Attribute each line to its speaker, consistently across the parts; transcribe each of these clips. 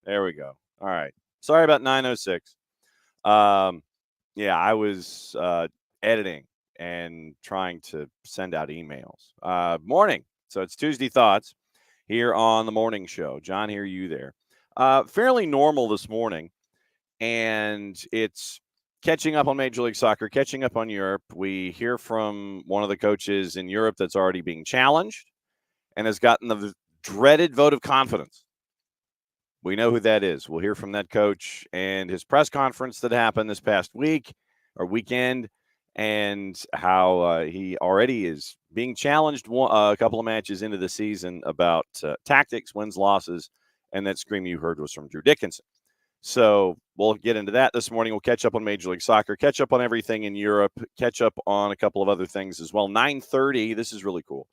Speaker 1: There we go. All right. Sorry about 9:06. Yeah, I was editing and trying to send out emails. Morning. So it's Tuesday Thoughts here on the morning show. John here, you there. Fairly normal this morning, and it's catching up on Major League Soccer, catching up on Europe. We hear from one of the coaches in Europe that's already being challenged and has gotten the dreaded vote of confidence. We know who that is. We'll hear from that coach and his press conference that happened this past week or weekend, and how he already is being challenged a couple of matches into the season about tactics, wins, losses, and that scream you heard was from Drew Dickinson. So we'll get into that this morning. We'll catch up on Major League Soccer, catch up on everything in Europe, catch up on a couple of other things as well. 9:30, this is really cool.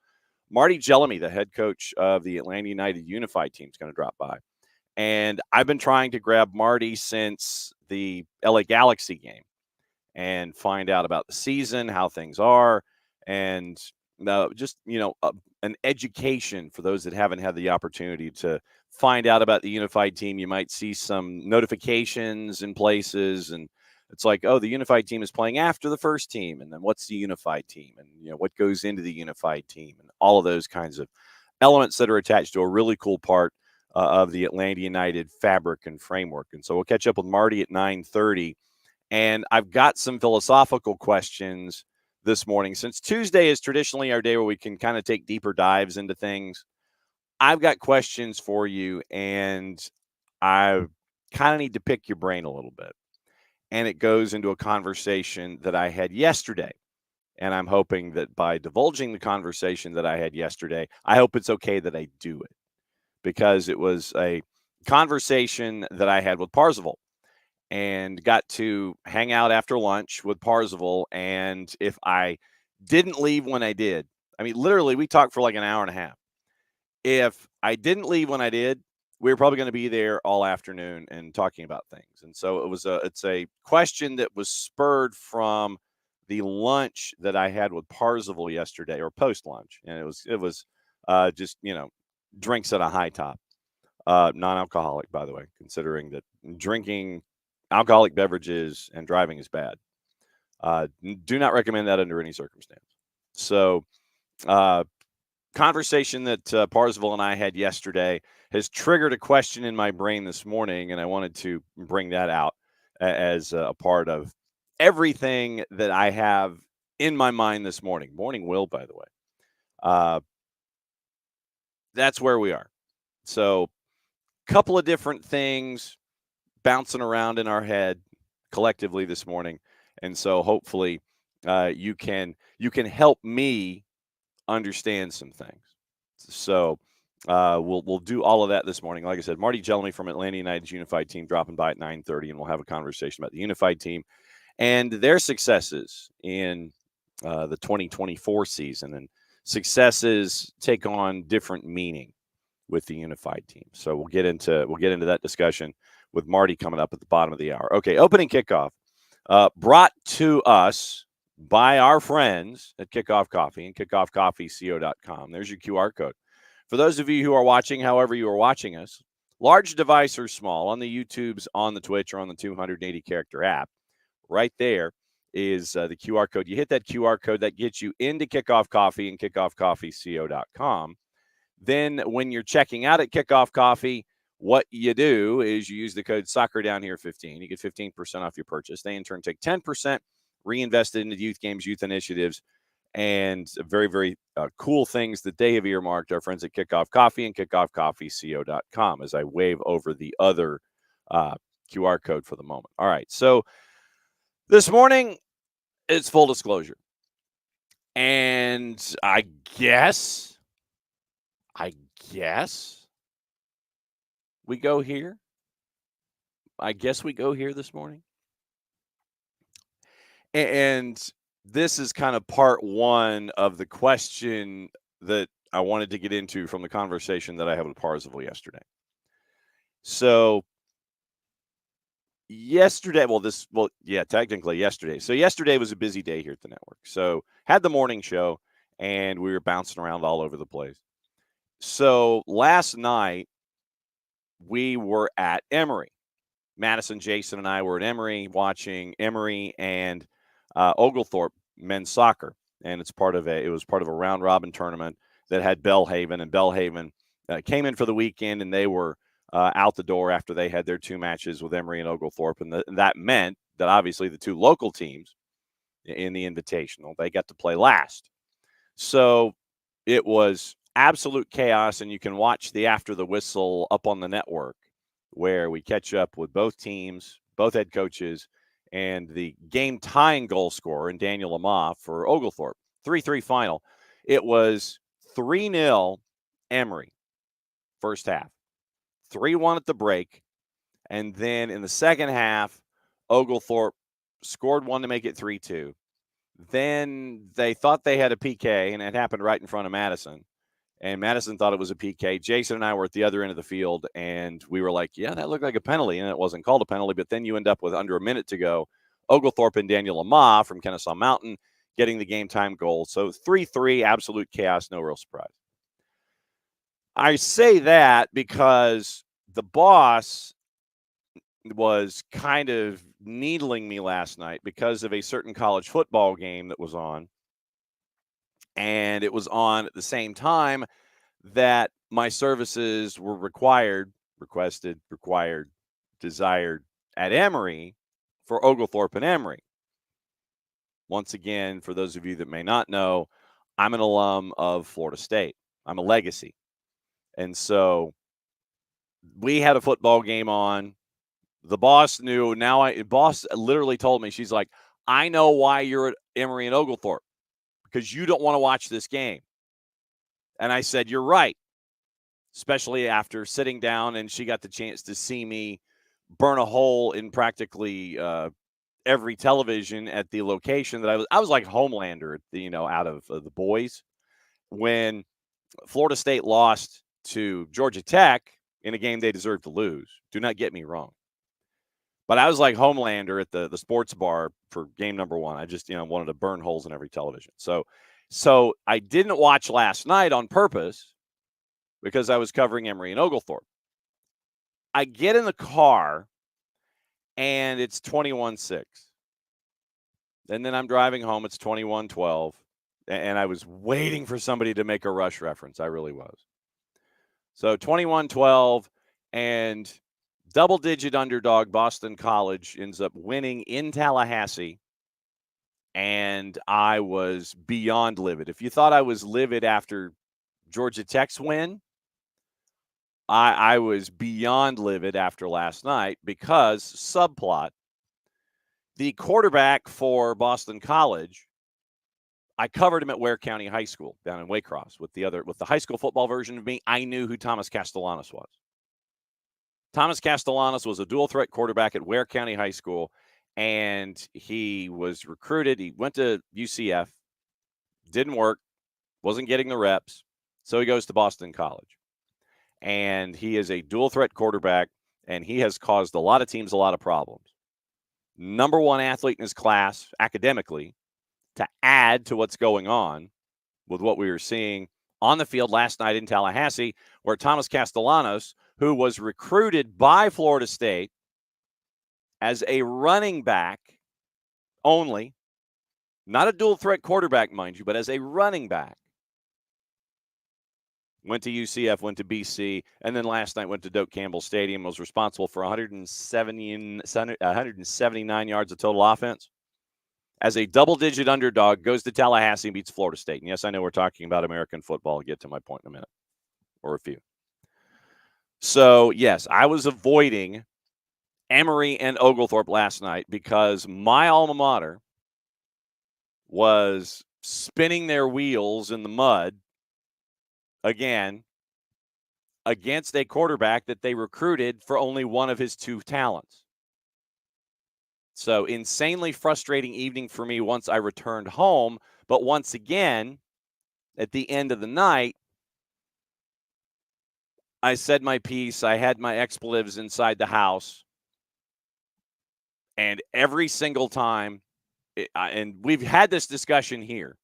Speaker 1: Marty Jellamy, the head coach of the Atlanta United Unified team, is going to drop by. And I've been trying to grab Marty since the LA Galaxy game and find out about the season, how things are, and just, an education for those that haven't had the opportunity to find out about the unified team. You might see some notifications in places, and it's like, oh, the unified team is playing after the first team. And then what's the unified team? And, what goes into the unified team, and all of those kinds of elements that are attached to a really cool part of the Atlanta United fabric and framework. And so we'll catch up with Marty at 9:30. And I've got some philosophical questions this morning. Since Tuesday is traditionally our day where we can kind of take deeper dives into things, I've got questions for you, and I kind of need to pick your brain a little bit. And it goes into a conversation that I had yesterday. And I'm hoping that by divulging the conversation that I had yesterday, I hope it's okay that I do it, because it was a conversation that I had with Parzival and got to hang out after lunch with Parzival. And if I didn't leave when I did, I mean, literally, we talked for like an hour and a half. If I didn't leave when I did, we were probably going to be there all afternoon and talking about things. And so it's a question that was spurred from the lunch that I had with Parzival yesterday, or post lunch. And it was just, drinks at a high top, non-alcoholic, by the way, considering that drinking alcoholic beverages and driving is bad. Do not recommend that under any circumstance. So, conversation that Parzival and I had yesterday has triggered a question in my brain this morning, and I wanted to bring that out as a part of everything that I have in my mind this morning. Morning, Will, by the way. That's where we are. So, couple of different things bouncing around in our head collectively this morning, and so hopefully you can help me understand some things. So we'll do all of that this morning. Like I said, Marty Jellamy from Atlanta United's Unified Team dropping by at 9:30, and we'll have a conversation about the Unified Team and their successes in the 2024 season. And successes take on different meaning with the Unified Team. So we'll get into that discussion with Marty coming up at the bottom of the hour. Okay, opening kickoff brought to us by our friends at Kickoff Coffee and kickoffcoffeeco.com. There's your QR code. For those of you who are watching, however you are watching us, large device or small, on the YouTubes, on the Twitch, or on the 280-character app, right there is the QR code. You hit that QR code, that gets you into Kickoff Coffee and kickoffcoffeeco.com. Then when you're checking out at Kickoff Coffee, what you do is you use the code SoccerDownHere15. You get 15% off your purchase. They, in turn, take 10%, reinvest it into youth games, youth initiatives, and very, very cool things that they have earmarked, our friends at Kickoff Coffee and kickoffcoffeeco.com, as I wave over the other QR code for the moment. All right, so this morning, it's full disclosure. And I guess we go here. I guess we go here this morning. And this is kind of part one of the question that I wanted to get into from the conversation that I had with Parzival yesterday. So yesterday, technically yesterday. So yesterday was a busy day here at the network. So had the morning show and we were bouncing around all over the place. So last night we were at Emory. Madison, Jason, and I were at Emory watching Emory and Oglethorpe men's soccer, and it was part of a round robin tournament that had Belhaven, and Belhaven came in for the weekend, and they were out the door after they had their two matches with Emory and Oglethorpe, and that meant that obviously the two local teams in the Invitational, they got to play last. So it was absolute chaos, and you can watch the After the Whistle up on the network where we catch up with both teams, both head coaches, and the game tying goal scorer in Daniel Lamar for Oglethorpe. 3-3 final. It was 3-0 Emory first half, 3-1 at the break. And then in the second half, Oglethorpe scored one to make it 3-2. Then they thought they had a PK, and it happened right in front of Madison. And Madison thought it was a PK. Jason and I were at the other end of the field, and we were like, yeah, that looked like a penalty, and it wasn't called a penalty. But then you end up with under a minute to go. Oglethorpe and Daniel Lamar from Kennesaw Mountain getting the game time goal. So 3-3, absolute chaos, no real surprise. I say that because the boss was kind of needling me last night because of a certain college football game that was on. And it was on at the same time that my services were requested, desired at Emory for Oglethorpe and Emory. Once again, for those of you that may not know, I'm an alum of Florida State. I'm a legacy. And so we had a football game on. The boss knew. Boss literally told me, she's like, I know why you're at Emory and Oglethorpe, because you don't want to watch this game. And I said, you're right. Especially after sitting down and she got the chance to see me burn a hole in practically every television at the location that I was like Homelander, out of the boys when Florida State lost to Georgia Tech in a game they deserved to lose. Do not get me wrong. But I was like Homelander at the sports bar for game number one. I just, wanted to burn holes in every television. So I didn't watch last night on purpose because I was covering Emory and Oglethorpe. I get in the car, and it's 21-6. And then I'm driving home. It's 21-12. And I was waiting for somebody to make a Rush reference. I really was. So 21-12, and double-digit underdog Boston College ends up winning in Tallahassee. And I was beyond livid. If you thought I was livid after Georgia Tech's win, I was beyond livid after last night because, subplot, the quarterback for Boston College, I covered him at Ware County High School down in Waycross with the high school football version of me. I knew who Thomas Castellanos was. Thomas Castellanos was a dual threat quarterback at Ware County High School, and he was recruited. He went to UCF, didn't work, wasn't getting the reps, so he goes to Boston College. And he is a dual threat quarterback, and he has caused a lot of teams a lot of problems. Number one athlete in his class academically, to add to what's going on with what we were seeing on the field last night in Tallahassee, where Thomas Castellanos, who was recruited by Florida State as a running back only, not a dual threat quarterback, mind you, but as a running back, went to UCF, went to BC, and then last night went to Doak Campbell Stadium, was responsible for 179 yards of total offense. As a double-digit underdog, goes to Tallahassee and beats Florida State. And yes, I know we're talking about American football. I'll get to my point in a minute, or a few. So, yes, I was avoiding Emory and Oglethorpe last night because my alma mater was spinning their wheels in the mud again against a quarterback that they recruited for only one of his two talents. So insanely frustrating evening for me once I returned home. But once again, at the end of the night, I said my piece. I had my expletives inside the house. And every single time, and we've had this discussion here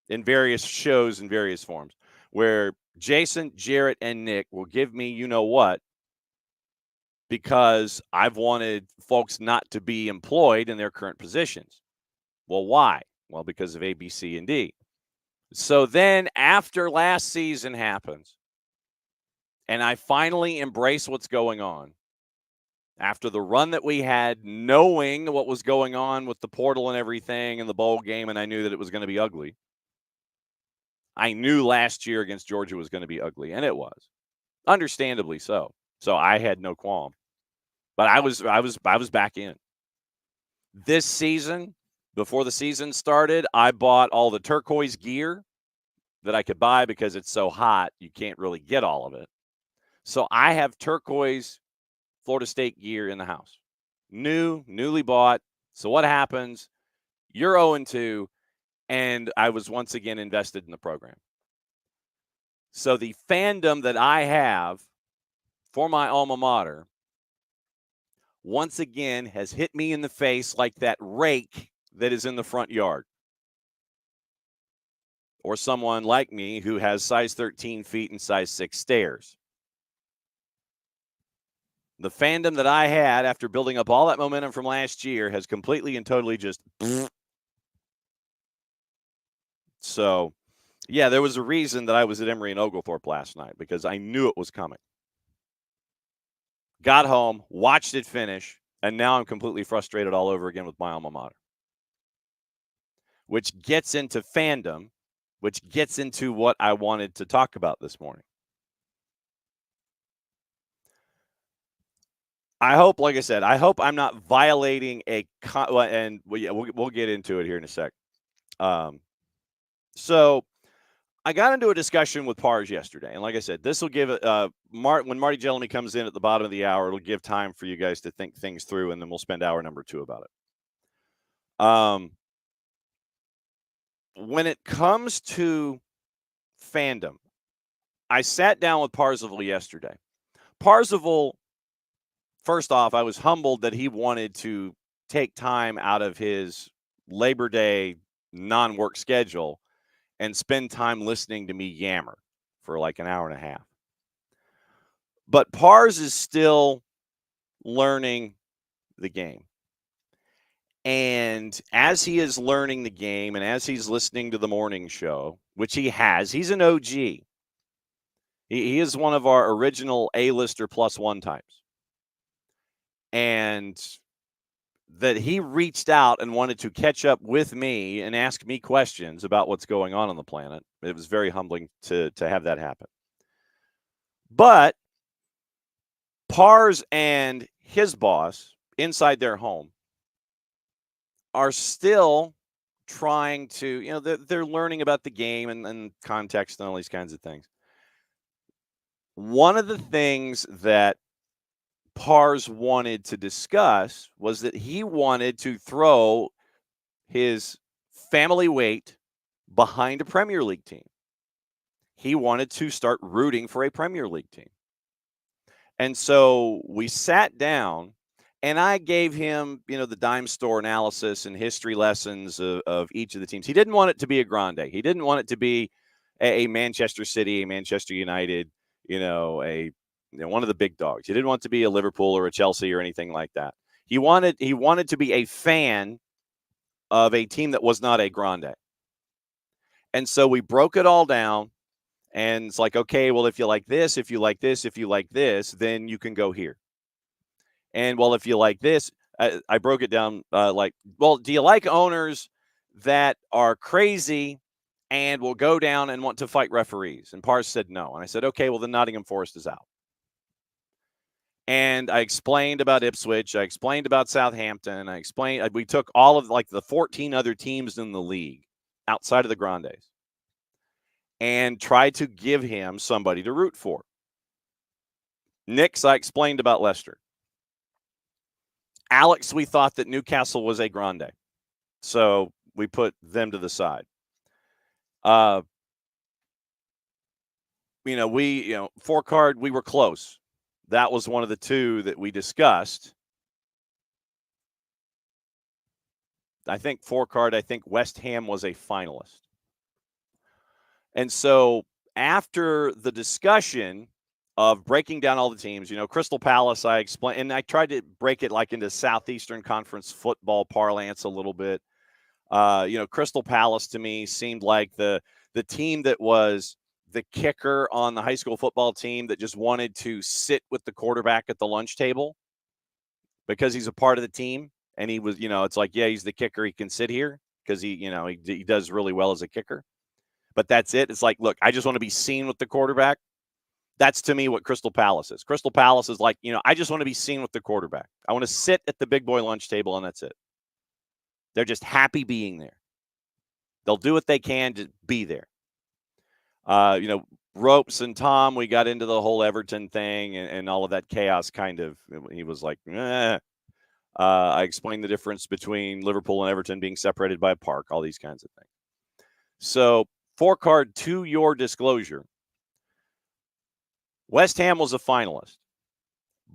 Speaker 1: in various shows in various forms, where Jason, Jarrett, and Nick will give me you know what, because I've wanted folks not to be employed in their current positions. Well, why? Well, because of A, B, C, and D. So then after last season happens, and I finally embrace what's going on, after the run that we had, knowing what was going on with the portal and everything and the bowl game, and I knew that it was going to be ugly. I knew last year against Georgia was going to be ugly, and it was, understandably so. So I had no qualm, but I was back in. This season, before the season started, I bought all the turquoise gear that I could buy because it's so hot, you can't really get all of it. So I have turquoise Florida State gear in the house. Newly bought. So what happens? You're 0-2, and I was once again invested in the program. So the fandom that I have for my alma mater once again has hit me in the face like that rake that is in the front yard. Or someone like me who has size 13 feet and size 6 stairs. The fandom that I had after building up all that momentum from last year has completely and totally just. So, yeah, there was a reason that I was at Emory and Oglethorpe last night because I knew it was coming. Got home, watched it finish, and now I'm completely frustrated all over again with my alma mater. Which gets into fandom, which gets into what I wanted to talk about this morning. I hope, like I said, I hope I'm not violating and we'll get into it here in a sec. So I got into a discussion with Pars yesterday, and like I said, this will give when Marty Jellamy comes in at the bottom of the hour, it'll give time for you guys to think things through, and then we'll spend hour number 2 about it. When it comes to fandom, I sat down with Parzival yesterday. Parzival, first off, I was humbled that he wanted to take time out of his Labor Day non-work schedule and spend time listening to me yammer for like an hour and a half. But Pars is still learning the game. And as he is learning the game and as he's listening to the morning show, which he has, he's an OG. He is one of our original A-lister +1 types. And that he reached out and wanted to catch up with me and ask me questions about what's going on the planet. It was very humbling to have that happen. But Pars and his boss inside their home are still trying to, they're learning about the game and context and all these kinds of things. One of the things that Pars wanted to discuss was that he wanted to throw his family weight behind a Premier League team. He wanted to start rooting for a Premier League team. And so we sat down and I gave him, the dime store analysis and history lessons of each of the teams. He didn't want it to be a grande. He didn't want it to be a Manchester City, a Manchester United, one of the big dogs. He didn't want it to be a Liverpool or a Chelsea or anything like that. He wanted to be a fan of a team that was not a grande. And so we broke it all down. And it's like, okay, well, if you like this, if you like this, if you like this, then you can go here. And, well, if you like this, I broke it down do you like owners that are crazy and will go down and want to fight referees? And Pars said no. And I said, okay, well, then Nottingham Forest is out. And I explained about Ipswich. I explained about Southampton. We took all of the 14 other teams in the league outside of the Grandes and tried to give him somebody to root for. Nick's, I explained about Leicester. Alex, we thought that Newcastle was a grande. So we put them to the side. Four card, we were close. That was one of the two that we discussed. I think West Ham was a finalist. And so after the discussion of breaking down all the teams, Crystal Palace, I explained, and I tried to break it like into Southeastern Conference football parlance a little bit. Crystal Palace to me seemed like the team that was the kicker on the high school football team that just wanted to sit with the quarterback at the lunch table because he's a part of the team. And he was, it's like, yeah, he's the kicker. He can sit here because he does really well as a kicker. But that's it. It's like, look, I just want to be seen with the quarterback. That's to me what Crystal Palace is. Crystal Palace is like, I just want to be seen with the quarterback. I want to sit at the big boy lunch table, and that's it. They're just happy being there. They'll do what they can to be there. Ropes and Tom, we got into the whole Everton thing and all of that chaos kind of. He was like, I explained the difference between Liverpool and Everton being separated by a park, all these kinds of things. So, four card, to your disclosure, West Ham was a finalist.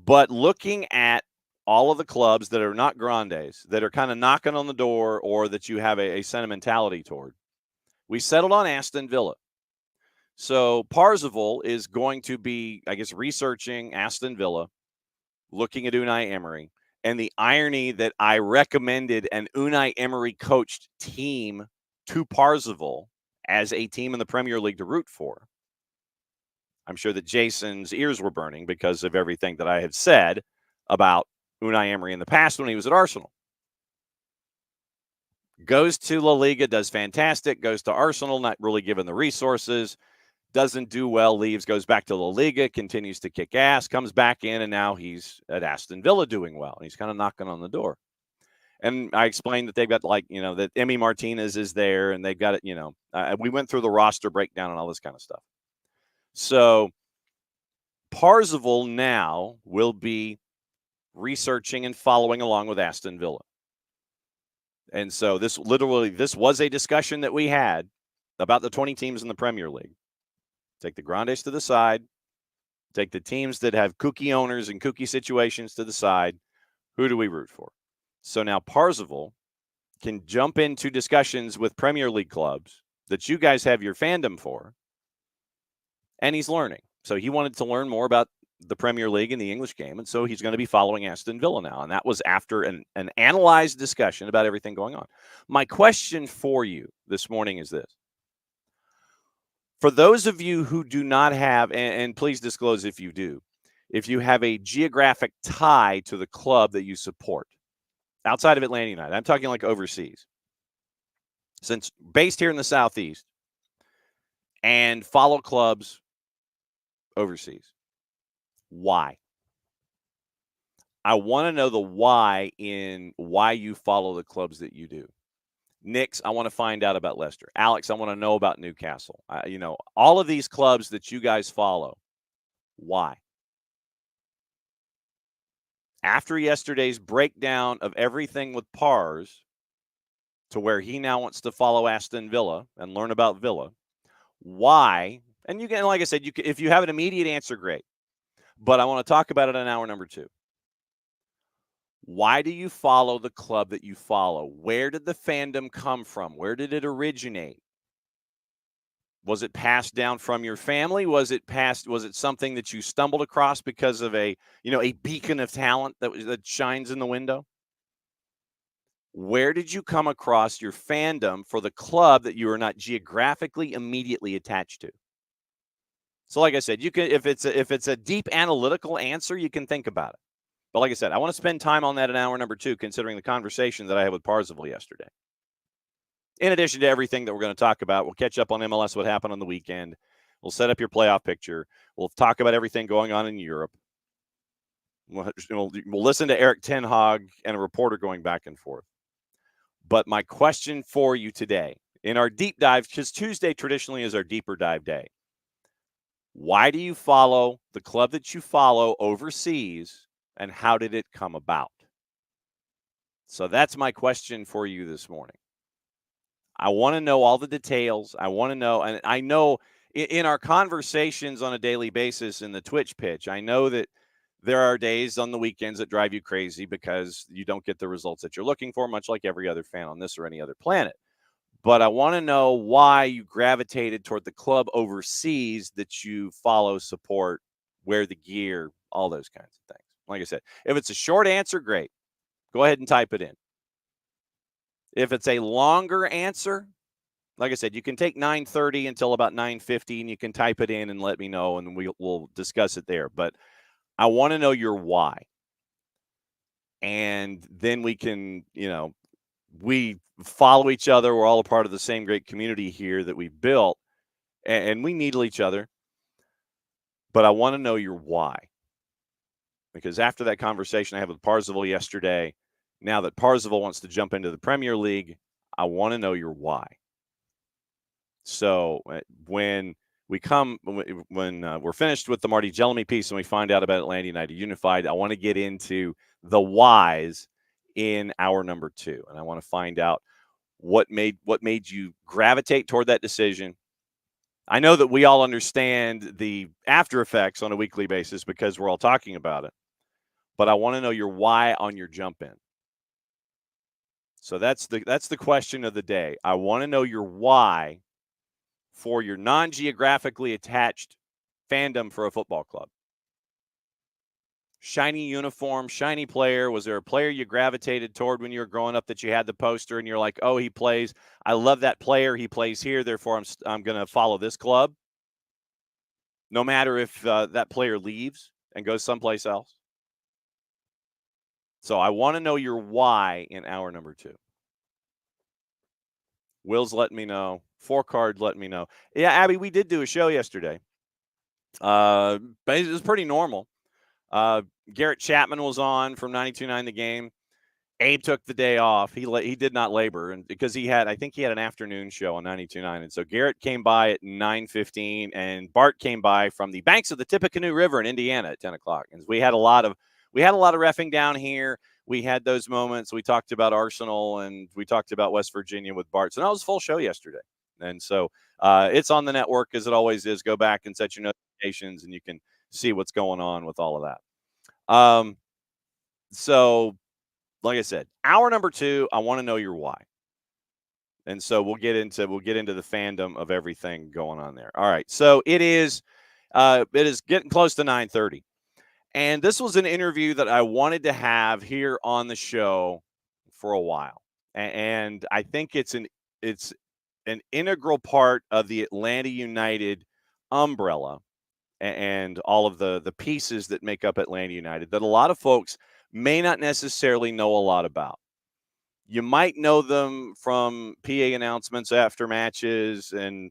Speaker 1: But looking at all of the clubs that are not grandes, that are kind of knocking on the door or that you have a sentimentality toward, we settled on Aston Villa. So Parzival is going to be, I guess, researching Aston Villa, looking at Unai Emery. And the irony that I recommended an Unai Emery coached team to Parzival as a team in the Premier League to root for. I'm sure that Jason's ears were burning because of everything that I had said about Unai Emery in the past when he was at Arsenal. Goes to La Liga, does fantastic, goes to Arsenal, not really given the resources, doesn't do well, leaves, goes back to La Liga, continues to kick ass, comes back in, and now he's at Aston Villa doing well. He's kind of knocking on the door. And I explained that they've got that Emi Martinez is there, and they've got it, we went through the roster breakdown and all this kind of stuff. So Parzival now will be researching and following along with Aston Villa. And so this was a discussion that we had about the 20 teams in the Premier League. Take the grandes to the side. Take the teams that have kooky owners and kooky situations to the side. Who do we root for? So now Parzival can jump into discussions with Premier League clubs that you guys have your fandom for, and he's learning. So he wanted to learn more about the Premier League and the English game, and so he's going to be following Aston Villa now. And that was after an analyzed discussion about everything going on. My question for you this morning is this. For those of you who do not have, and please disclose if you do, if you have a geographic tie to the club that you support, outside of Atlanta United, I'm talking like overseas, since based here in the Southeast, and follow clubs overseas. Why? I want to know the why in why you follow the clubs that you do. Nix, I want to find out about Leicester. Alex, I want to know about Newcastle. All of these clubs that you guys follow. Why? After yesterday's breakdown of everything with Pars, to where he now wants to follow Aston Villa and learn about Villa, why? And you can, like I said, if you have an immediate answer, great. But I want to talk about it in hour number 2. Why do you follow the club that you follow? Where did the fandom come from? Where did it originate? Was it passed down from your family? Was it something that you stumbled across because of a beacon of talent that shines in the window? Where did you come across your fandom for the club that you are not geographically immediately attached to? So like I said, you can, if it's a deep analytical answer, you can think about it. But like I said, I want to spend time on that in hour number 2, considering the conversation that I had with Parzival yesterday. In addition to everything that we're going to talk about, we'll catch up on MLS, what happened on the weekend. We'll set up your playoff picture. We'll talk about everything going on in Europe. We'll listen to Eric Ten Hag and a reporter going back and forth. But my question for you today, in our deep dive, because Tuesday traditionally is our deeper dive day, why do you follow the club that you follow overseas, and how did it come about? So that's my question for you this morning. I want to know all the details. I want to know, and I know in our conversations on a daily basis in the Twitch pitch, I know that there are days on the weekends that drive you crazy because you don't get the results that you're looking for, much like every other fan on this or any other planet. But I want to know why you gravitated toward the club overseas that you follow, support, wear the gear, all those kinds of things. Like I said, if it's a short answer, great. Go ahead and type it in. If it's a longer answer, like I said, you can take 9:30 until about 9:50, and you can type it in and let me know, and we'll discuss it there. But I want to know your why, and then we can, we follow each other. We're all a part of the same great community here that we built, and we needle each other. But I want to know your why, because after that conversation I had with Parzival yesterday, now that Parzival wants to jump into the Premier League, I want to know your why. So when we're finished with the Marty Jellamy piece and we find out about Atlanta United Unified, I want to get into the whys in hour number 2, and I want to find out what made you gravitate toward that decision. I know that we all understand the after effects on a weekly basis because we're all talking about it, but I want to know your why on your jump in. So that's the question of the day. I want to know your why for your non-geographically attached fandom for a football club. Shiny uniform, shiny player. Was there a player you gravitated toward when you were growing up that you had the poster and you're like, oh, he plays. I love that player. He plays here. Therefore, I'm going to follow this club. No matter if that player leaves and goes someplace else. So I want to know your why in hour number 2. Will's letting me know. 4Card letting me know. Yeah, Abby, we did do a show yesterday. But it was pretty normal. Garrett Chapman was on from 92.9 The Game. Abe took the day off. He did not labor, and because I think he had an afternoon show on 92.9, and so Garrett came by at 9:15, and Bart came by from the banks of the Tippecanoe River in Indiana at 10 o'clock. And we had a lot of reffing down here. We had those moments. We talked about Arsenal and we talked about West Virginia with Bart. So that was a full show yesterday, and so it's on the network as it always is. Go back and set your notifications, and you can see what's going on with all of that. So, like I said, hour number 2, I want to know your why. And so we'll get into the fandom of everything going on there. All right. So it is getting close to 9:30. And this was an interview that I wanted to have here on the show for a while. And I think it's an integral part of the Atlanta United umbrella and all of the pieces that make up Atlanta United that a lot of folks may not necessarily know a lot about. You might know them from PA announcements after matches and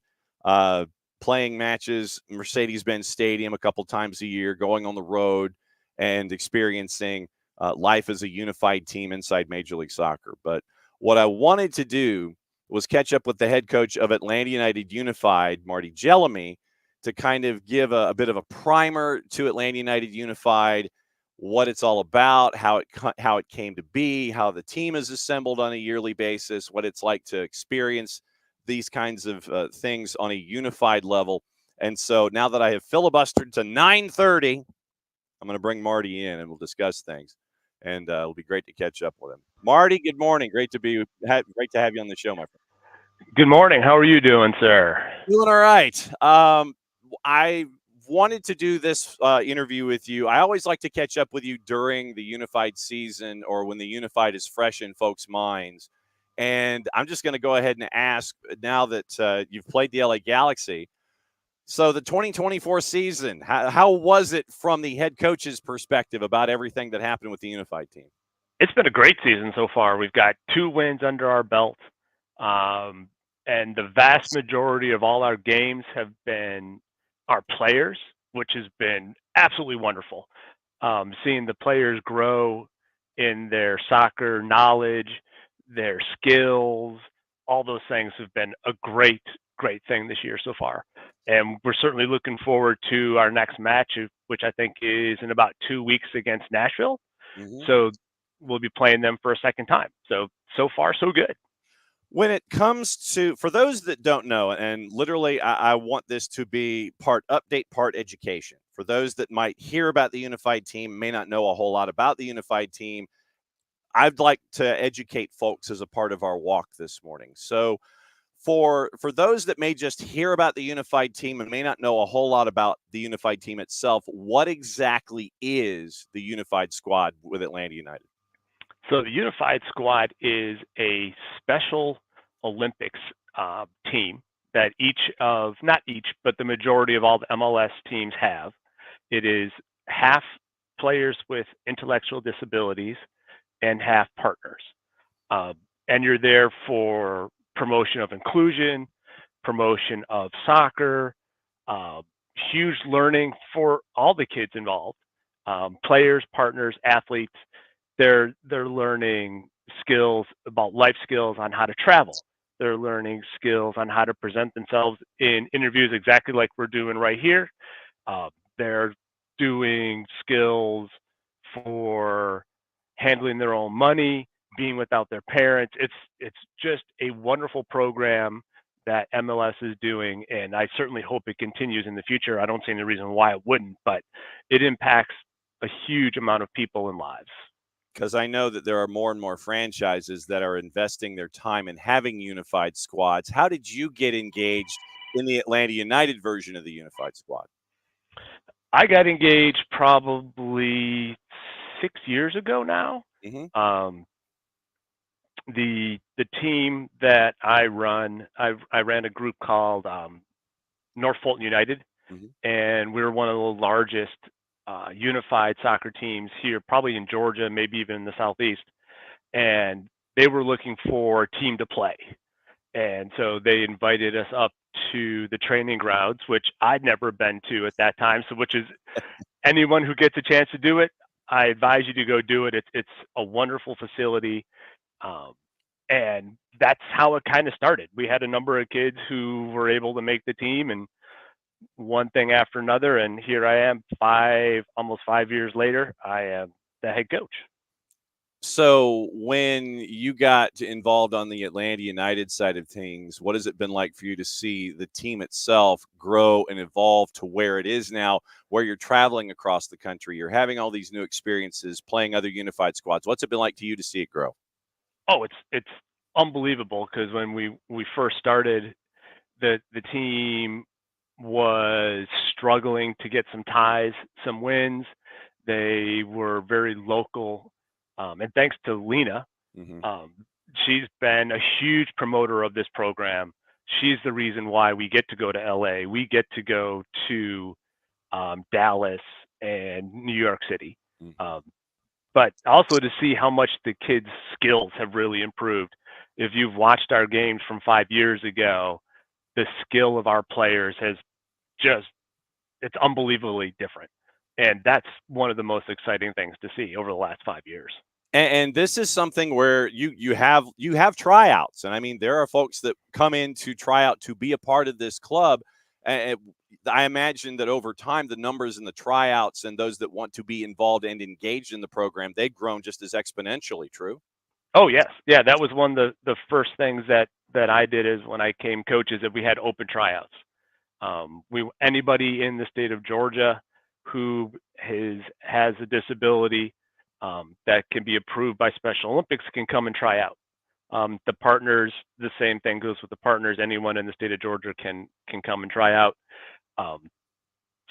Speaker 1: playing matches, Mercedes-Benz Stadium a couple times a year, going on the road and experiencing life as a unified team inside Major League Soccer. But what I wanted to do was catch up with the head coach of Atlanta United Unified, Marty Jellamy, to kind of give a bit of a primer to Atlanta United Unified, what it's all about, how it came to be, how the team is assembled on a yearly basis, what it's like to experience these kinds of things on a unified level. And so now that I have filibustered to 9:30, I'm going to bring Marty in and we'll discuss things. And it'll be great to catch up with him. Marty, good morning. Great to have you on the show, my friend.
Speaker 2: Good morning. How are you doing, sir?
Speaker 1: Doing all right. I wanted to do this interview with you. I always like to catch up with you during the Unified season or when the Unified is fresh in folks' minds. And I'm just going to go ahead and ask now that you've played the LA Galaxy. So the 2024 season, how was it from the head coach's perspective about everything that happened with the Unified team?
Speaker 2: It's been a great season so far. We've got 2 wins under our belt. And the vast majority of all our games have been our players, which has been absolutely wonderful. Seeing the players grow in their soccer knowledge, their skills, all those things have been a great thing this year so far. And we're certainly looking forward to our next match, which I think is in about 2 weeks against Nashville.
Speaker 1: Mm-hmm.
Speaker 2: So we'll be playing them for a second time. So far, so good.
Speaker 1: When it comes to, for those that don't know, and literally I want this to be part update, part education. For those that might hear about the unified team, may not know a whole lot about the unified team, I'd like to educate folks as a part of our walk this morning. So for those that may just hear about the unified team and may not know a whole lot about the unified team itself, what exactly is the unified squad with Atlanta United?
Speaker 2: So the unified squad is a Special Olympics team that not each, but the majority of all the MLS teams have. It is half players with intellectual disabilities and half partners. Uh, and you're there for promotion of inclusion, promotion of soccer, uh, huge learning for all the kids involved, players, partners, athletes. They're learning skills about life skills on how to travel. They're learning skills on how to present themselves in interviews, exactly like we're doing right here. They're doing skills for handling their own money, being without their parents. It's just a wonderful program that MLS is doing, and I certainly hope it continues in the future. I don't see any reason why it wouldn't, but it impacts a huge amount of people and lives.
Speaker 1: Because I know that there are more and more franchises that are investing their time in having unified squads. How did you get engaged in the Atlanta United version of the unified squad?
Speaker 2: I got engaged probably 6 years ago now.
Speaker 1: Mm-hmm.
Speaker 2: Um, the team that I run, I ran a group called North Fulton United,
Speaker 1: Mm-hmm.
Speaker 2: and we were one of the largest unified soccer teams here, probably in Georgia, maybe even in the Southeast. And they were looking for a team to play. And so they invited us up to the training grounds, which I'd never been to at that time. So, which is anyone who gets a chance to do it, I advise you to go do it. It's a wonderful facility. Um, and that's how it kind of started. We had a number of kids who were able to make the team, and one thing after another, and here I am almost 5 years later. I am the head coach.
Speaker 1: So when you got involved on the Atlanta United side of things, what has it been like for you to see the team itself grow and evolve to where it is now, where you're traveling across the country, you're having all these new experiences, playing other unified squads? What's it been like to you to see it grow?
Speaker 2: Oh, it's unbelievable, because when we first started, the team was struggling to get some ties, some wins. They were very local, and thanks to Lena,
Speaker 1: Mm-hmm.
Speaker 2: um, she's been a huge promoter of this program. She's the reason why we get to go to LA. We get to go to Dallas and New York City.
Speaker 1: Mm-hmm.
Speaker 2: Um, but also to see how much the kids' skills have really improved. If you've watched our games from 5 years ago, the skill of our players has just, it's unbelievably different. And that's one of the most exciting things to see over the last 5 years.
Speaker 1: And this is something where you have tryouts, and I mean there are folks that come in to try out to be a part of this club. And I imagine that over time the numbers in the tryouts and those that want to be involved and engaged in the program, they've grown just as exponentially. True.
Speaker 2: Oh yes, yeah, that was one of the first things that I did is when I came coach, is that we had open tryouts. We Anybody in the state of Georgia who has a disability that can be approved by Special Olympics can come and try out. The partners, the same thing goes with the partners. Anyone in the state of Georgia can come and try out. Um,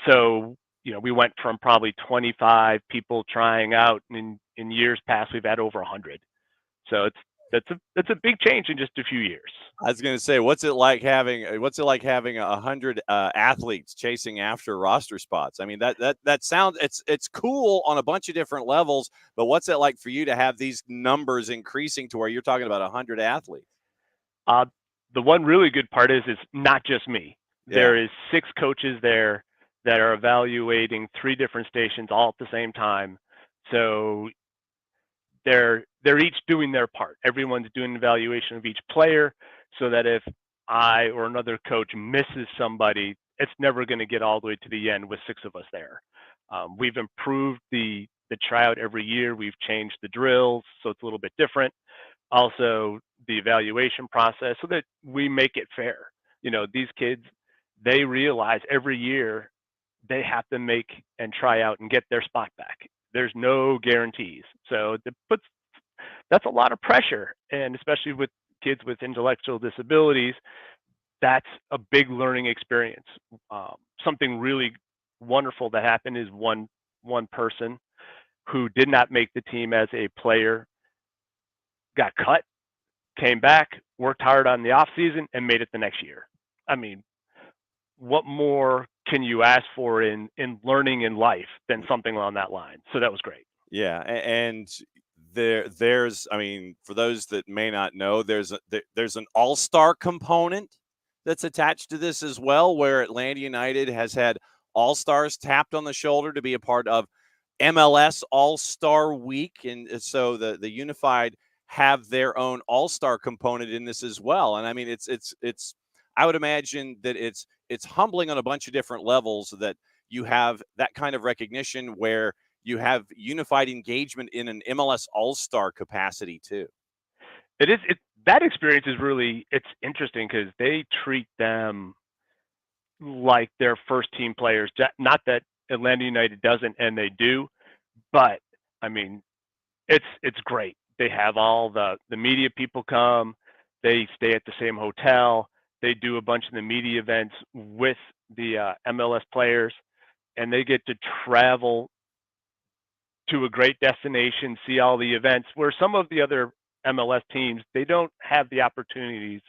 Speaker 2: so we went from probably 25 people trying out, and in years past we've had over 100. So that's a big change in just a few years.
Speaker 1: I was going to say, what's it like having 100 athletes chasing after roster spots? I mean, that sounds, it's cool on a bunch of different levels, but what's it like for you to have these numbers increasing to where you're talking about 100 athletes?
Speaker 2: Uh, the one really good part is it's not just me.
Speaker 1: Yeah.
Speaker 2: There is 6 coaches there that are evaluating 3 different stations all at the same time. So they're each doing their part. Everyone's doing an evaluation of each player, so that if I or another coach misses somebody, it's never going to get all the way to the end with 6 of us there. We've improved the the tryout every year. We've changed the drills, so it's a little bit different. Also, the evaluation process, so that we make it fair. These kids, they realize every year they have to make and try out and get their spot back. There's no guarantees. So that's a lot of pressure. And especially with kids with intellectual disabilities, that's a big learning experience. Something really wonderful that happened is one person who did not make the team as a player got cut, came back, worked hard on the off season, and made it the next year. I mean, what more can you ask for in learning in life than something along that line? So that was great.
Speaker 1: Yeah, and there's, I mean, for those that may not know, there's an all-star component that's attached to this as well, where Atlanta United has had all-stars tapped on the shoulder to be a part of MLS All-Star Week, and so the Unified have their own all-star component in this as well. And I mean, it's I would imagine that it's humbling on a bunch of different levels that you have that kind of recognition where you have unified engagement in an MLS All-Star capacity too.
Speaker 2: It is. That experience is really, it's interesting because they treat them like their first team players. Not that Atlanta United doesn't, and they do, but I mean, it's great. They have all the media people come. They stay at the same hotel. They do a bunch of the media events with the MLS players, and they get to travel to a great destination, see all the events, where some of the other MLS teams, they don't have the opportunities,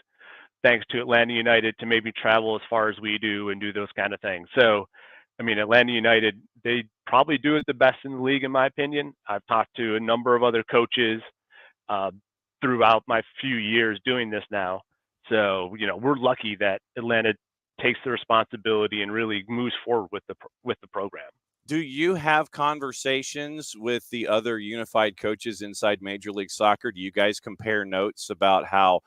Speaker 2: thanks to Atlanta United, to maybe travel as far as we do and do those kind of things. So, I mean, Atlanta United, they probably do it the best in the league, in my opinion. I've talked to a number of other coaches throughout my few years doing this now. So, we're lucky that Atlanta takes the responsibility and really moves forward with the program.
Speaker 1: Do you have conversations with the other unified coaches inside Major League Soccer? Do you guys compare notes about how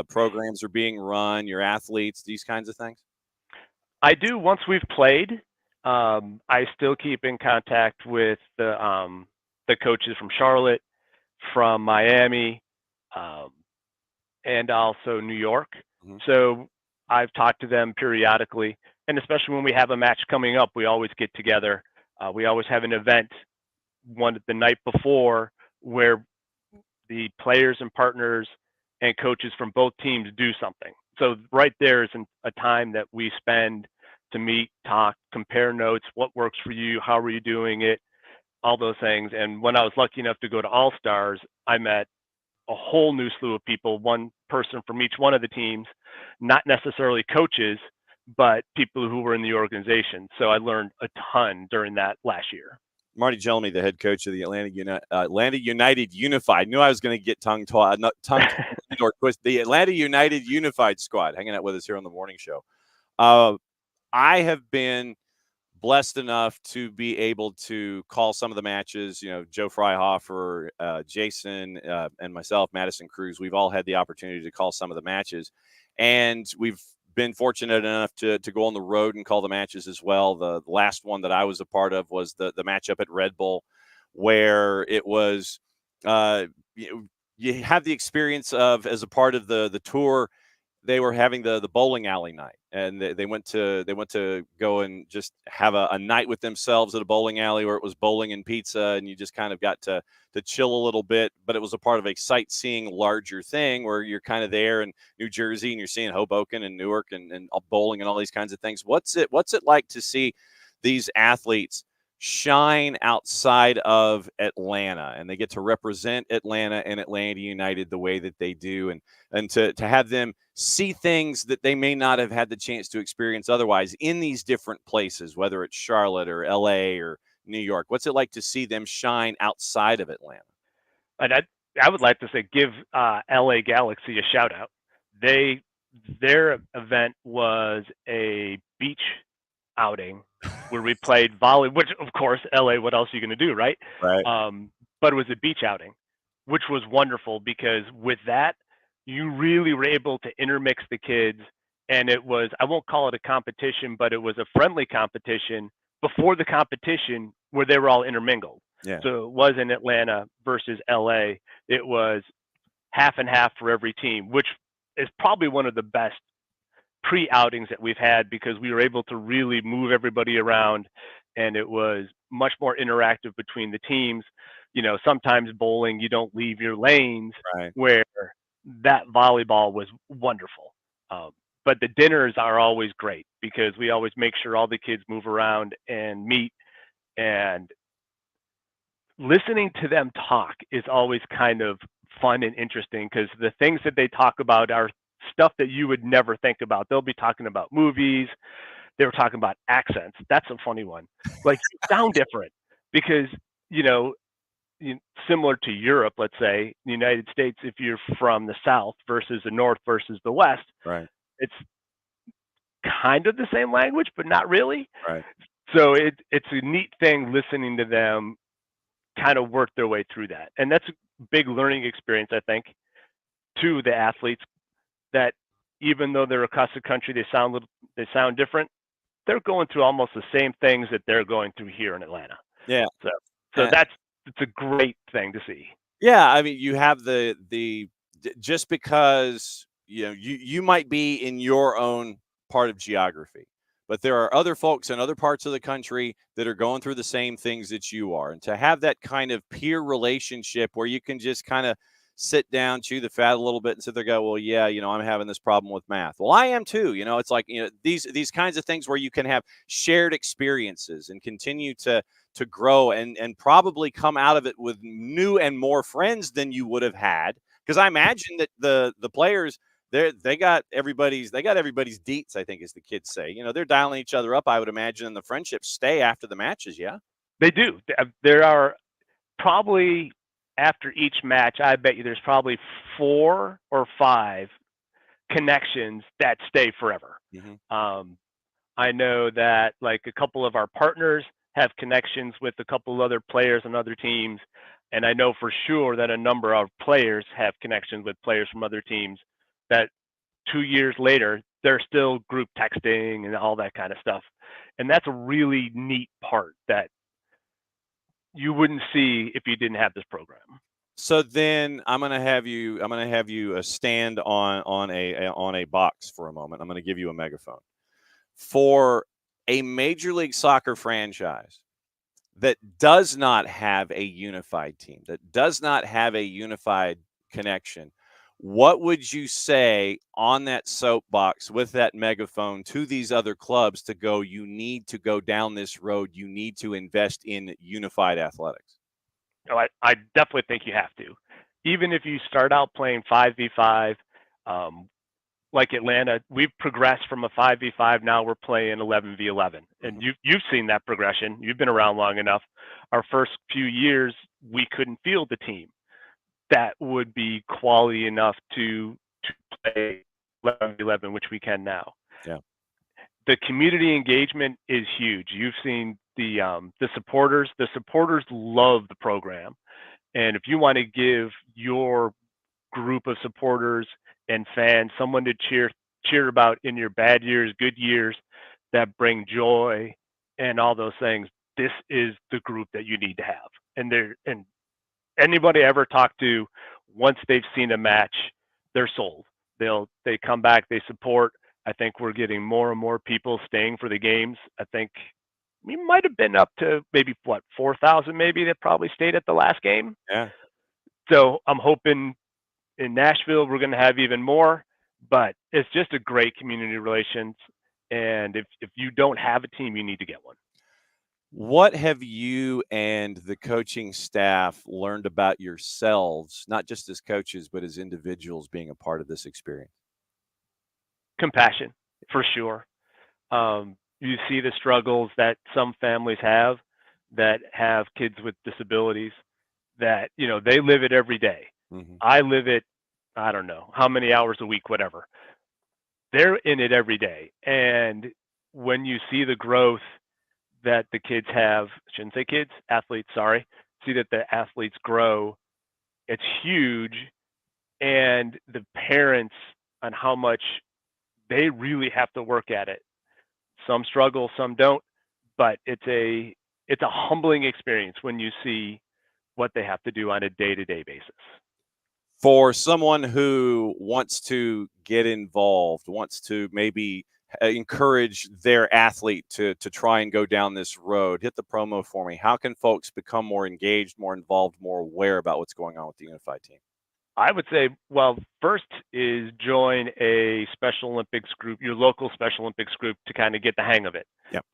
Speaker 1: programs are being run, your athletes, these kinds of things?
Speaker 2: I do. Once we've played, I still keep in contact with the coaches from Charlotte, from Miami, and also New York.
Speaker 1: Mhm.
Speaker 2: So I've talked to them periodically, and especially when we have a match coming up, we always get together. We always have an event the night before where the players and partners and coaches from both teams do something. So right there is a time that we spend to meet, talk, compare notes, what works for you, how are you doing it, all those things. And when I was lucky enough to go to All Stars, I met a whole new slew of people, one person from each one of the teams, not necessarily coaches, but people who were in the organization. So I learned a ton during that last year.
Speaker 1: Marty Jelmy, the head coach of the Atlanta United Unified. Knew I was going to get tongue or twist. The Atlanta United Unified squad hanging out with us here on the morning show. I have been blessed enough to be able to call some of the matches. Joe Freihofer, Jason, and myself, Madison Cruz. We've all had the opportunity to call some of the matches, and we've been fortunate enough to go on the road and call the matches as well. The last one that I was a part of was the matchup at Red Bull, where it was you have the experience of, as a part of the tour, they were having the bowling alley night, and they went to go and just have a night with themselves at a bowling alley where it was bowling and pizza, and you just kind of got to chill a little bit. But it was a part of a sightseeing larger thing where you're kind of there in New Jersey and you're seeing Hoboken and Newark and bowling and all these kinds of things. What's it like to see these athletes shine outside of Atlanta, and they get to represent Atlanta and Atlanta United the way that they do, and to have them see things that they may not have had the chance to experience otherwise in these different places, whether it's Charlotte or LA or New York? What's it like to see them shine outside of Atlanta?
Speaker 2: And I would like to say, give LA Galaxy a shout out. Their event was a beach outing where we played volley, which of course, LA, what else are you going to do, right?
Speaker 1: Right.
Speaker 2: But it was a beach outing, which was wonderful because with that, you really were able to intermix the kids. And it was, I won't call it a competition, but it was a friendly competition before the competition where they were all intermingled.
Speaker 1: Yeah.
Speaker 2: So it was in Atlanta versus LA. It was half and half for every team, which is probably one of the best pre-outings that we've had because we were able to really move everybody around, and it was much more interactive between the teams. Sometimes bowling, you don't leave your lanes,
Speaker 1: Right.
Speaker 2: where that volleyball was wonderful. Um, but the dinners are always great because we always make sure all the kids move around and meet, and listening to them talk is always kind of fun and interesting because the things that they talk about are stuff that you would never think about. They'll be talking about movies. They were talking about accents. That's a funny one. Like, you sound different because, you know, similar to Europe, let's say, the United States, if you're from the South versus the North versus the West,
Speaker 1: Right.
Speaker 2: it's kind of the same language, but not really.
Speaker 1: Right.
Speaker 2: So it's a neat thing listening to them kind of work their way through that. And that's a big learning experience, I think, to the athletes, that even though they're across the country, they sound different. They're going through almost the same things that they're going through here in Atlanta.
Speaker 1: Yeah.
Speaker 2: So it's a great thing to see.
Speaker 1: Yeah, I mean, you have just because you might be in your own part of geography, but there are other folks in other parts of the country that are going through the same things that you are, and to have that kind of peer relationship where you can just kind of sit down, chew the fat a little bit, and sit there, go, well, yeah, I'm having this problem with math. Well, I am too. It's like these kinds of things where you can have shared experiences and continue to grow and probably come out of it with new and more friends than you would have had. Because I imagine that the players they got everybody's deets, I think, as the kids say. They're dialing each other up, I would imagine, and the friendships stay after the matches. Yeah.
Speaker 2: They do. There are probably, after each match, I bet you there's probably 4 or 5 connections that stay forever.
Speaker 1: Mm-hmm.
Speaker 2: I know that, like, a couple of our partners have connections with a couple of other players on other teams, and I know for sure that a number of players have connections with players from other teams that 2 years later they're still group texting and all that kind of stuff. And that's a really neat part that you wouldn't see if you didn't have this program.
Speaker 1: So then I'm going to have you stand on a box for a moment. I'm going to give you a megaphone. For a Major League Soccer franchise that does not have a unified team, that does not have a unified connection, what would you say on that soapbox with that megaphone to these other clubs to go, you need to go down this road, you need to invest in unified athletics?
Speaker 2: Oh, I definitely think you have to. Even if you start out playing 5v5, like Atlanta, we've progressed from a 5v5. Now we're playing 11v11, and you've seen that progression. You've been around long enough. Our first few years, we couldn't field a team that would be quality enough to play 11v11, which we can now.
Speaker 1: Yeah.
Speaker 2: The community engagement is huge. You've seen the supporters. The supporters love the program, and if you want to give your group of supporters and fans someone to cheer about in your bad years, good years, that bring joy and all those things, this is the group that you need to have. And anybody I ever talk to, once they've seen a match, they're sold. They come back, they support. I think we're getting more and more people staying for the games. I think we might have been up to maybe 4,000 maybe that probably stayed at the last game.
Speaker 1: Yeah.
Speaker 2: So I'm hoping in Nashville we're going to have even more, but it's just a great community relations. And if you don't have a team, you need to get one.
Speaker 1: What have you and the coaching staff learned about yourselves, not just as coaches, but as individuals being a part of this experience?
Speaker 2: Compassion, for sure. You see the struggles that some families have that have kids with disabilities, that, they live it every day.
Speaker 1: Mm-hmm.
Speaker 2: I live it, I don't know, how many hours a week, whatever. They're in it every day. And when you see the growth that the kids have, shouldn't say kids, athletes, sorry, see that the athletes grow, it's huge. And the parents, on how much they really have to work at it. Some struggle, some don't, but it's a it's a humbling experience when you see what they have to do on a day-to-day basis.
Speaker 1: For someone who wants to get involved, wants to maybe encourage their athlete to try and go down this road, hit the promo for me. How can folks become more engaged, more involved, more aware about what's going on with the Unified team?
Speaker 2: I would say, well, first is join a Special Olympics group, your local Special Olympics group, to kind of get the hang of it.
Speaker 1: Yep.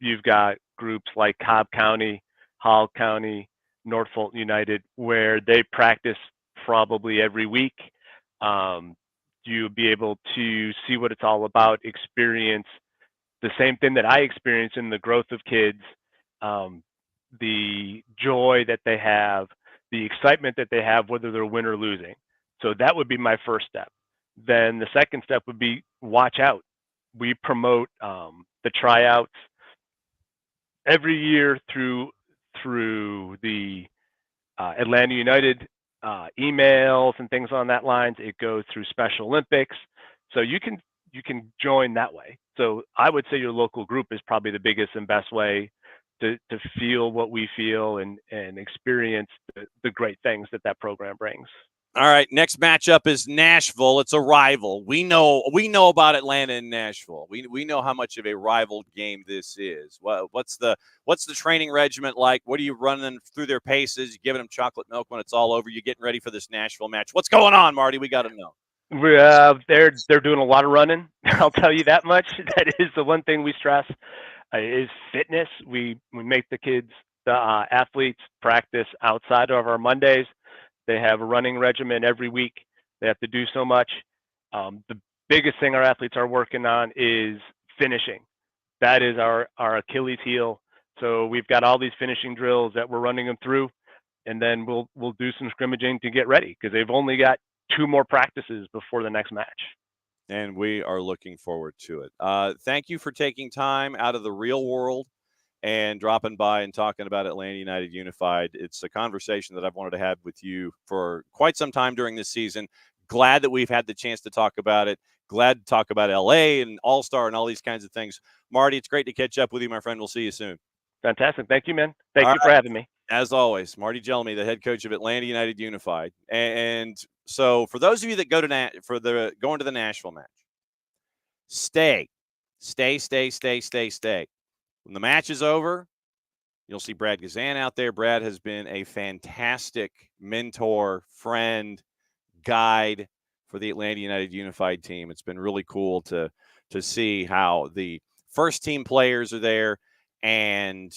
Speaker 2: You've got groups like Cobb County, Hall County, North Fulton United, where they practice probably every week. You'll be able to see what it's all about, experience the same thing that I experienced in the growth of kids, the joy that they have, the excitement that they have, whether they're win or losing. So that would be my first step. Then the second step would be watch out. We promote the tryouts every year through the Atlanta United emails and things on that lines. It goes through Special Olympics, so you can join that way. So I would say your local group is probably the biggest and best way to feel what we feel and experience the great things that program brings.
Speaker 1: All right, next matchup is Nashville. It's a rival. We know about Atlanta and Nashville. We know how much of a rival game this is. What's the training regiment like? What are you running through their paces? You giving them chocolate milk when it's all over? You getting ready for this Nashville match? What's going on, Marty? We got to know.
Speaker 2: They're doing a lot of running. I'll tell you that much. That is the one thing we stress is fitness. We make the kids, the athletes, practice outside of our Mondays. They have a running regimen every week. They have to do so much. The biggest thing our athletes are working on is finishing. That is our Achilles heel. So we've got all these finishing drills that we're running them through, and then we'll do some scrimmaging to get ready because they've only got 2 more practices before the next match.
Speaker 1: And we are looking forward to it. Thank you for taking time out of the real world and dropping by and talking about Atlanta United Unified. It's a conversation that I've wanted to have with you for quite some time during this season. Glad that we've had the chance to talk about it. Glad to talk about LA and All-Star and all these kinds of things. Marty, it's great to catch up with you, my friend. We'll see you soon.
Speaker 2: Fantastic. Thank you, man. Thank you for having me.
Speaker 1: As always, Marty Jelmy, the head coach of Atlanta United Unified. And so for those of you that go to going to the Nashville match, stay. When the match is over, you'll see Brad Gazan out there. Brad has been a fantastic mentor, friend, guide for the Atlanta United Unified team. It's been really cool to see how the first team players are there and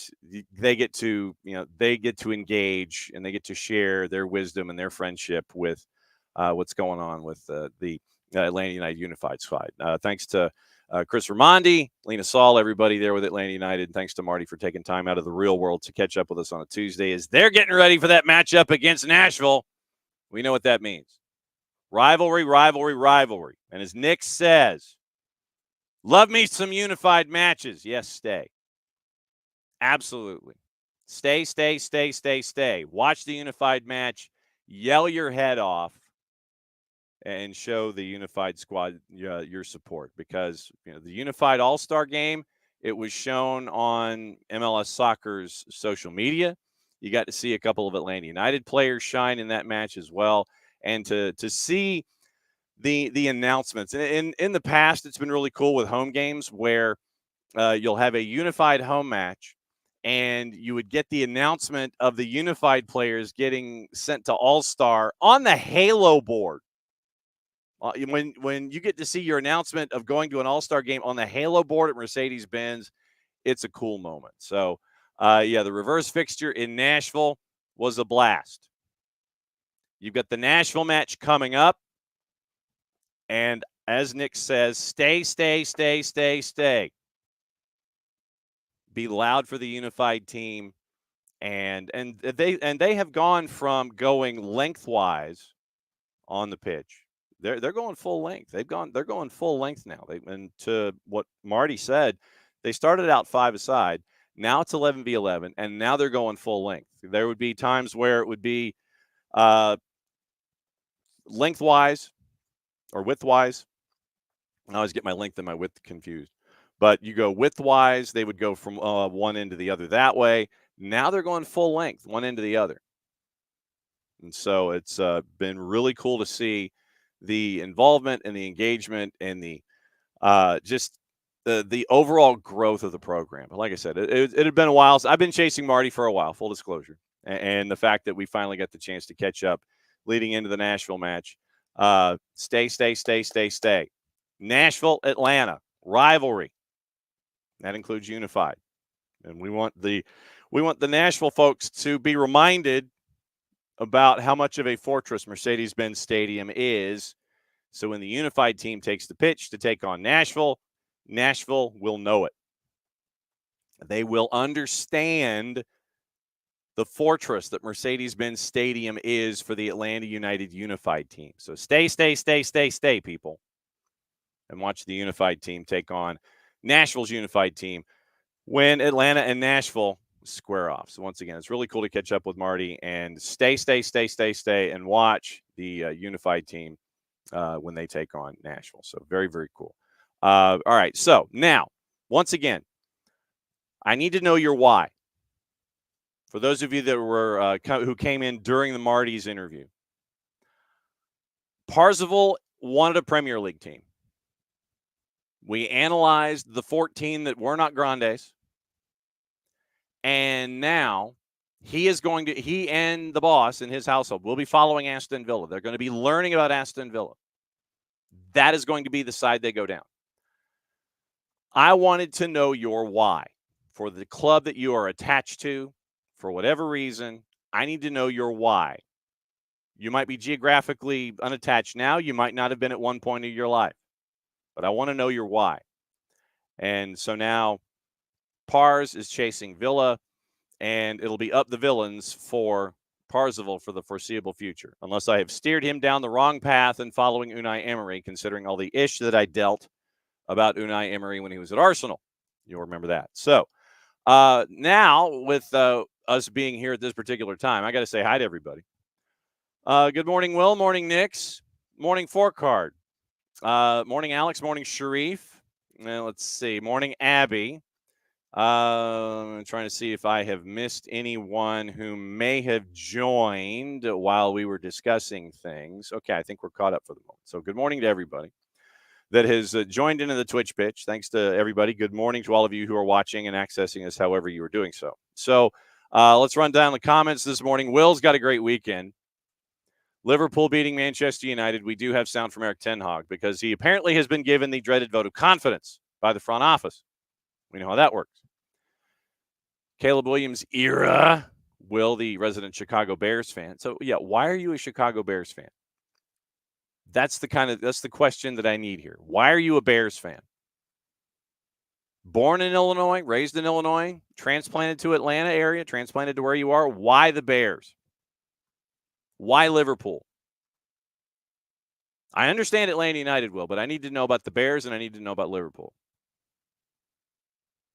Speaker 1: they get to engage and they get to share their wisdom and their friendship with what's going on with the Atlanta United Unified squad. Thanks to Chris Ramondi, Lena Saul, everybody there with Atlanta United. Thanks to Marty for taking time out of the real world to catch up with us on a Tuesday as they're getting ready for that matchup against Nashville. We know what that means. Rivalry. And as Nick says, love me some unified matches. Yes, stay. Absolutely. Stay. Watch the unified match. Yell your head off. And show the unified squad your support because the unified all-star game, it was shown on MLS Soccer's social media. You got to see a couple of Atlanta United players shine in that match as well, and to see the announcements. In the past, it's been really cool with home games where you'll have a unified home match and you would get the announcement of the unified players getting sent to all-star on the Halo board. When you get to see your announcement of going to an all-star game on the Halo board at Mercedes-Benz, it's a cool moment. So, the reverse fixture in Nashville was a blast. You've got the Nashville match coming up. And as Nick says, stay. Be loud for the unified team. And they have gone from going lengthwise on the pitch. They're going full length. They're going full length now. And to what Marty said, they started out 5-a-side. Now it's 11v11, and now they're going full length. There would be times where it would be lengthwise or widthwise. I always get my length and my width confused. But you go width-wise, they would go from one end to the other that way. Now they're going full length, one end to the other. And so it's been really cool to see the involvement and the engagement and the just the overall growth of the program. Like I said, it had been a while. I've been chasing Marty for a while, full disclosure. And the fact that we finally got the chance to catch up leading into the Nashville match. Stay. Nashville, Atlanta, rivalry. That includes Unified. And we want the Nashville folks to be reminded about how much of a fortress Mercedes-Benz Stadium is. So when the Unified team takes the pitch to take on Nashville, Nashville will know it. They will understand the fortress that Mercedes-Benz Stadium is for the Atlanta United Unified team. So stay, people. And watch the Unified team take on Nashville's Unified team when Atlanta and Nashville square off. So once again, it's really cool to catch up with Marty and stay, and watch the Unified team when they take on Nashville. So very, very cool. All right. So now, once again, I need to know your why. For those of you that were who came in during the Marty's interview, Parzival wanted a Premier League team. We analyzed the 14 that were not Grandes. And now he and the boss in his household will be following Aston Villa. They're going to be learning about Aston Villa. That is going to be the side they go down. I wanted to know your why. For the club that you are attached to, for whatever reason, I need to know your why. You might be geographically unattached now. You might not have been at one point of your life. But I want to know your why. And so now Pars is chasing Villa, and it'll be up the villains for Parzival for the foreseeable future, unless I have steered him down the wrong path and following Unai Emery, considering all the ish that I dealt about Unai Emery when he was at Arsenal. You'll remember that. So now with us being here at this particular time, I got to say hi to everybody. Good morning, Will. Morning, Nix. Morning, Forecard. Morning, Alex. Morning, Sharif. Let's see. Morning, Abby. I'm trying to see if I have missed anyone who may have joined while we were discussing things. Okay, I think we're caught up for the moment. So good morning to everybody that has joined into the Twitch pitch. Thanks to everybody. Good morning to all of you who are watching and accessing us however you are doing so. So let's run down the comments this morning. Will's got a great weekend. Liverpool beating Manchester United. We do have sound from Eric Ten Hag because he apparently has been given the dreaded vote of confidence by the front office. We know how that works. Caleb Williams era. Will, the resident Chicago Bears fan. So, yeah, why are you a Chicago Bears fan? That's the question that I need here. Why are you a Bears fan? Born in Illinois, raised in Illinois, transplanted to Atlanta area, transplanted to where you are. Why the Bears? Why Liverpool? I understand Atlanta United, Will, but I need to know about the Bears and I need to know about Liverpool.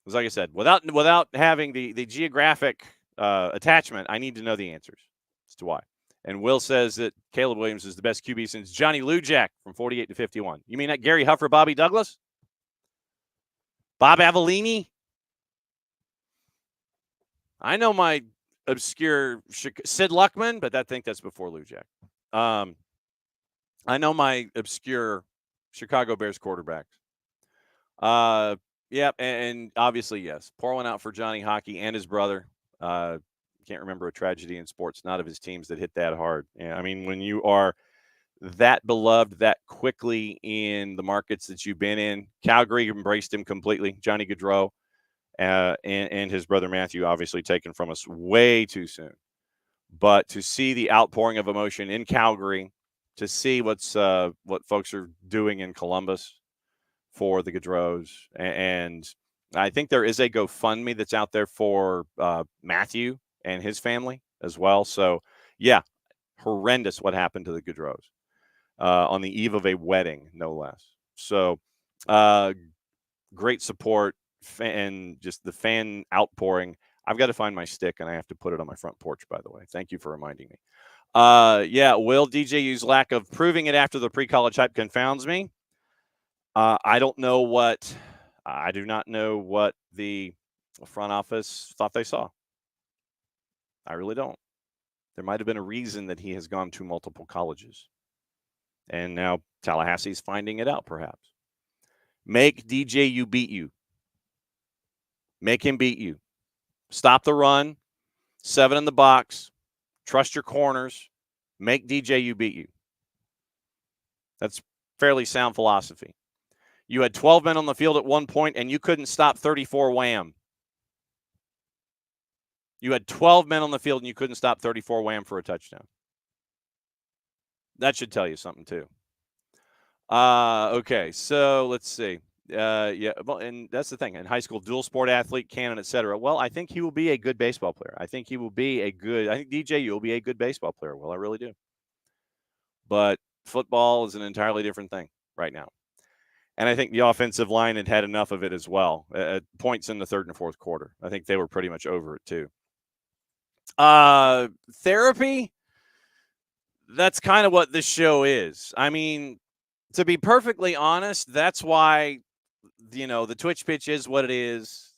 Speaker 1: Because like I said, without having the geographic attachment, I need to know the answers as to why. And Will says that Caleb Williams is the best QB since Johnny Lujak from 48 to 51. You mean that Gary Huff or Bobby Douglas? Bob Avellini? I know my obscure Sid Luckman, but I think that's before Lujak. I know my obscure Chicago Bears quarterbacks. Yep, and obviously, yes. Pour one out for Johnny Hockey and his brother. Can't remember a tragedy in sports, not of his teams that hit that hard. Yeah, I mean, when you are that beloved that quickly in the markets that you've been in, Calgary embraced him completely. Johnny Gaudreau and his brother Matthew, obviously taken from us way too soon. But to see the outpouring of emotion in Calgary, to see what folks are doing in Columbus for the Gaudreaus, and I think there is a GoFundMe that's out there for Matthew and his family as well. So, yeah, horrendous what happened to the Gaudreaus on the eve of a wedding, no less. So, great support and just the fan outpouring. I've got to find my stick, and I have to put it on my front porch, by the way. Thank you for reminding me. Yeah, will DJU's lack of proving it after the pre-college hype confounds me. I don't know what I do not know what the front office thought they saw. I really don't. There might have been a reason that he has gone to multiple colleges. And now Tallahassee's finding it out, perhaps. Make DJU beat you. Make him beat you. Stop the run. 7 in the box. Trust your corners. Make DJU beat you. That's fairly sound philosophy. You had 12 men on the field at one point, and you couldn't stop 34 Wham. You had 12 men on the field, and you couldn't stop 34 Wham for a touchdown. That should tell you something, too. Okay, so let's see. Yeah, well, and that's the thing. In high school, dual sport athlete, canon, etc. Well, I think he will be a good baseball player. I think DJU will be a good baseball player. Well, I really do. But football is an entirely different thing right now. And I think the offensive line had enough of it as well. At points in the third and fourth quarter, I think they were pretty much over it too. Therapy, that's kind of what this show is. I mean, to be perfectly honest, that's why, the Twitch pitch is what it is.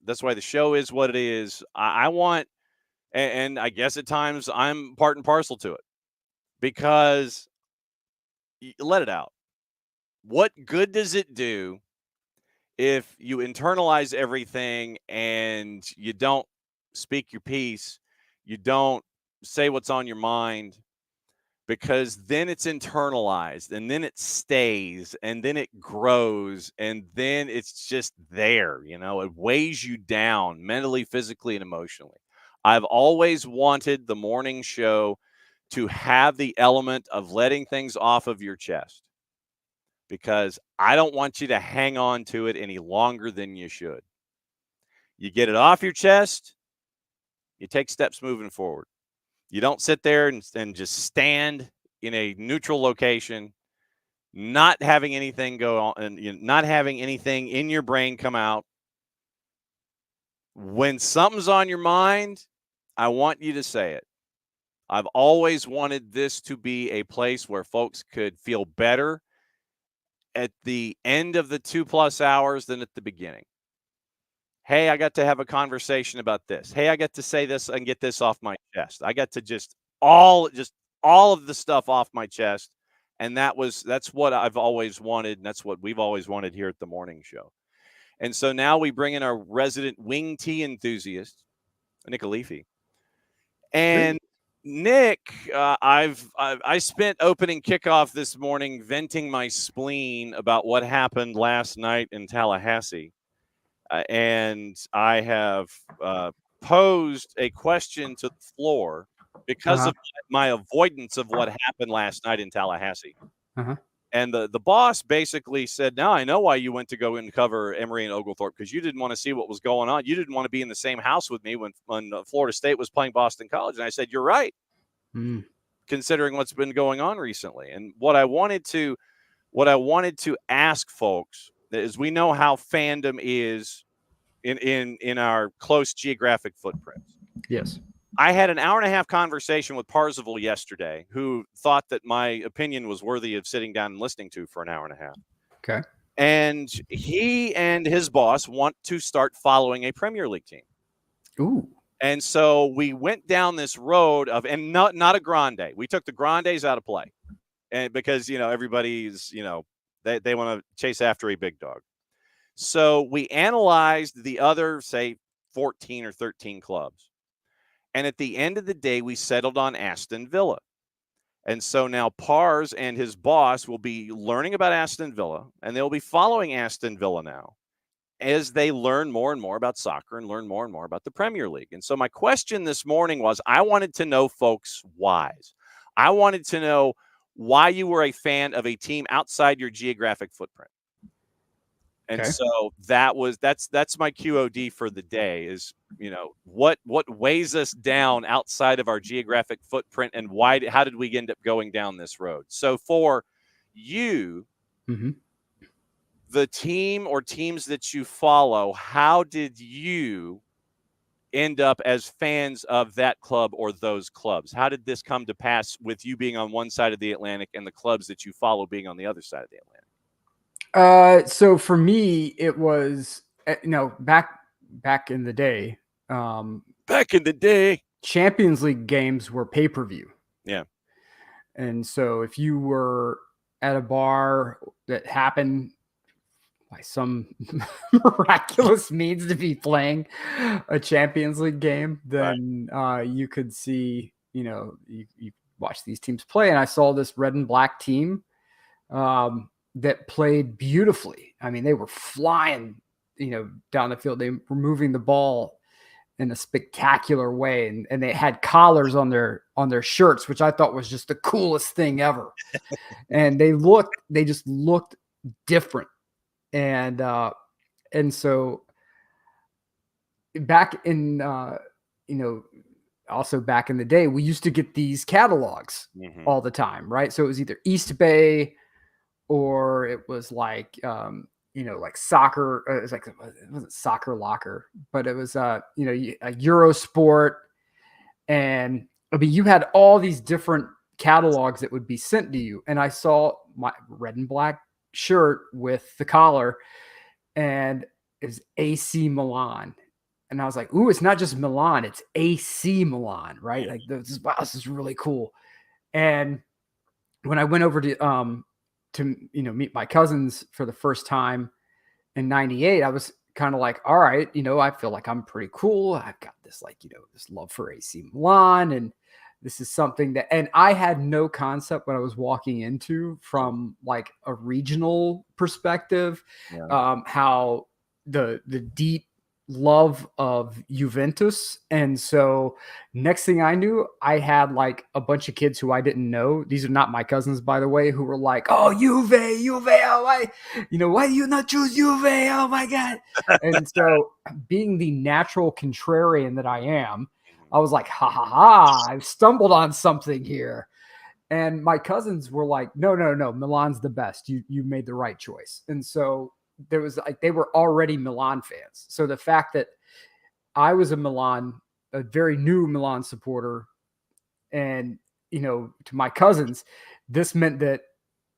Speaker 1: That's why the show is what it is. I want, and I guess at times I'm part and parcel to it, because let it out. What good does it do if you internalize everything and you don't speak your piece, you don't say what's on your mind, because then it's internalized and then it stays and then it grows and then it's just there, it weighs you down mentally, physically, and emotionally. I've always wanted the morning show to have the element of letting things off of your chest, because I don't want you to hang on to it any longer than you should. You get it off your chest, you take steps moving forward. You don't sit there and just stand in a neutral location, not having anything go on, and not having anything in your brain come out. When something's on your mind, I want you to say it. I've always wanted this to be a place where folks could feel better at the end of the 2+ hours than at the beginning. Hey, I got to have a conversation about this. Hey, I got to say this and get this off my chest. I got to just all of the stuff off my chest. And that's what I've always wanted. And that's what we've always wanted here at the morning show. And so now we bring in our resident wing tea enthusiast, Nick Alifi. And Nick, I spent opening kickoff this morning venting my spleen about what happened last night in Tallahassee. And I have posed a question to the floor because of my avoidance of what happened last night in Tallahassee. And the boss basically said, now I know why you went to go and cover Emory and Oglethorpe, because you didn't want to see what was going on. You didn't want to be in the same house with me when Florida State was playing Boston College. And I said, you're right, considering what's been going on recently. And what I wanted to ask folks is, we know how fandom is in our close geographic footprints.
Speaker 3: Yes.
Speaker 1: I had an hour-and-a-half conversation with Parzival yesterday, who thought that my opinion was worthy of sitting down and listening to for an hour-and-a-half.
Speaker 3: Okay.
Speaker 1: And he and his boss want to start following a Premier League team.
Speaker 3: Ooh.
Speaker 1: And so we went down this road of, and not a grande. We took the grandes out of play, and because everybody's they want to chase after a big dog. So we analyzed the other, say, 14 or 13 clubs. And at the end of the day, we settled on Aston Villa. And so now Pars and his boss will be learning about Aston Villa, and they'll be following Aston Villa now as they learn more and more about soccer and learn more and more about the Premier League. And so my question this morning was, I wanted to know folks' whys. I wanted to know why you were a fan of a team outside your geographic footprint. And so that's my QOD for the day is, what weighs us down outside of our geographic footprint, and how did we end up going down this road? So for you, the team or teams that you follow, how did you end up as fans of that club or those clubs? How did this come to pass with you being on one side of the Atlantic and the clubs that you follow being on the other side of the Atlantic?
Speaker 3: So for me, it was back in the day,
Speaker 1: Back in the day.
Speaker 3: Champions League games were pay per view,
Speaker 1: Yeah.
Speaker 3: and so if you were at a bar that happened by some miraculous means to be playing a Champions League game,
Speaker 1: Right.
Speaker 3: then you could see, you watch these teams play, and I saw this red and black team that played beautifully. I mean, they were flying, down the field. They were moving the ball in a spectacular way, and they had collars on their shirts, which I thought was just the coolest thing ever. And they just looked different. And so back in you know also back in the day, we used to get these catalogs
Speaker 1: Mm-hmm.
Speaker 3: all the time, right? So it was either East Bay, or it was like like soccer. It was like, it wasn't Soccer Locker, but it was a Eurosport. And I mean, you had all these different catalogs that would be sent to you, and I saw my red and black shirt with the collar, and it was AC Milan. And I was like, ooh, it's not just Milan, it's AC Milan, right?
Speaker 1: Yeah.
Speaker 3: Like, wow, this is really cool. And when I went over to meet my cousins for the first time in 98, I was kind of like, all right, I feel like I'm pretty cool. I've got this, like, this love for AC Milan, and this is something that, and I had no concept what I was walking into from like a regional perspective,
Speaker 1: Yeah.
Speaker 3: how the deep love of Juventus. And so next thing I knew, I had like a bunch of kids who I didn't know. These are not my cousins, by the way, who were like, "Oh, Juve, oh, why do you not choose Juve? Oh my God." And so, being the natural contrarian that I am, I was like, "Ha ha ha, I've stumbled on something here." And my cousins were like, "No, no, no, Milan's the best. You made the right choice." And so there was like, they were already Milan fans. So the fact that I was a very new Milan supporter, and to my cousins, this meant that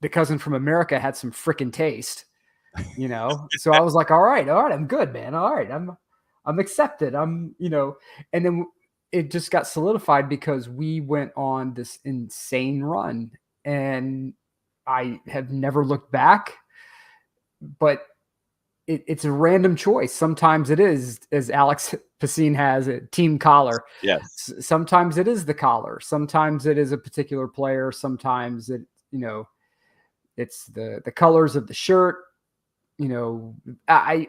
Speaker 3: the cousin from America had some freaking taste. So I was like, all right, I'm good, man. All right, I'm accepted. And then it just got solidified because we went on this insane run, and I have never looked back. But it's a random choice. Sometimes it is, as Alex Pacine has, a team collar.
Speaker 1: Yes.
Speaker 3: Sometimes it is the collar. Sometimes it is a particular player. Sometimes it's the colors of the shirt. I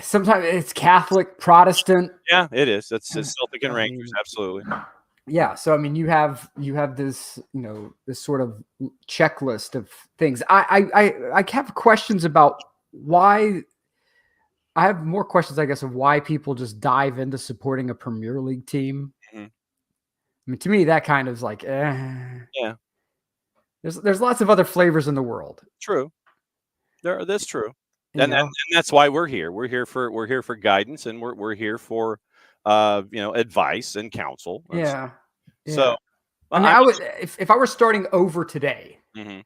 Speaker 3: sometimes it's Catholic, Protestant.
Speaker 1: Yeah, it is. It's Celtic and
Speaker 3: I
Speaker 1: Rangers.
Speaker 3: mean,
Speaker 1: Absolutely.
Speaker 3: yeah. So I mean, you have this this sort of checklist of things. I have questions about why. I have more questions, I guess, of why people just dive into supporting a Premier League team.
Speaker 1: Mhm.
Speaker 3: I mean, to me, that kind of is like,
Speaker 1: Yeah,
Speaker 3: there's lots of other flavors in the world,
Speaker 1: true. That's true.
Speaker 3: you
Speaker 1: And
Speaker 3: know.
Speaker 1: that's why we're here. We're here for guidance, and we're here for advice and counsel.
Speaker 3: Yeah,
Speaker 1: So
Speaker 3: yeah. I
Speaker 1: well,
Speaker 3: mean,
Speaker 1: I'm
Speaker 3: I would, if I were starting over today,
Speaker 1: mhm,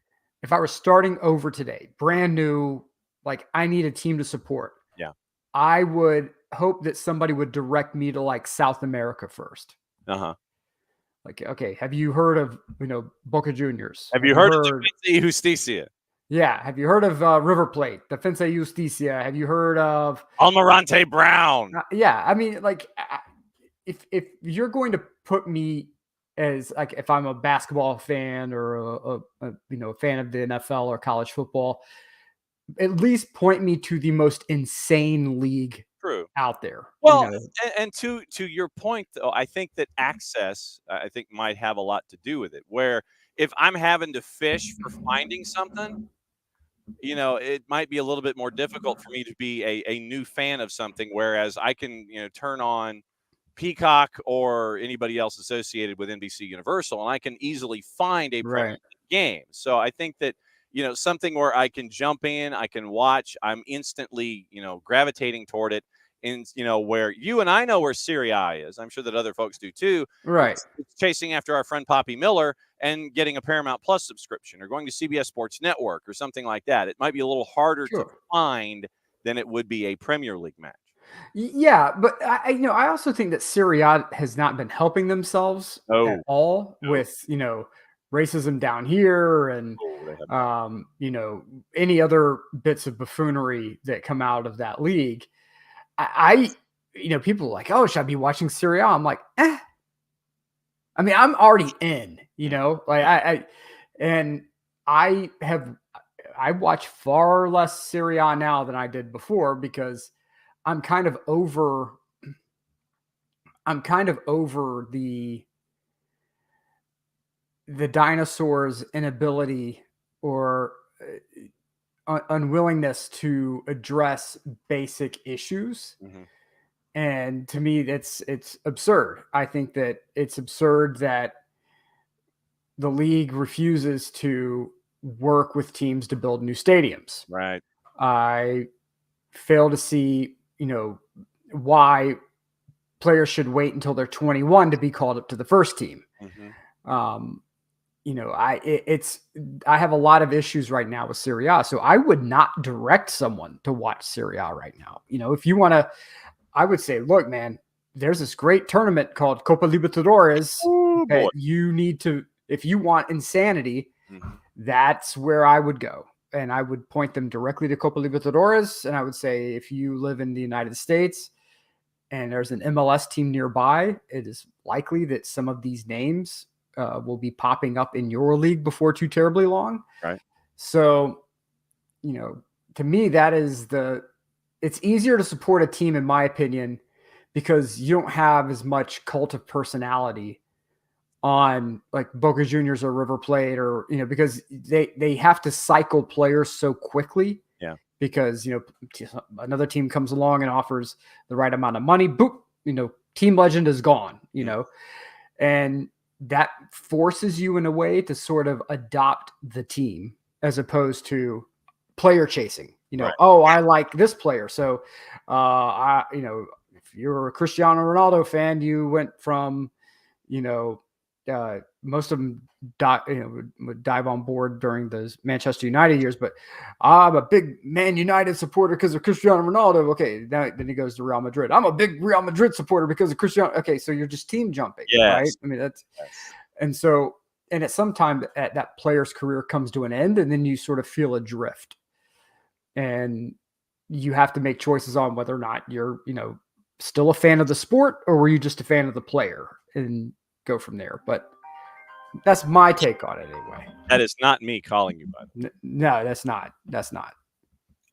Speaker 3: brand new, like I need a team to support,
Speaker 1: yeah.
Speaker 3: I would hope that somebody would direct me to like South America first.
Speaker 1: Uh-huh.
Speaker 3: Like, okay, have you heard of Boca Juniors?
Speaker 1: Have
Speaker 3: Have
Speaker 1: you
Speaker 3: you
Speaker 1: heard of
Speaker 3: heard?
Speaker 1: Defensa y Justicia?
Speaker 3: Yeah, have you heard of River Plate, Defensa Justicia? Have you heard of?
Speaker 1: Almirante Brown.
Speaker 3: Yeah, I mean, like, if you're going to put me as, like, if I'm a basketball fan or a fan of the NFL or college football, at least point me to the most insane league
Speaker 1: True.
Speaker 3: out there.
Speaker 1: Well, and to your point, though, I think that access, I think, might have a lot to do with it. Where if I'm having to fish for finding something, it might be a little bit more difficult for me to be a new fan of something. Whereas I can, turn on Peacock or anybody else associated with NBC Universal, and I can easily find a Premier
Speaker 3: Right.
Speaker 1: League game. So I think that something where I can jump in, I can watch, I'm instantly gravitating toward it in, where you and I know where Serie A is. I'm sure that other folks do too.
Speaker 3: Right.
Speaker 1: It's chasing after our friend Poppy Miller and getting a Paramount Plus subscription or going to CBS Sports Network or something like that. It might be a little harder to find than it would be a Premier League match.
Speaker 3: Yeah, but I also think that Serie A has not been helping themselves at all with, racism down here and, any other bits of buffoonery that come out of that league. People are like, oh, should I be watching Serie A? I'm like, I mean, I'm already in, I watch far less Serie A now than I did before because I'm kind of over the dinosaurs' inability or unwillingness to address basic issues.
Speaker 1: Mm-hmm.
Speaker 3: And to me, it's absurd. I think that it's absurd that the league refuses to work with teams to build new stadiums.
Speaker 1: Right.
Speaker 3: I fail to see, why players should wait until they're 21 to be called up to the first team.
Speaker 1: Mm-hmm.
Speaker 3: I have a lot of issues right now with Serie A, so I would not direct someone to watch Serie A right now. If you want to, I would say, look, man, there's this great tournament called Copa Libertadores that you need to, if you want insanity, that's where I would go. And I would point them directly to Copa Libertadores. And I would say, if you live in the United States and there's an MLS team nearby, it is likely that some of these names will be popping up in your league before too terribly long.
Speaker 1: Right.
Speaker 3: So, to me, it's easier to support a team, in my opinion, because you don't have as much cult of personality on like Boca Juniors or River Plate or, because they have to cycle players so quickly.
Speaker 1: Yeah.
Speaker 3: Because, another team comes along and offers the right amount of money. Boop, team legend is gone, and that forces you in a way to sort of adopt the team as opposed to player chasing,
Speaker 1: Right.
Speaker 3: Oh, I like this player. So, if you're a Cristiano Ronaldo fan, you went from, most of them would dive on board during those Manchester United years, but I'm a big Man United supporter because of Cristiano Ronaldo. Okay, then he goes to Real Madrid. I'm a big Real Madrid supporter because of Cristiano. Okay, so you're just team jumping, right? I mean, and so, and at some time that player's career comes to an end, and then you sort of feel adrift, and you have to make choices on whether or not you're, still a fan of the sport or were you just a fan of the player, and go from there. But that's my take on it anyway.
Speaker 1: That is not me calling you, by the way.
Speaker 3: No, that's not.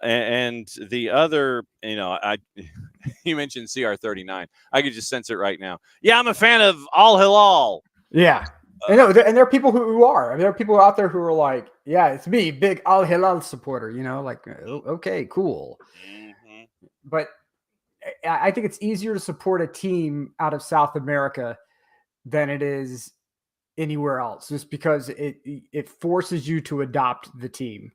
Speaker 1: And the other, you mentioned CR39. I could just sense it right now. Yeah, I'm a fan of Al Hilal.
Speaker 3: Yeah. I know, and there are people who are. I mean, there are people out there who are like, yeah, it's me, big Al Hilal supporter, like, okay, cool.
Speaker 1: Mm-hmm.
Speaker 3: But I think it's easier to support a team out of South America than it is anywhere else, just because it forces you to adopt the team.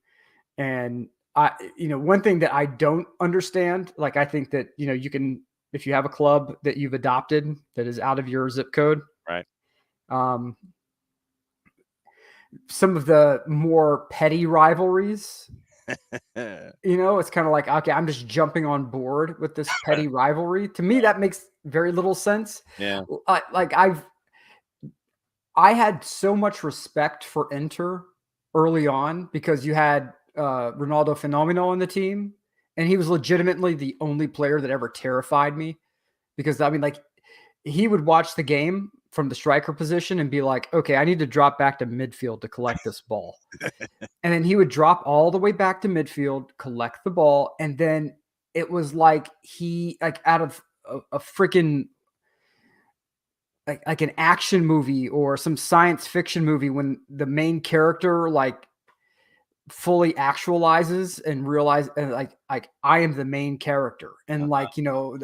Speaker 3: And one thing that I don't understand, like, I think that, you can, if you have a club that you've adopted that is out of your zip code,
Speaker 1: right?
Speaker 3: Some of the more petty rivalries, it's kind of like, okay, I'm just jumping on board with this petty rivalry. To me, that makes very little sense.
Speaker 1: Yeah.
Speaker 3: I had so much respect for Inter early on because you had Ronaldo Fenomeno on the team, and he was legitimately the only player that ever terrified me because, I mean, like, he would watch the game from the striker position and be like, okay, I need to drop back to midfield to collect this ball. And then he would drop all the way back to midfield, collect the ball. And then it was like he, like, out of a freaking, like an action movie or some science fiction movie, when the main character like fully actualizes and realize, and like I am the main character, and like,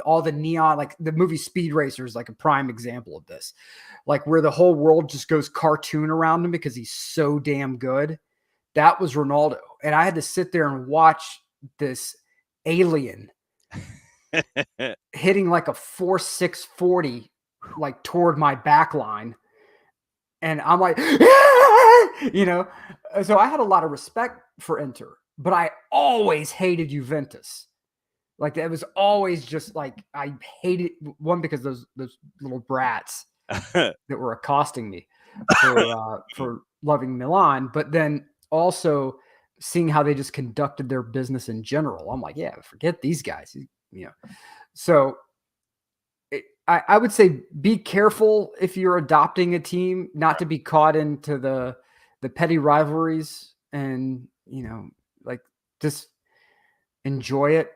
Speaker 3: all the neon, like the movie Speed Racer is like a prime example of this, like where the whole world just goes cartoon around him because he's so damn good. That was Ronaldo. And I had to sit there and watch this alien hitting like a 4.6 40 like toward my back line. And I'm like, you know, so I had a lot of respect for Inter, but I always hated Juventus. Like it was always just like I hated one because those little brats that were accosting me for loving Milan, but then also seeing how they just conducted their business in general. I'm like, yeah, forget these guys, you know. So I would say be careful if you're adopting a team, not to be caught into the petty rivalries, and you know, like just enjoy it.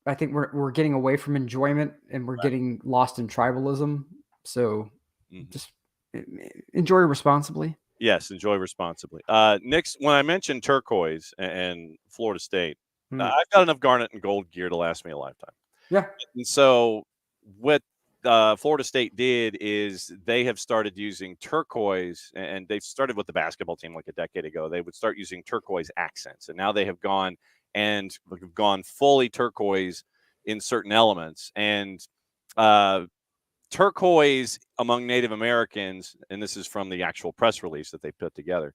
Speaker 3: I think we're getting away from enjoyment and we're getting lost in tribalism. So just enjoy responsibly.
Speaker 1: Yes, enjoy responsibly. Nick's, when I mentioned turquoise and Florida State, I've got enough garnet and gold gear to last me a lifetime.
Speaker 3: Yeah.
Speaker 1: And so what Florida State did is they have started using turquoise, and they've started with the basketball team like a decade ago. They would start using turquoise accents, and now they have gone fully turquoise in certain elements. And turquoise among Native Americans, and this is from the actual press release that they put together,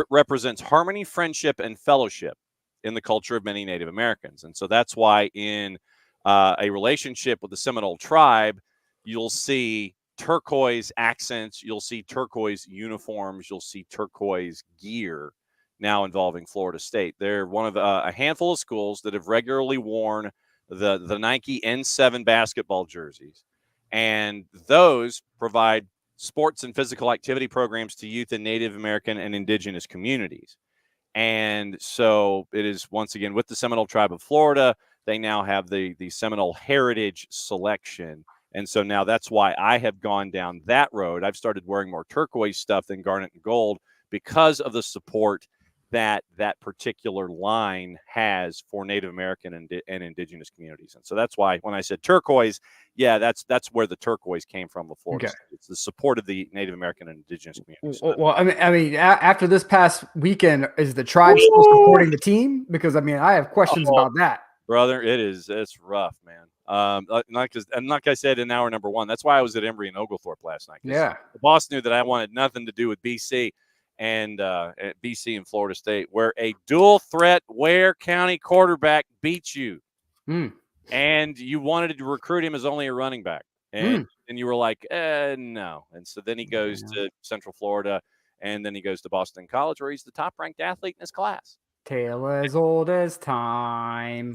Speaker 1: represents harmony, friendship, and fellowship in the culture of many Native Americans. And so that's why in a relationship with the Seminole tribe, you'll see turquoise accents, you'll see turquoise uniforms, you'll see turquoise gear now involving Florida State. They're one of a handful of schools that have regularly worn the Nike N7 basketball jerseys. And those provide sports and physical activity programs to youth in Native American and indigenous communities. And so it is, once again, with the Seminole Tribe of Florida, they now have the Seminole Heritage Selection. And so now that's why I have gone down that road. I've started wearing more turquoise stuff than garnet and gold because of the support that particular line has for Native American and indigenous communities. And so that's why when I said turquoise, yeah, that's where the turquoise came from with Florida. Okay. It's the support of the Native American and indigenous communities.
Speaker 3: Well, I mean, after this past weekend, is the tribe still supporting the team? Because I mean, I have questions about that.
Speaker 1: Brother, it's rough, man. Like I said in hour number one, that's why I was at Embry and Oglethorpe last night.
Speaker 3: Yeah.
Speaker 1: The boss knew that I wanted nothing to do with BC. And at BC and Florida State, where a dual threat Ware County quarterback beats you, and you wanted to recruit him as only a running back, and you were like, no. And so then he goes to Central Florida, and then he goes to Boston College, where he's the top-ranked athlete in his class.
Speaker 3: Tale as old as time.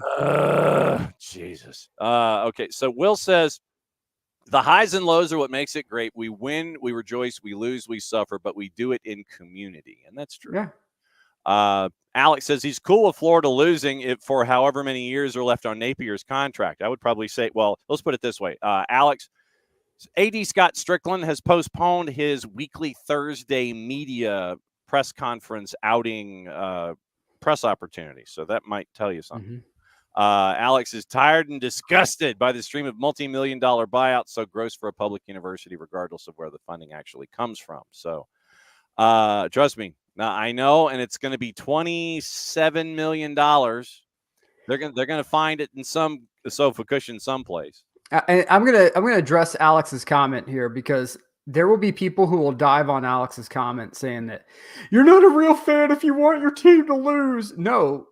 Speaker 1: Jesus. Okay, so Will says, the highs and lows are what makes it great. We win, we rejoice, we lose, we suffer, but we do it in community. And that's true.
Speaker 3: Yeah.
Speaker 1: Alex says he's cool with Florida losing it for however many years are left on Napier's contract. I would probably say, well, let's put it this way. Alex, AD Scott Strickland has postponed his weekly Thursday media press conference outing press opportunity. So that might tell you something. Alex is tired and disgusted by the stream of multi-million-dollar buyouts so gross for a public university, regardless of where the funding actually comes from. So trust me, now I know, and it's going to be $27 million. They're gonna find it in some sofa cushion someplace.
Speaker 3: I'm gonna address Alex's comment here, because there will be people who will dive on Alex's comment saying that you're not a real fan if you want your team to lose. No,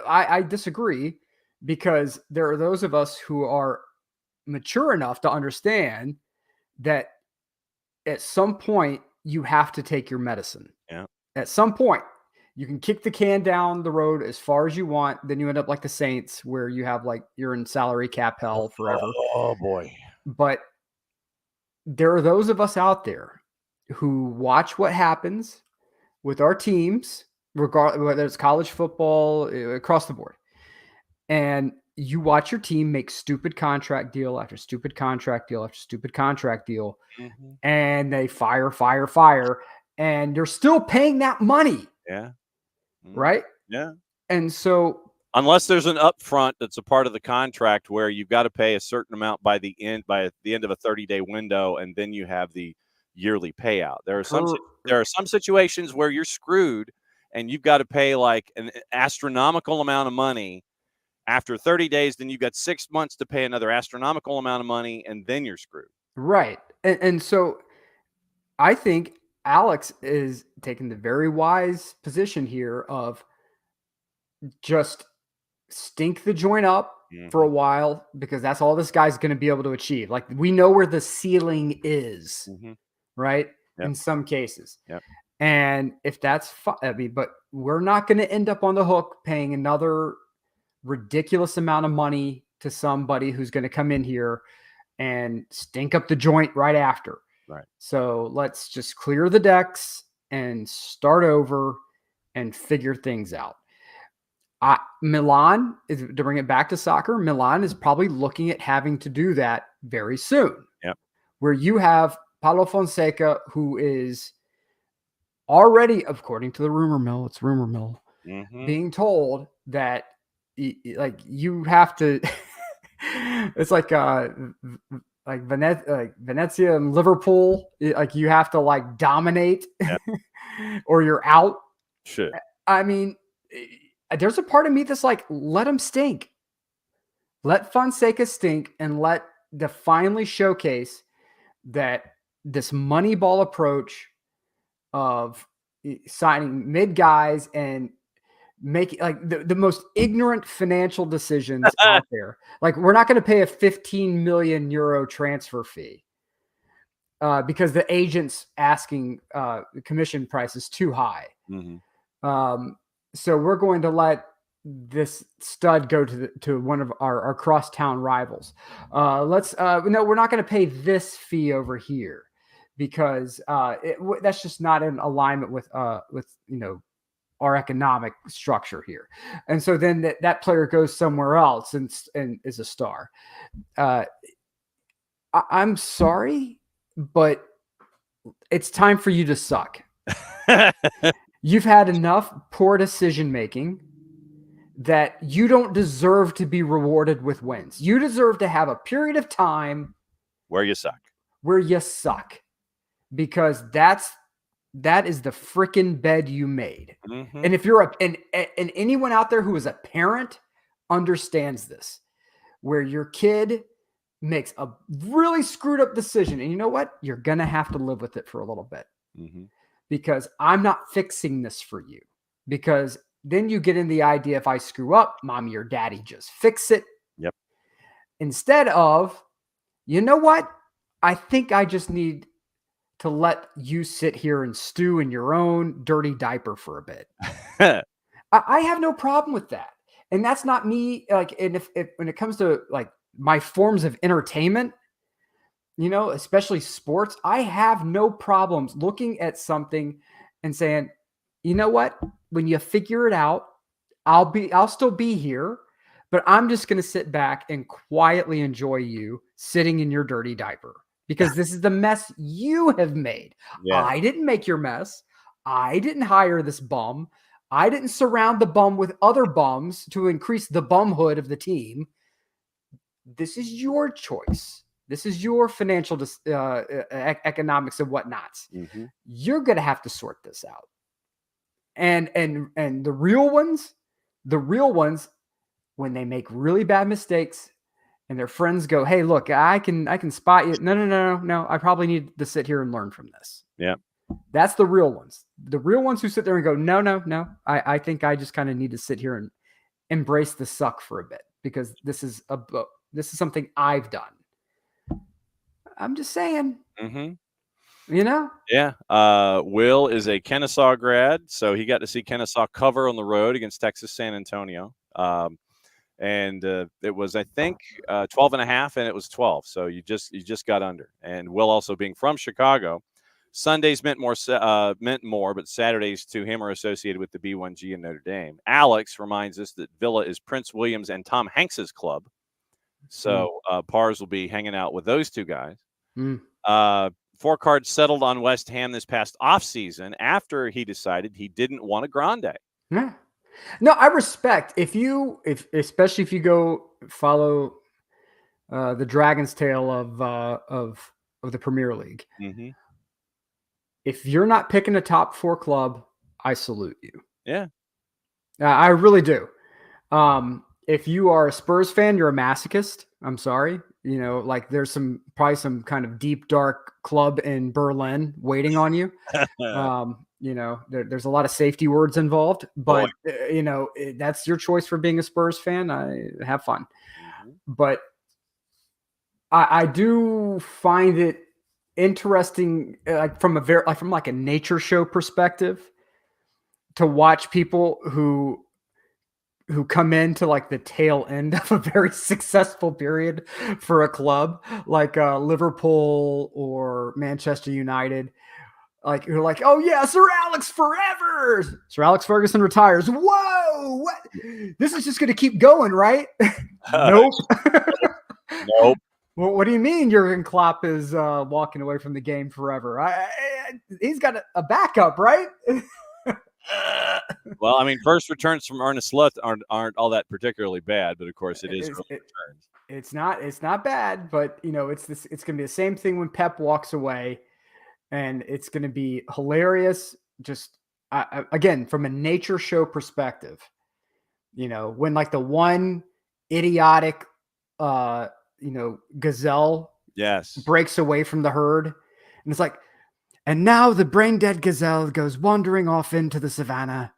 Speaker 3: I disagree. Because there are those of us who are mature enough to understand that at some point you have to take your medicine.
Speaker 1: Yeah.
Speaker 3: At some point, you can kick the can down the road as far as you want. Then you end up like the Saints, where you have you're in salary cap hell forever.
Speaker 1: Oh boy.
Speaker 3: But there are those of us out there who watch what happens with our teams, regardless whether it's college football, across the board. And you watch your team make stupid contract deal after stupid contract deal after stupid contract deal, and they fire, and you're still paying that money.
Speaker 1: Yeah.
Speaker 3: Right?
Speaker 1: Yeah.
Speaker 3: And so
Speaker 1: unless there's an upfront that's a part of the contract where you've got to pay a certain amount by the end of a 30-day window, and then you have the yearly payout. There are some situations where you're screwed and you've got to pay like an astronomical amount of money After 30 days, then you've got 6 months to pay another astronomical amount of money, and then you're screwed.
Speaker 3: Right. And so I think Alex is taking the very wise position here of just stink the joint up for a while, because that's all this guy's going to be able to achieve. Like, we know where the ceiling is, right?
Speaker 1: Yep.
Speaker 3: In some cases.
Speaker 1: Yep.
Speaker 3: And if that's, I mean, but we're not going to end up on the hook paying another ridiculous amount of money to somebody who's going to come in here and stink up the joint right after.
Speaker 1: Right.
Speaker 3: So let's just clear the decks and start over and figure things out. Milan, to bring it back to soccer, Milan is probably looking at having to do that very soon.
Speaker 1: Yep.
Speaker 3: Where you have Paulo Fonseca, who is already, according to the rumor mill, it's rumor mill, being told that like you have to it's like Venezia and Liverpool, like you have to like dominate or you're out.
Speaker 1: Shit.
Speaker 3: I mean, there's a part of me that's like, let him stink. Let Fonseca stink and let the finally showcase that this Moneyball approach of signing mid guys and making like the most ignorant financial decisions out there. Like, we're not going to pay a 15 million euro transfer fee because the agent's asking commission price is too high. So we're going to let this stud go to one of our crosstown rivals. No, we're not going to pay this fee over here because that's just not in alignment with our economic structure here. And so then that player goes somewhere else and is a star. I'm sorry, but it's time for you to suck. You've had enough poor decision making that you don't deserve to be rewarded with wins. You deserve to have a period of time
Speaker 1: where you suck.
Speaker 3: Because that is the freaking bed you made. And if you're and anyone out there who is a parent understands this, where your kid makes a really screwed up decision, and you know what? You're going to have to live with it for a little bit. Because I'm not fixing this for you. Because then you get in the idea, if I screw up, mommy or daddy just fix it.
Speaker 1: Yep.
Speaker 3: Instead of, you know what? I think I just need to let you sit here and stew in your own dirty diaper for a bit. I have no problem with that. And that's not me. Like, and if when it comes to like my forms of entertainment, especially sports, I have no problems looking at something and saying, you know what? When you figure it out, I'll still be here, but I'm just going to sit back and quietly enjoy you sitting in your dirty diaper because this is the mess you have made. Yeah. I didn't make your mess. I didn't hire this bum. I didn't surround the bum with other bums to increase the bumhood of the team. This is your choice. This is your financial economics and whatnots. You're going to have to sort this out. And the real ones, when they make really bad mistakes and their friends go, hey, look, I can spot you. No. I probably need to sit here and learn from this.
Speaker 1: Yeah.
Speaker 3: That's the real ones. The real ones who sit there and go, no. I think I just kind of need to sit here and embrace the suck for a bit because this is something I've done. I'm just saying.
Speaker 1: Yeah. Will is a Kennesaw grad, so he got to see Kennesaw cover on the road against Texas San Antonio. And it was, I think, 12.5, and it was 12. So you just got under. And Will also being from Chicago, Sundays meant more, but Saturdays to him are associated with the B1G and Notre Dame. Alex reminds us that Villa is Prince William's and Tom Hanks's club. So Pars will be hanging out with those two guys. 4 cards settled on West Ham this past offseason after he decided he didn't want a grande.
Speaker 3: Yeah. No, I respect especially if you go follow the Dragon's Tail of the Premier League. If you're not picking a top 4 club, I salute you.
Speaker 1: Yeah.
Speaker 3: I really do. if you are a Spurs fan, you're a masochist. I'm sorry. You know, like there's probably some kind of deep, dark club in Berlin waiting on you. You know, there's a lot of safety words involved, but you know, that's your choice for being a Spurs fan. I have fun, but I do find it interesting, like from a nature show perspective, to watch people who come into like the tail end of a very successful period for a club like Liverpool or Manchester United. Like you're like, oh yeah, Sir Alex forever. Sir Alex Ferguson retires. Whoa, what? This is just going to keep going, right? Nope.
Speaker 1: Nope.
Speaker 3: Well, what do you mean Jurgen Klopp is walking away from the game forever? He's got a backup, right?
Speaker 1: Well, I mean, first returns from Ernest Sluth aren't all that particularly bad, but of course it is returns.
Speaker 3: It's not bad, but you know, it's going to be the same thing when Pep walks away, and it's going to be hilarious. Just again, from a nature show perspective, you know, when like the one idiotic, you know, gazelle breaks away from the herd, and it's like, and now the brain dead gazelle goes wandering off into the savannah,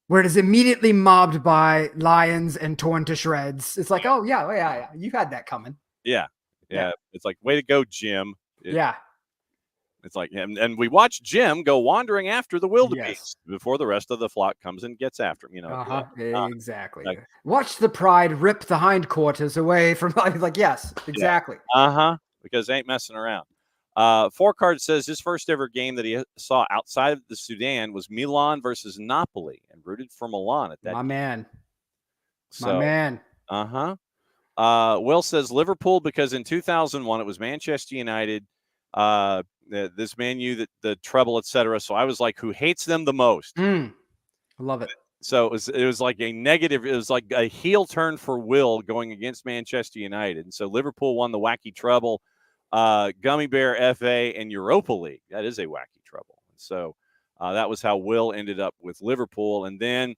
Speaker 3: where it is immediately mobbed by lions and torn to shreds. It's like, oh yeah, you had that coming.
Speaker 1: Yeah. It's like, way to go, Jim.
Speaker 3: Yeah.
Speaker 1: It's like, and we watch Jim go wandering after the wildebeest before the rest of the flock comes and gets after him. You know,
Speaker 3: exactly. Like, watch the pride rip the hindquarters away from. Like, yes, exactly.
Speaker 1: Because they ain't messing around. Four Card says his first ever game that he saw outside of the Sudan was Milan versus Napoli, and rooted for Milan at that.
Speaker 3: My man.
Speaker 1: Will says Liverpool because in 2001 it was Manchester United. This Man U, the treble, etc. So I was like, who hates them the most?
Speaker 3: I love it.
Speaker 1: So it was like a negative. It was like a heel turn for Will going against Manchester United, and so Liverpool won the wacky treble. Gummy Bear, FA, and Europa League. That is a wacky trouble. So that was how Will ended up with Liverpool. And then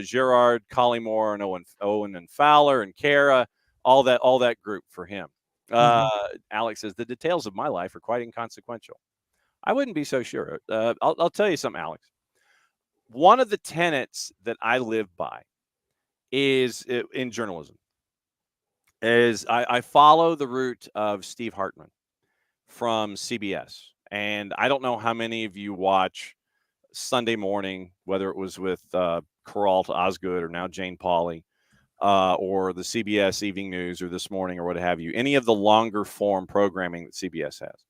Speaker 1: Gerrard, Collymore, and Owen and Fowler and Kara, all that group for him. Alex says, the details of my life are quite inconsequential. I wouldn't be so sure. I'll tell you something, Alex. One of the tenets that I live by is in journalism. Is I follow the route of Steve Hartman from CBS. And I don't know how many of you watch Sunday Morning, whether it was with Caralt Osgood or now Jane Pauley, or the CBS Evening News or This Morning or what have you, any of the longer form programming that CBS has.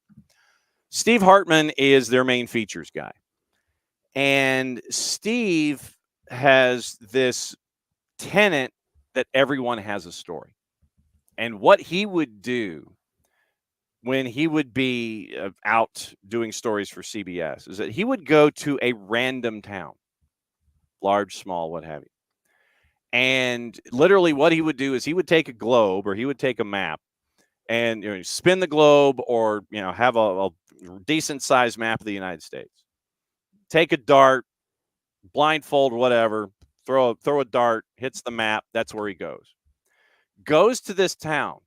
Speaker 1: Steve Hartman is their main features guy. And Steve has this tenet that everyone has a story. And what he would do when he would be out doing stories for CBS is that he would go to a random town, large, small, what have you. And literally what he would do is he would take a globe or he would take a map and spin the globe or have a decent sized map of the United States. Take a dart, blindfold, whatever, throw a dart, hits the map. That's where he goes. Goes to this town,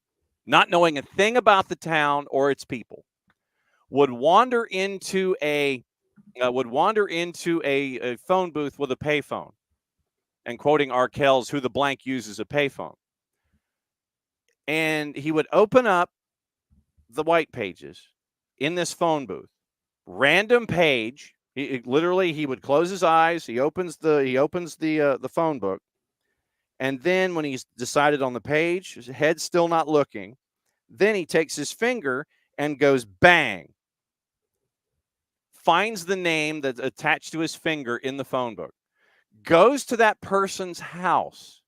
Speaker 1: not knowing a thing about the town or its people, would wander into a phone booth with a payphone, and quoting Arkell's "Who the Blank Uses a Payphone," and he would open up the white pages in this phone booth, random page. He would close his eyes. He opens the phone book. And then when he's decided on the page, his head's still not looking, then he takes his finger and goes bang. Finds the name that's attached to his finger in the phone book. Goes to that person's house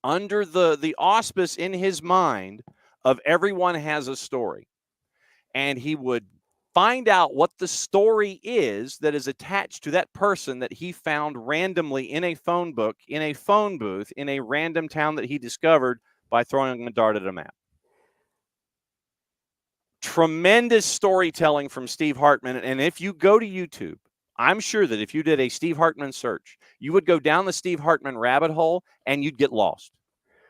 Speaker 1: under the auspice in his mind of everyone has a story. And he would find out what the story is that is attached to that person that he found randomly in a phone book, in a phone booth, in a random town that he discovered by throwing a dart at a map. Tremendous storytelling from Steve Hartman. And if you go to YouTube, I'm sure that if you did a Steve Hartman search, you would go down the Steve Hartman rabbit hole and you'd get lost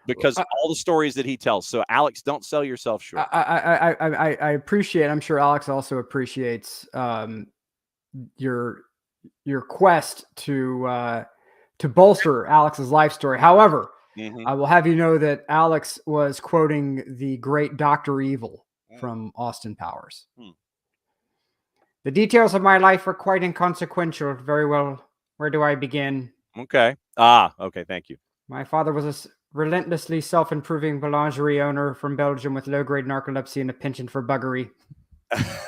Speaker 1: because all the stories that he tells. So, Alex, don't sell yourself short.
Speaker 3: I appreciate. I'm sure Alex also appreciates your quest to bolster Alex's life story. However, I will have you know that Alex was quoting the great Dr. Evil from Austin Powers. The details of my life are quite inconsequential. Very well. Where do I begin?
Speaker 1: Okay. Okay. Thank you.
Speaker 3: My father was a relentlessly self-improving boulangerie owner from Belgium with low-grade narcolepsy and a penchant for buggery.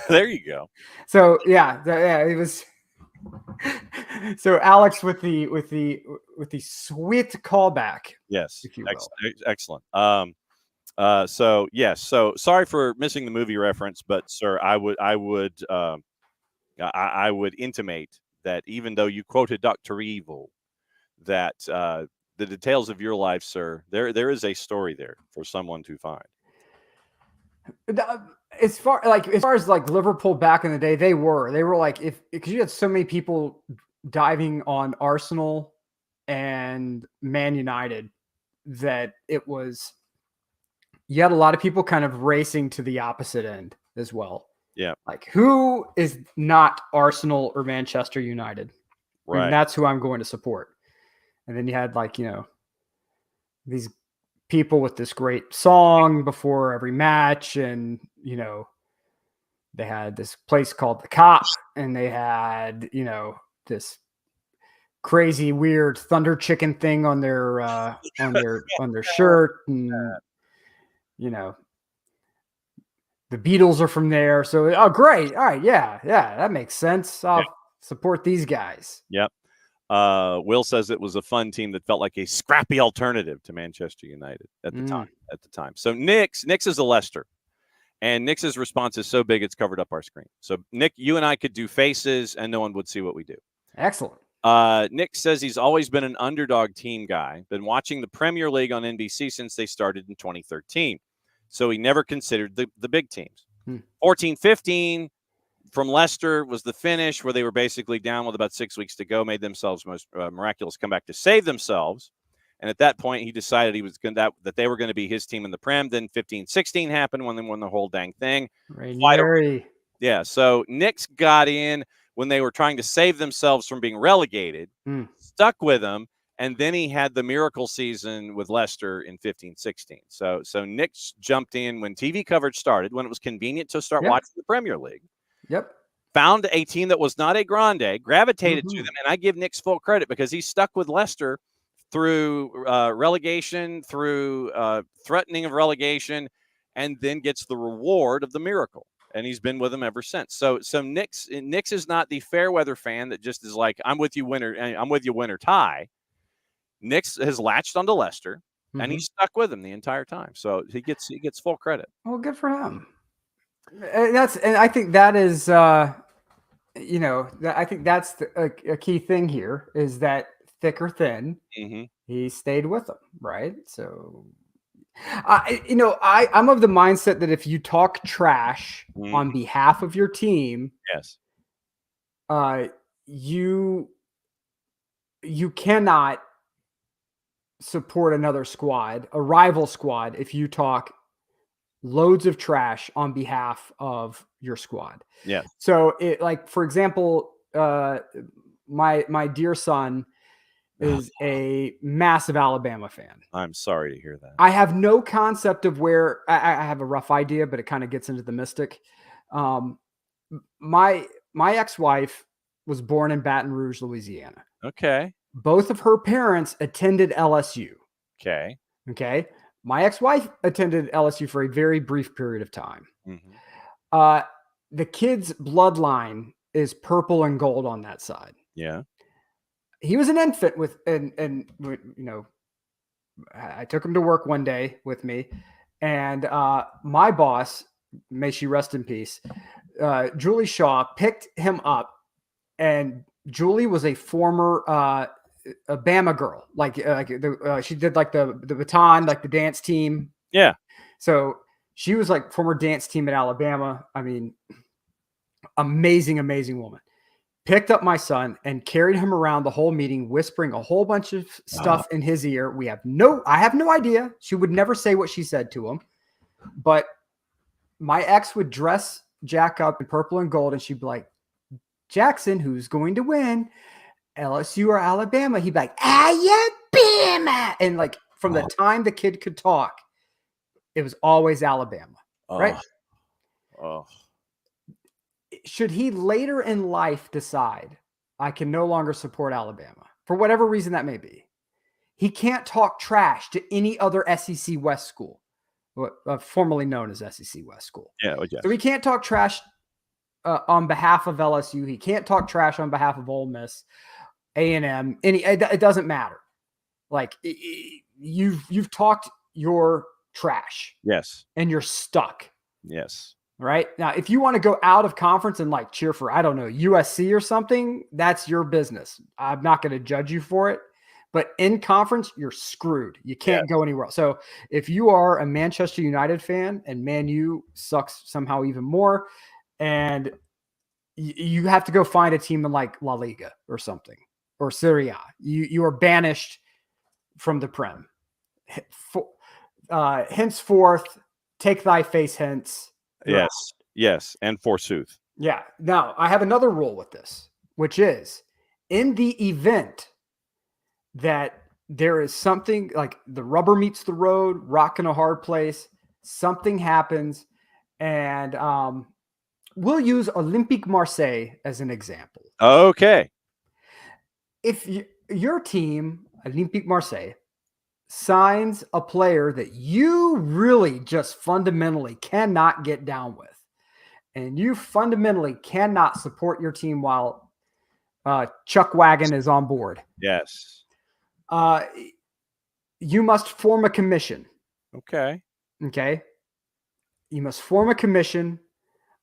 Speaker 1: There you go.
Speaker 3: So yeah, it was. So Alex with the sweet callback.
Speaker 1: Yes.
Speaker 3: If you will.
Speaker 1: Excellent. So yes. So sorry for missing the movie reference, but sir, I would intimate that even though you quoted Dr. Evil, that the details of your life, sir, there is a story there for someone to find.
Speaker 3: As far as Liverpool back in the day, they were like, because you had so many people diving on Arsenal and Man United that it was, you had a lot of people kind of racing to the opposite end as well.
Speaker 1: Yeah.
Speaker 3: Like, who is not Arsenal or Manchester United?
Speaker 1: Right.
Speaker 3: And that's who I'm going to support. And then you had these people with this great song before every match. And, they had this place called The Cop, and they had, this crazy, weird thunder chicken thing on their, on their shirt. And, the Beatles are from there. So, oh, great. All right. Yeah. That makes sense. I'll support these guys.
Speaker 1: Yep. Will says it was a fun team that felt like a scrappy alternative to Manchester United at the time. So Nick's is a Leicester, and Nick's response is so big it's covered up our screen. So Nick, you and I could do faces and no one would see what we do.
Speaker 3: Excellent.
Speaker 1: Nick says he's always been an underdog team guy, been watching the Premier League on NBC since they started in 2013. So he never considered the big teams. 14-15 from Leicester was the finish where they were basically down with about 6 weeks to go, made themselves most miraculous comeback to save themselves. And at that point, he decided he was that they were going to be his team in the Prem. Then 15-16 happened when they won the whole dang thing. Yeah, so Nick's got in when they were trying to save themselves from being relegated, stuck with them, and then he had the miracle season with Leicester in 15-16. So Nick's jumped in when TV coverage started, when it was convenient to start watching the Premier League.
Speaker 3: Yep.
Speaker 1: Found a team that was not a grande, gravitated to them, and I give Nick's full credit because he stuck with Leicester through relegation, through threatening of relegation, and then gets the reward of the miracle. And he's been with them ever since. So Nick's is not the fair weather fan that just is like, I'm with you, win or tie. Nick's has latched onto Leicester, and he's stuck with him the entire time. So he gets full credit.
Speaker 3: Well, good for him. And I think that is, I think that's a key thing here is that thick or thin, he stayed with them, right? So, I'm of the mindset that if you talk trash on behalf of your team, you cannot support another squad, a rival squad, if you talk loads of trash on behalf of your squad.
Speaker 1: Yeah.
Speaker 3: So for example, my dear son is a massive Alabama fan.
Speaker 1: I'm sorry to hear that.
Speaker 3: I have no concept of where I have a rough idea, but it kind of gets into the mystic. My ex-wife was born in Baton Rouge, Louisiana.
Speaker 1: Okay.
Speaker 3: Both of her parents attended LSU.
Speaker 1: Okay.
Speaker 3: My ex-wife attended LSU for a very brief period of time. The kid's bloodline is purple and gold on that side.
Speaker 1: Yeah.
Speaker 3: He was an infant I took him to work one day with me, and my boss, may she rest in peace, Julie Shaw, picked him up, and Julie was a former a Bama girl, she did the baton, the dance team.
Speaker 1: Yeah.
Speaker 3: So she was former dance team at Alabama. I mean, amazing woman. picked up my son and carried him around the whole meeting, whispering a whole bunch of stuff in his ear. I have no idea. She would never say what she said to him, but my ex would dress Jack up in purple and gold, and she'd be like, Jackson, who's going to win, LSU or Alabama? He'd be like, Alabama. And like from the time the kid could talk, it was always Alabama, right?
Speaker 1: Oh.
Speaker 3: Should he later in life decide I can no longer support Alabama for whatever reason that may be, he can't talk trash to any other SEC West school, formerly known as SEC West school.
Speaker 1: Yeah. Yes.
Speaker 3: So he can't talk trash on behalf of LSU. He can't talk trash on behalf of Ole Miss, A&M. It doesn't matter. Like you've talked your trash.
Speaker 1: Yes.
Speaker 3: And you're stuck.
Speaker 1: Yes.
Speaker 3: Right? Now, if you want to go out of conference and like cheer for, I don't know, USC or something, that's your business. I'm not going to judge you for it. But in conference, you're screwed. You can't go anywhere else. So if you are a Manchester United fan and Man U sucks somehow even more, and you have to go find a team in like La Liga or something, or Serie A, you are banished from the Prem. Henceforth, take thy face hence.
Speaker 1: Yes, and forsooth.
Speaker 3: Yeah. Now, I have another rule with this, which is in the event that there is something like the rubber meets the road, rock in a hard place, something happens, and we'll use Olympique Marseille as an example.
Speaker 1: Okay.
Speaker 3: If your team, Olympique Marseille, signs a player that you really just fundamentally cannot get down with, and you fundamentally cannot support your team while Chuck Wagon is on board.
Speaker 1: Yes.
Speaker 3: You must form a commission.
Speaker 1: Okay.
Speaker 3: You must form a commission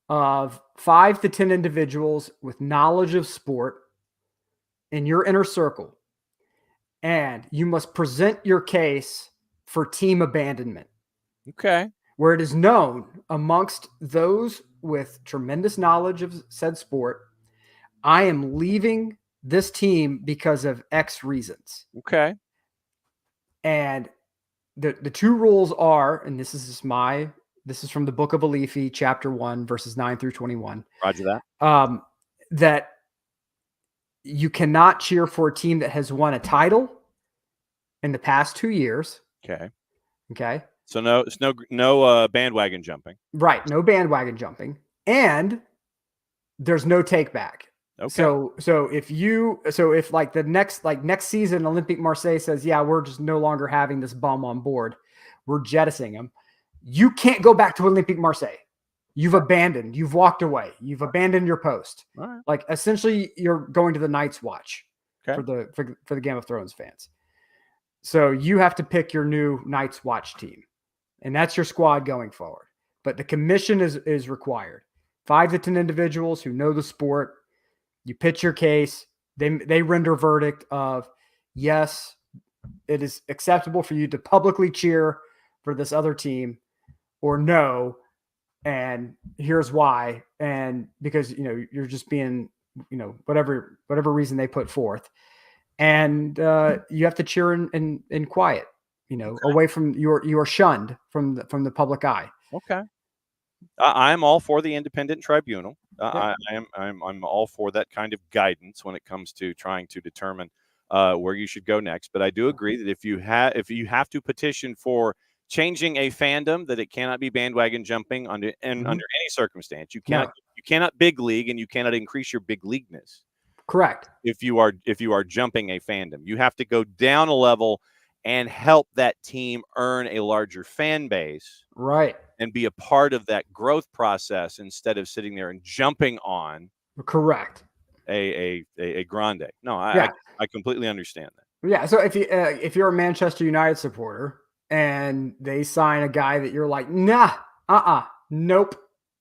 Speaker 3: of 5 to 10 individuals with knowledge of sport in your inner circle. And you must present your case for team abandonment.
Speaker 1: Okay.
Speaker 3: Where it is known amongst those with tremendous knowledge of said sport, I am leaving this team because of X reasons.
Speaker 1: Okay.
Speaker 3: And the 2 rules are, and this is from the book of Alefi, chapter 1, verses 9 through 21.
Speaker 1: Roger that.
Speaker 3: That you cannot cheer for a team that has won a title in the past 2 years. Okay.
Speaker 1: So no bandwagon jumping.
Speaker 3: Right. No bandwagon jumping. And there's no take back.
Speaker 1: Okay.
Speaker 3: So if like the next season, Olympique Marseille says, yeah, we're just no longer having this bum on board, we're jettisoning him, you can't go back to Olympique Marseille. You've walked away. You've abandoned your post.
Speaker 1: All right.
Speaker 3: Like essentially you're going to the Night's Watch
Speaker 1: for
Speaker 3: the Game of Thrones fans. So you have to pick your new Night's Watch team, and that's your squad going forward. But the commission is required. 5 to 10 individuals who know the sport. You pitch your case. They render verdict of, yes, it is acceptable for you to publicly cheer for this other team, or no, and here's why. And because, you're just being, whatever reason they put forth. And you have to cheer in quiet, away from you are shunned from the public eye.
Speaker 1: Okay. I'm all for the independent tribunal. I'm all for that kind of guidance when it comes to trying to determine where you should go next. But I do agree that if you have to petition for changing a fandom, that it cannot be bandwagon jumping under any circumstance. You cannot big league, and you cannot increase your big leagueness.
Speaker 3: Correct.
Speaker 1: If you are jumping a fandom, you have to go down a level and help that team earn a larger fan base,
Speaker 3: right,
Speaker 1: and be a part of that growth process instead of sitting there and jumping on.
Speaker 3: Correct.
Speaker 1: A grande. No, I completely understand that.
Speaker 3: Yeah. So if you're a Manchester United supporter and they sign a guy that you're like, nah, nope,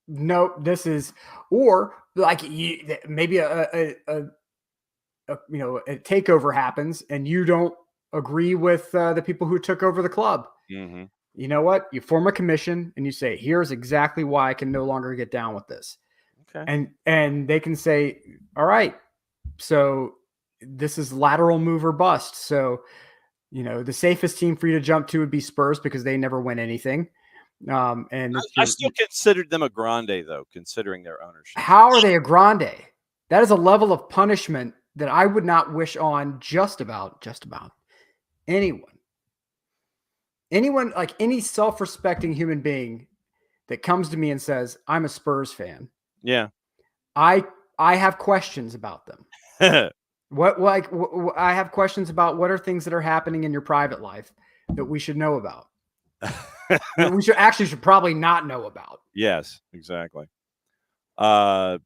Speaker 3: this is, or like maybe a takeover happens and you don't agree with the people who took over the club.
Speaker 1: Mm-hmm.
Speaker 3: You know what? You form a commission and you say, here's exactly why I can no longer get down with this.
Speaker 1: Okay.
Speaker 3: And they can say, all right, So this is lateral move or bust. So, the safest team for you to jump to would be Spurs because they never win anything. And
Speaker 1: I still considered them a grande, though, considering their ownership.
Speaker 3: How are they a grande? That is a level of punishment that I would not wish on just about anyone. Anyone, like any self-respecting human being that comes to me and says, I'm a Spurs fan.
Speaker 1: Yeah.
Speaker 3: I have questions about them. I have questions about what are things that are happening in your private life that we should know about. That we should probably not know about.
Speaker 1: Yes, exactly. So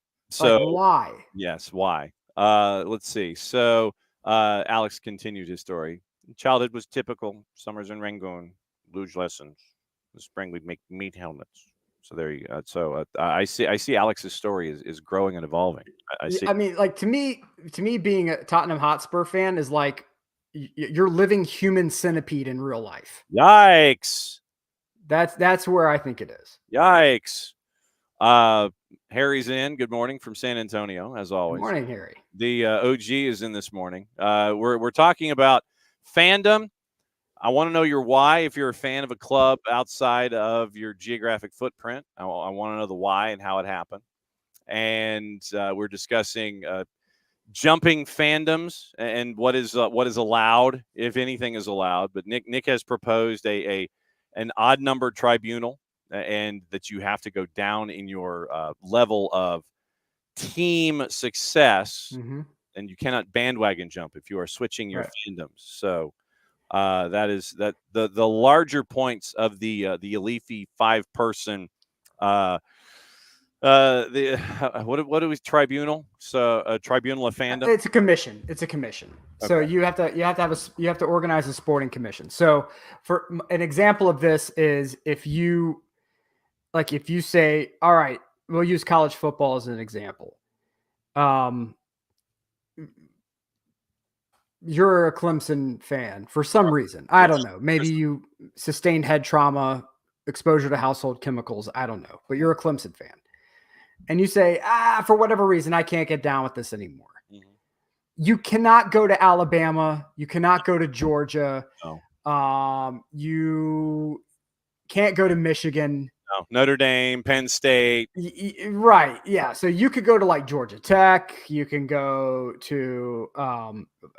Speaker 3: why?
Speaker 1: Yes, why? Let's see. So Alex continued his story. Childhood was typical. Summers in Rangoon, luge lessons. In the spring we'd make meat helmets. So there you go. So I see Alex's story is growing and evolving. I see.
Speaker 3: I mean, like to me, being a Tottenham Hotspur fan is like you're living human centipede in real life.
Speaker 1: Yikes!
Speaker 3: That's where I think it is.
Speaker 1: Yikes! Harry's in. Good morning from San Antonio, as always.
Speaker 3: Good morning, Harry.
Speaker 1: The OG is in this morning. We're talking about fandom. I want to know your why. If you're a fan of a club outside of your geographic footprint, I want to know the why and how it happened. And we're discussing jumping fandoms and what is allowed, if anything is allowed. But Nick has proposed an odd numbered tribunal, and that you have to go down in your level of team success, and you cannot bandwagon jump if you are switching your fandoms. So that is the larger points of the Alifi 5-person what do we tribunal? So a tribunal of fandom.
Speaker 3: It's a commission. So
Speaker 1: Okay.
Speaker 3: you have to organize a sporting commission. So for an example of this is if you say, all right, we'll use college football as an example. You're a Clemson fan for some reason. I don't know. Maybe you sustained head trauma, exposure to household chemicals. I don't know. But you're a Clemson fan. And you say, for whatever reason, I can't get down with this anymore. Mm-hmm. You cannot go to Alabama. You cannot go to Georgia.
Speaker 1: No.
Speaker 3: You can't go to Michigan.
Speaker 1: No. Notre Dame, Penn State.
Speaker 3: Right. Yeah. So you could go to like Georgia Tech. You can go to,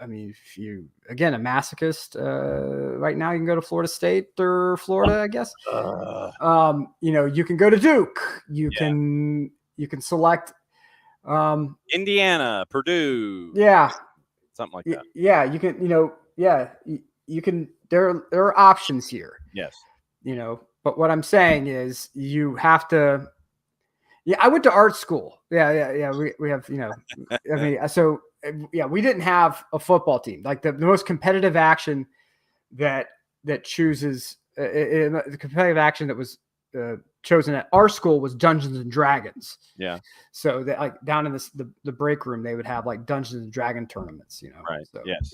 Speaker 3: if you, again, a masochist right now, you can go to Florida State or Florida, I guess. You can go to Duke. You can select
Speaker 1: Indiana, Purdue.
Speaker 3: Yeah.
Speaker 1: Something like that.
Speaker 3: Yeah. You can, you can, there are options here.
Speaker 1: Yes.
Speaker 3: But what I'm saying is you have to. Yeah, I went to art school. Yeah. We have, we didn't have a football team. Like the most competitive action that chooses the competitive action that was chosen at our school was Dungeons and Dragons.
Speaker 1: Yeah.
Speaker 3: So that like down in the break room, they would have like Dungeons and Dragon tournaments.
Speaker 1: Right.
Speaker 3: So,
Speaker 1: yes.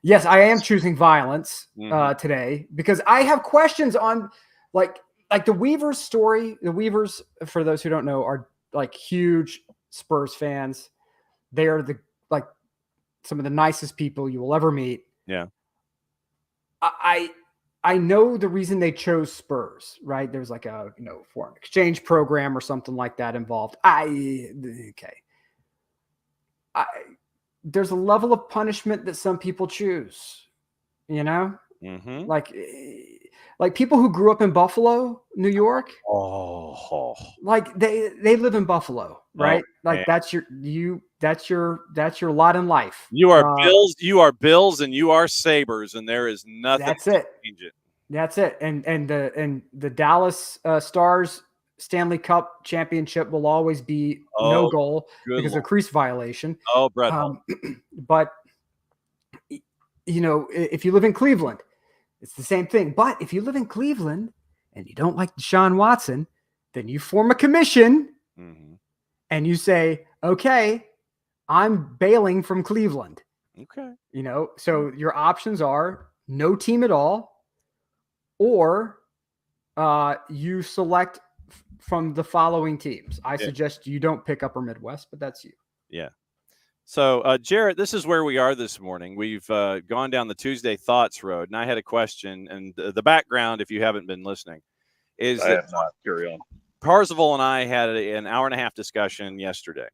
Speaker 3: Yes, I am choosing violence today because I have questions on like the Weavers story. The Weavers, for those who don't know, are like huge Spurs fans. They are some of the nicest people you will ever meet.
Speaker 1: Yeah.
Speaker 3: I know the reason they chose Spurs, right? There's like a foreign exchange program or something like that involved. There's a level of punishment that some people choose, like people who grew up in Buffalo, New York.
Speaker 1: Oh,
Speaker 3: like they live in Buffalo, right? That's your lot in life.
Speaker 1: You are Bills. You are Bills, and you are Sabres, and there is nothing.
Speaker 3: That's it.
Speaker 1: Change it.
Speaker 3: That's it. And the Dallas Stars Stanley Cup championship will always be no goal because of crease violation.
Speaker 1: Oh, Brett.
Speaker 3: But if you live in Cleveland, it's the same thing. But if you live in Cleveland and you don't like Deshaun Watson, then you form a commission and you say, okay, I'm bailing from Cleveland.
Speaker 1: Okay.
Speaker 3: So your options are no team at all, or you select from the following teams. I suggest you don't pick Upper Midwest, but that's you.
Speaker 1: Yeah. So, Jarrett, this is where we are this morning. We've gone down the Tuesday Thoughts road, and I had a question. And the background, if you haven't been listening, is
Speaker 4: I
Speaker 1: that
Speaker 4: have not. Carry on.
Speaker 1: Parzival and I had an hour and a half discussion yesterday.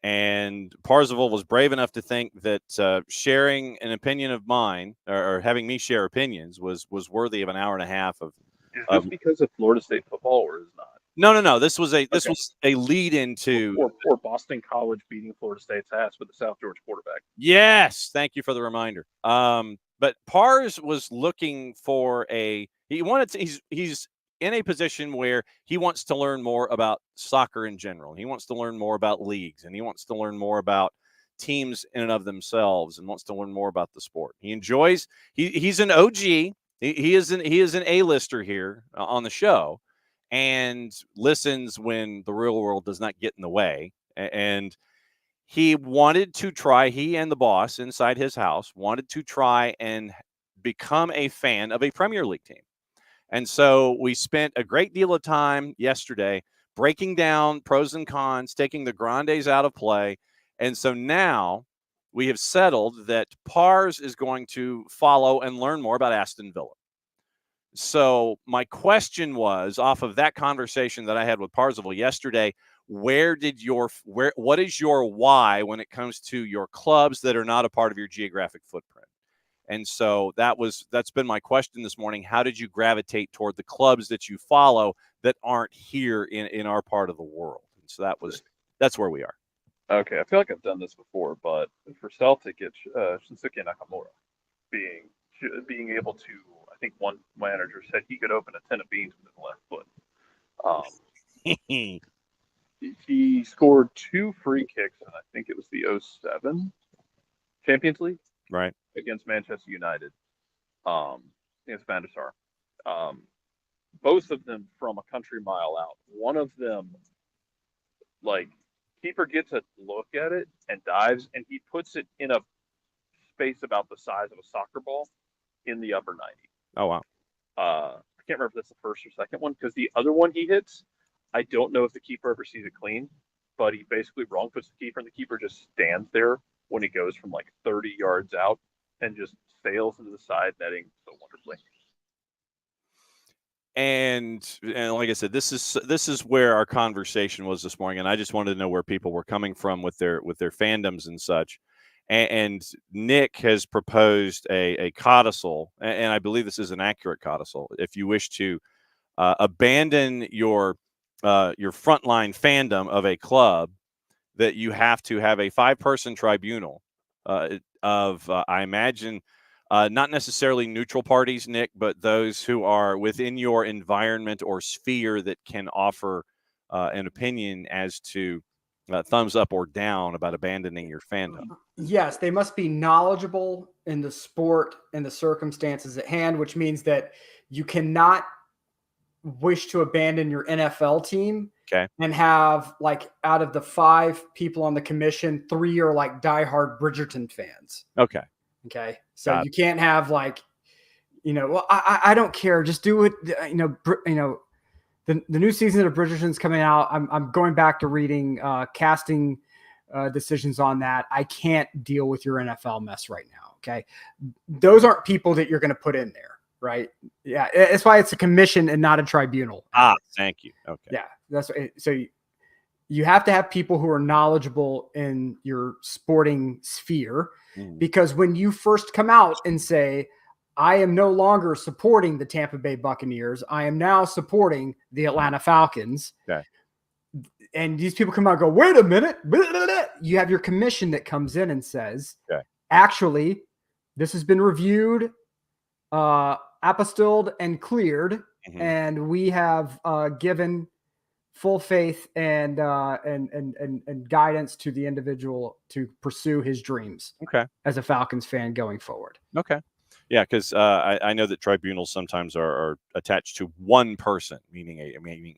Speaker 1: And Parzival was brave enough to think that sharing an opinion of mine or having me share opinions was worthy of an hour and a half of.
Speaker 4: Is this because of Florida State football, or is not?
Speaker 1: No. This was a lead into
Speaker 4: or Boston College beating Florida State's ass with the South Georgia quarterback.
Speaker 1: Yes, thank you for the reminder. But Pars was looking for he's in a position where he wants to learn more about soccer in general. He wants to learn more about leagues, and he wants to learn more about teams in and of themselves, and wants to learn more about the sport. He enjoys. He's an OG. He is an A-lister here on the show, and listens when the real world does not get in the way. And he wanted to try. He and the boss inside his house wanted to try and become a fan of a Premier League team. And so we spent a great deal of time yesterday breaking down pros and cons, taking the grandes out of play. And so now we have settled that Pars is going to follow and learn more about Aston Villa. So my question was, off of that conversation that I had with Parzival yesterday, what is your why when it comes to your clubs that are not a part of your geographic footprint? And so that's been my question this morning. How did you gravitate toward the clubs that you follow that aren't here in our part of the world? And so that's where we are.
Speaker 4: Okay, I feel like I've done this before, but for Celtic, it's Shinsuke Nakamura being able to. I think one manager said he could open a tin of beans with his left foot. He scored 2 free kicks, and I think it was the 2007 Champions League,
Speaker 1: right,
Speaker 4: against Manchester United, against Van der Sar. Both of them from a country mile out. One of them, keeper gets a look at it and dives, and he puts it in a space about the size of a soccer ball in the upper 90.
Speaker 1: Oh, wow.
Speaker 4: I can't remember if that's the first or second one, because the other one he hits, I don't know if the keeper ever sees it clean, but he basically wrong puts the keeper, and the keeper just stands there when he goes from 30 yards out and just sails into the side netting so wonderfully.
Speaker 1: And like I said, this is where our conversation was this morning, and I just wanted to know where people were coming from with their fandoms and such. And Nick has proposed a codicil, and I believe this is an accurate codicil. If you wish to abandon your frontline fandom of a club, that you have to have a 5-person tribunal I imagine, not necessarily neutral parties, Nick, but those who are within your environment or sphere that can offer an opinion as to thumbs up or down about abandoning your fandom.
Speaker 3: Yes, they must be knowledgeable in the sport and the circumstances at hand, which means that you cannot wish to abandon your NFL team.
Speaker 1: Okay.
Speaker 3: And have out of the 5 people on the commission, 3 are diehard Bridgerton fans.
Speaker 1: Okay.
Speaker 3: Okay. So you can't have I don't care. Just do it. The new season of Bridgerton's coming out. I'm going back to reading casting decisions on that. I can't deal with your NFL mess right now. Okay. Those aren't people that you're going to put in there. Right. Yeah. That's why it's a commission and not a tribunal.
Speaker 1: Thank you. Okay.
Speaker 3: Yeah. That's so you have to have people who are knowledgeable in your sporting sphere, because when you first come out and say, I am no longer supporting the Tampa Bay Buccaneers, I am now supporting the Atlanta Falcons.
Speaker 1: Okay.
Speaker 3: And these people come out and go, wait a minute. Blah, blah, blah. You have your commission that comes in and says, actually, this has been reviewed, apostilled and cleared, and we have given full faith and guidance to the individual to pursue his dreams.
Speaker 1: Okay.
Speaker 3: As a Falcons fan going forward.
Speaker 1: Okay. Yeah, because I know that tribunals sometimes are attached to one person, meaning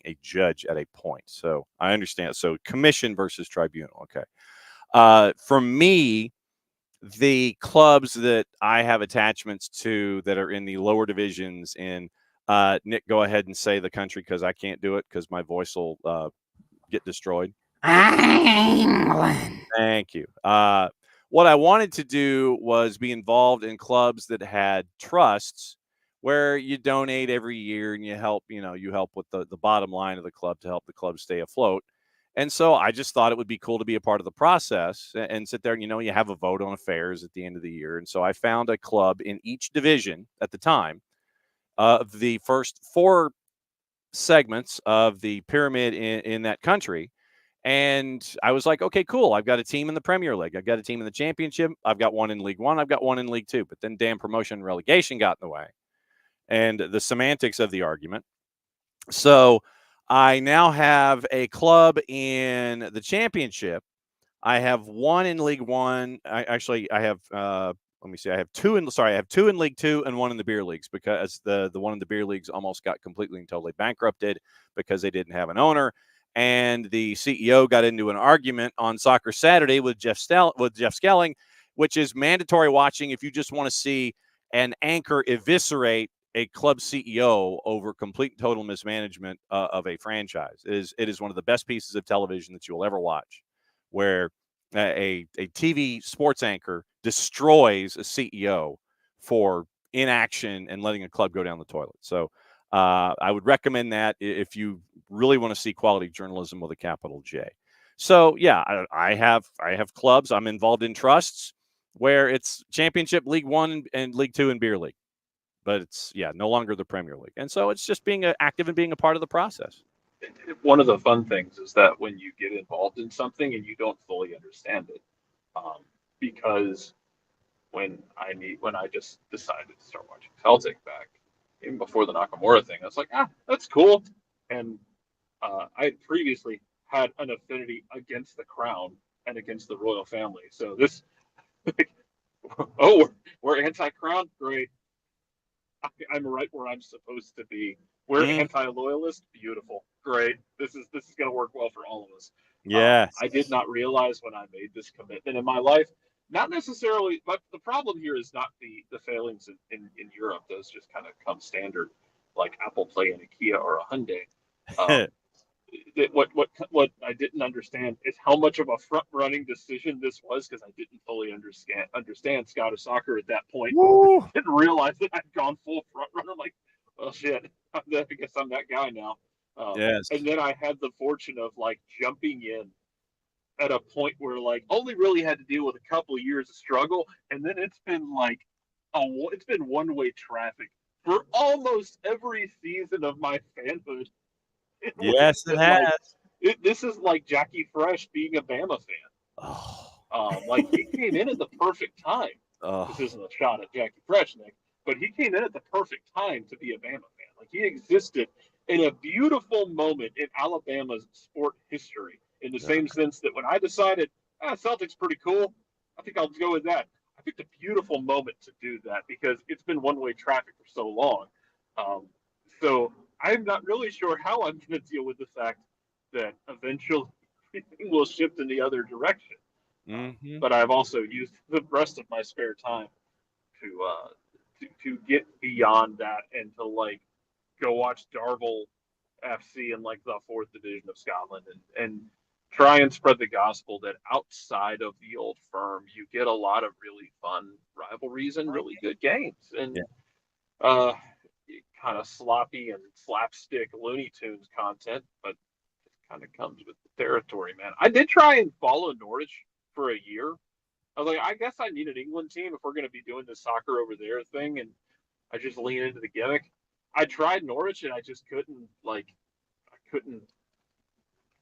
Speaker 1: a judge at a point. So I understand. So commission versus tribunal. Okay. For me, the clubs that I have attachments to that are in the lower divisions in Nick, go ahead and say the country, because I can't do it because my voice will get destroyed.
Speaker 3: England.
Speaker 1: Thank you. What I wanted to do was be involved in clubs that had trusts where you donate every year and you help with the bottom line of the club to help the club stay afloat. And so I just thought it would be cool to be a part of the process and sit there and, you have a vote on affairs at the end of the year. And so I found a club in each division at the time of the first 4 segments of the pyramid in that country. And I was like, okay, cool. I've got a team in the Premier League. I've got a team in the Championship. I've got one in League One. I've got one in League Two. But then damn promotion and relegation got in the way and the semantics of the argument. So I now have a club in the Championship. I have one in League One. I have let me see. I have two in League Two and one in the beer leagues because the one in the beer leagues almost got completely and totally bankrupted because they didn't have an owner. And the CEO got into an argument on Soccer Saturday with Jeff Skelling, which is mandatory watching if you just want to see an anchor eviscerate a club CEO over complete and total mismanagement of a franchise. It is one of the best pieces of television that you will ever watch, where a TV sports anchor destroys a CEO for inaction and letting a club go down the toilet. So I would recommend that if you really want to see quality journalism with a capital J. So yeah, I have clubs. I'm involved in trusts where it's Championship, League One, and League Two, and Beer League. But it's no longer the Premier League. And so it's just being active and being a part of the process.
Speaker 4: One of the fun things is that when you get involved in something and you don't fully understand it, because when I just decided to start watching Celtic back, even before the Nakamura thing, I was like, that's cool. And I had previously had an affinity against the crown and against the royal family. So this, we're anti-crown, great. I'm right where I'm supposed to be. We're anti-loyalist, beautiful, great. This is going to work well for all of us.
Speaker 1: Yes.
Speaker 4: I did not realize when I made this commitment in my life, not necessarily, but the problem here is not the failings in Europe. Those just kind of come standard, like Apple Play and IKEA or a Hyundai. What I didn't understand is how much of a front running decision this was, because I didn't fully understand Scottish soccer at that point. Didn't realize that I'd gone full front runner. I'm like, well, shit, I guess I'm that guy now.
Speaker 1: Yes.
Speaker 4: And then I had the fortune of like jumping in at a point where like only really had to deal with a couple of years of struggle, and then it's been like it's been one-way traffic for almost every season of my fanhood.
Speaker 1: Yes, it has.
Speaker 4: This is like Jackie Fresh being a Bama fan.
Speaker 1: Oh.
Speaker 4: Like he came in at the perfect time.
Speaker 1: Oh.
Speaker 4: This isn't a shot at Jackie Fresh, Nick, but he came in at the perfect time to be a Bama fan. Like he existed in a beautiful moment in Alabama's sport history, in the same sense that when I decided, Celtics pretty cool, I think I'll go with that. I picked a beautiful moment to do that because it's been one-way traffic for so long. So I'm not really sure how I'm going to deal with the fact that eventually everything will shift in the other direction. But I've also used the rest of my spare time to get beyond that and to like go watch Darvel FC in like the 4th division of Scotland and try and spread the gospel that outside of the old firm you get a lot of really fun rivalries and really good games. And kind of sloppy and slapstick Looney Tunes content, but it kind of comes with the territory, man. I did try and follow Norwich for a year. I was like, I guess I need an England team if we're going to be doing this soccer over there thing, and I just lean into the gimmick. I tried Norwich and I just couldn't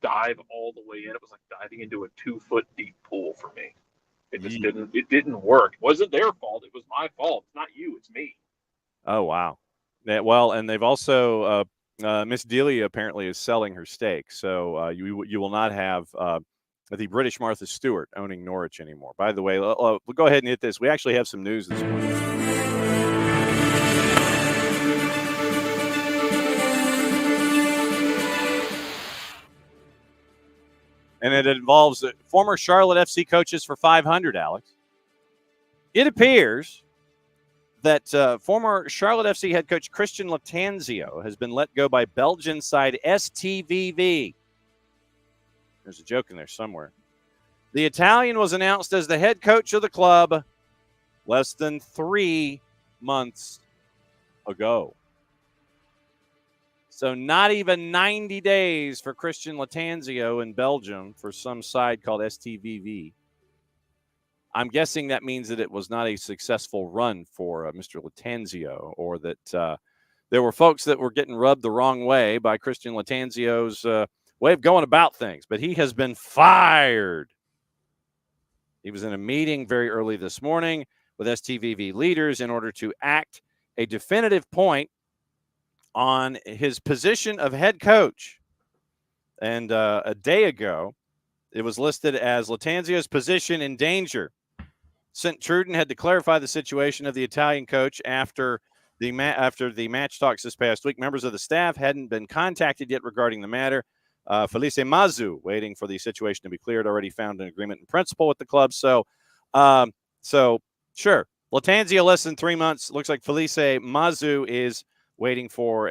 Speaker 4: dive all the way in. It was like diving into a 2-foot deep pool for me. It just didn't work. It wasn't their fault. It was my fault. It's not you. It's me.
Speaker 1: Oh, wow. Yeah, well, and they've also Miss Delia apparently is selling her stake, so you will not have the British Martha Stewart owning Norwich anymore. By the way, we'll go ahead and hit this. We actually have some news this morning. And it involves former Charlotte FC coaches for 500, Alex. It appears that former Charlotte FC head coach Christian Latanzio has been let go by Belgian side STVV. There's a joke in there somewhere. The Italian was announced as the head coach of the club less than 3 months ago. So not even 90 days for Christian Latanzio in Belgium for some side called STVV. I'm guessing that means that it was not a successful run for Mr. Latanzio, or that there were folks that were getting rubbed the wrong way by Christian Latanzio's way of going about things. But he has been fired. He was in a meeting very early this morning with STVV leaders in order to act a definitive point on his position of head coach. And a day ago, it was listed as Latanzio's position in danger. St. Truden had to clarify the situation of the Italian coach after the match talks this past week. Members of the staff hadn't been contacted yet regarding the matter. Felice Mazu, waiting for the situation to be cleared, already found an agreement in principle with the club. So sure, Latanzio less than 3 months. Looks like Felice Mazu is waiting for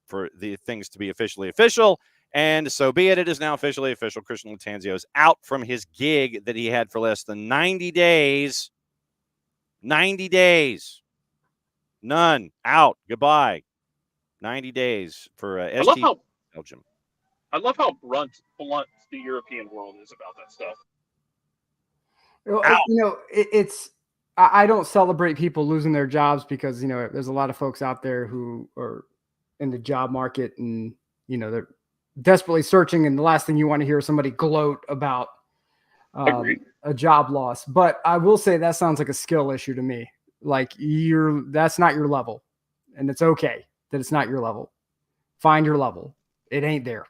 Speaker 1: for the things to be officially official. And so be it. It is now officially official. Christian Latanzio is out from his gig that he had for less than 90 days. 90 days. None. Out. Goodbye. 90 days for Belgium.
Speaker 4: I love how blunt the European world is about that stuff.
Speaker 3: I don't celebrate people losing their jobs because, there's a lot of folks out there who are in the job market and, they're desperately searching. And the last thing you want to hear is somebody gloat about a job loss. But I will say that sounds like a skill issue to me. Like that's not your level, and it's okay that it's not your level. Find your level. It ain't there.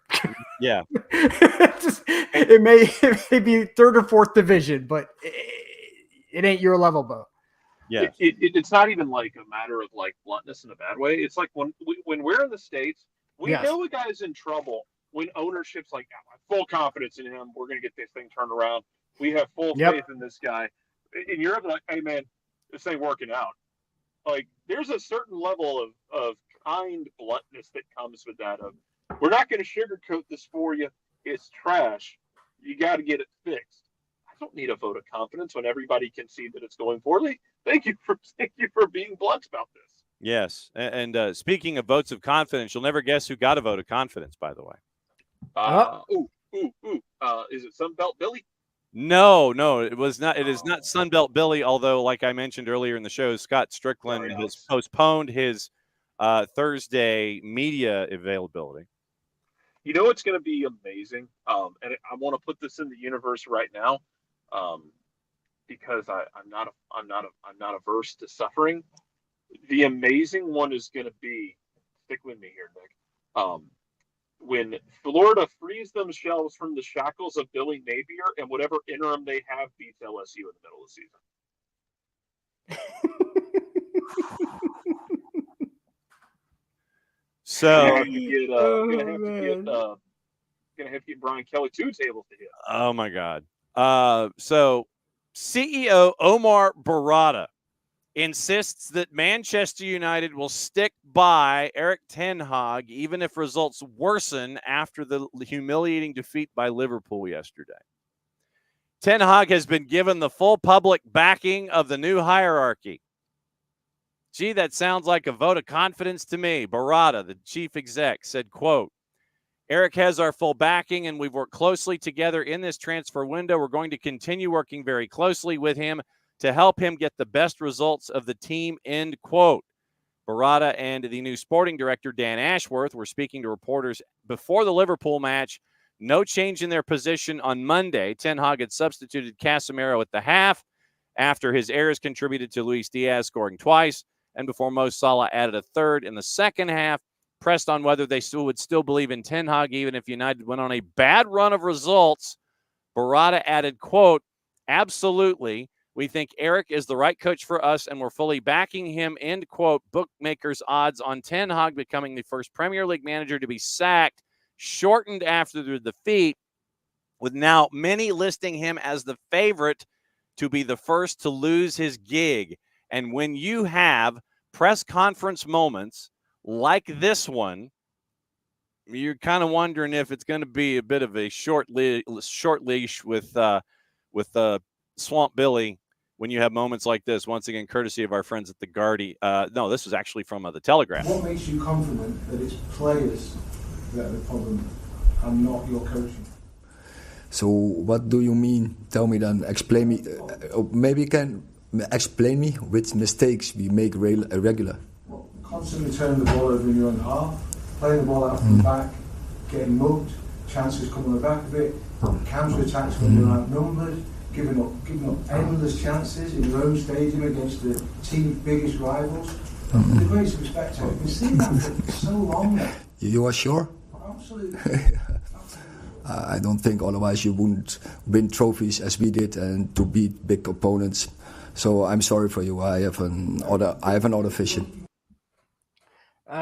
Speaker 1: Yeah.
Speaker 3: it may be third or fourth division, but it ain't your level, Bo.
Speaker 1: Yeah.
Speaker 4: It's not even like a matter of like bluntness in a bad way. It's like when we're in the States, we know a guy's in trouble when ownership's like, I have full confidence in him. We're going to get this thing turned around. We have full faith in this guy. In Europe, like, hey man, this ain't working out. Like, there's a certain level of kind bluntness that comes with that. We're not going to sugarcoat this for you. It's trash. You got to get it fixed. I don't need a vote of confidence when everybody can see that it's going poorly. Thank you for being blunt about this.
Speaker 1: Yes, and speaking of votes of confidence, you'll never guess who got a vote of confidence, by the way.
Speaker 4: Is it Sunbelt Billy?
Speaker 1: No, it was not. It is not Sunbelt Billy, although, like I mentioned earlier in the show, Scott Strickland has postponed his Thursday media availability.
Speaker 4: You know it's going to be amazing, and I want to put this in the universe right now, because I'm not averse to suffering. The amazing one is going to be, stick with me here, Nick. When Florida frees themselves from the shackles of Billy Napier and whatever interim they have beats LSU in the middle of the season.
Speaker 1: So
Speaker 4: gonna have to get Brian Kelly 2 tables to hit.
Speaker 1: Oh my God. So CEO Omar Barada insists that Manchester United will stick by Erik ten Hag even if results worsen after the humiliating defeat by Liverpool yesterday. Ten Hag has been given the full public backing of the new hierarchy. Gee, that sounds like a vote of confidence to me. Barada, the chief exec, said, quote, Erik has our full backing and we've worked closely together in this transfer window. We're going to continue working very closely with him to help him get the best results of the team, end quote. Barada and the new sporting director, Dan Ashworth, were speaking to reporters before the Liverpool match. No change in their position on Monday. Ten Hag had substituted Casemiro at the half after his errors contributed to Luis Diaz scoring twice, and before Mo Salah added a third in the second half. Pressed on whether they would still believe in Ten Hag even if United went on a bad run of results, Barada added, quote, absolutely. We think Erik is the right coach for us, and we're fully backing him, end quote. Bookmakers' odds on Ten Hag becoming the first Premier League manager to be sacked shortened after the defeat, with now many listing him as the favorite to be the first to lose his gig. And when you have press conference moments like this one, you're kind of wondering if it's going to be a bit of a short leash with Swamp Billy when you have moments like this. Once again, courtesy of our friends at the Guardian. No, this was actually from the Telegraph.
Speaker 5: What makes you confident that it's players that are the problem and not your coaching?
Speaker 6: So what do you mean? Tell me then. Explain me. Maybe you can explain me which mistakes we make regular.
Speaker 5: Well, constantly turning the ball over in your own half, playing the ball out from the back, getting mugged, chances come on the back of it, counter attacks when you're outnumbered, giving up endless chances in your own stadium against the team's biggest rivals. With the greatest respect to it, we've seen that for so long now.
Speaker 6: You are sure?
Speaker 5: Absolutely.
Speaker 6: I don't think otherwise you wouldn't win trophies as we did and to beat big opponents. So I'm sorry for you. I have another vision.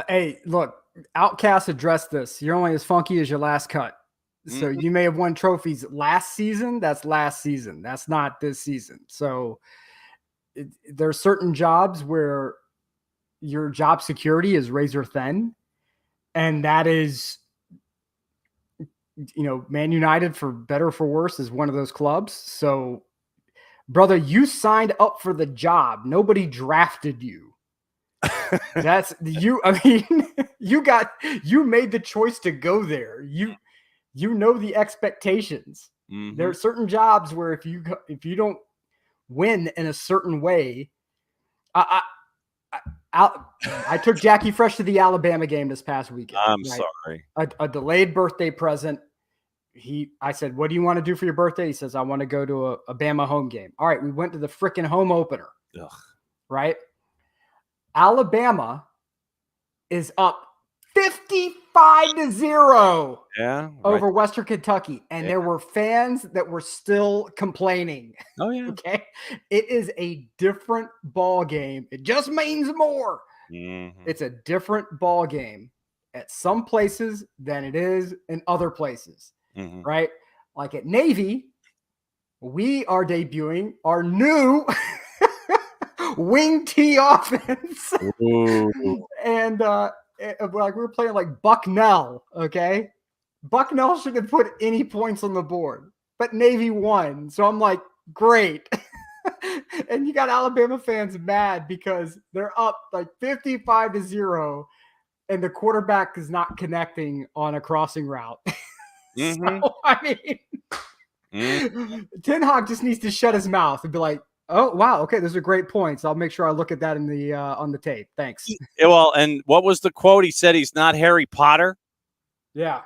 Speaker 3: Hey, look, Outcast addressed this. You're only as funky as your last cut. So you may have won trophies last season. That's last season. That's not this season. So there are certain jobs where your job security is razor thin. And that is, Man United, for better or for worse, is one of those clubs. So, brother, you signed up for the job. Nobody drafted you. That's you. I mean, you made the choice to go there. You know the expectations.
Speaker 1: Mm-hmm.
Speaker 3: There are certain jobs where if you don't win in a certain way, I took Jackie Fresh to the Alabama game this past weekend.
Speaker 1: I'm sorry.
Speaker 3: A delayed birthday present. I said, "What do you want to do for your birthday?" He says, "I want to go to a Bama home game." All right, we went to the freaking home opener.
Speaker 1: Ugh.
Speaker 3: Right? Alabama is up 55-0 over Western Kentucky. And there were fans that were still complaining.
Speaker 1: Oh, yeah.
Speaker 3: Okay. It is a different ball game. It just means more.
Speaker 1: Mm-hmm.
Speaker 3: It's a different ball game at some places than it is in other places.
Speaker 1: Mm-hmm.
Speaker 3: Right? Like at Navy, we are debuting our new wing T offense. And we were playing like Bucknell, okay? Bucknell shouldn't have put any points on the board, but Navy won. So I'm like, great. And you got Alabama fans mad because they're up like 55-0 and the quarterback is not connecting on a crossing route.
Speaker 1: Mm-hmm.
Speaker 3: So, I mean, Ten Hag just needs to shut his mouth and be like, "Oh, wow. Okay, those are great points. I'll make sure I look at that in the on the tape. Thanks."
Speaker 1: Yeah, well, and what was the quote? He said he's not Harry Potter.
Speaker 3: Yeah.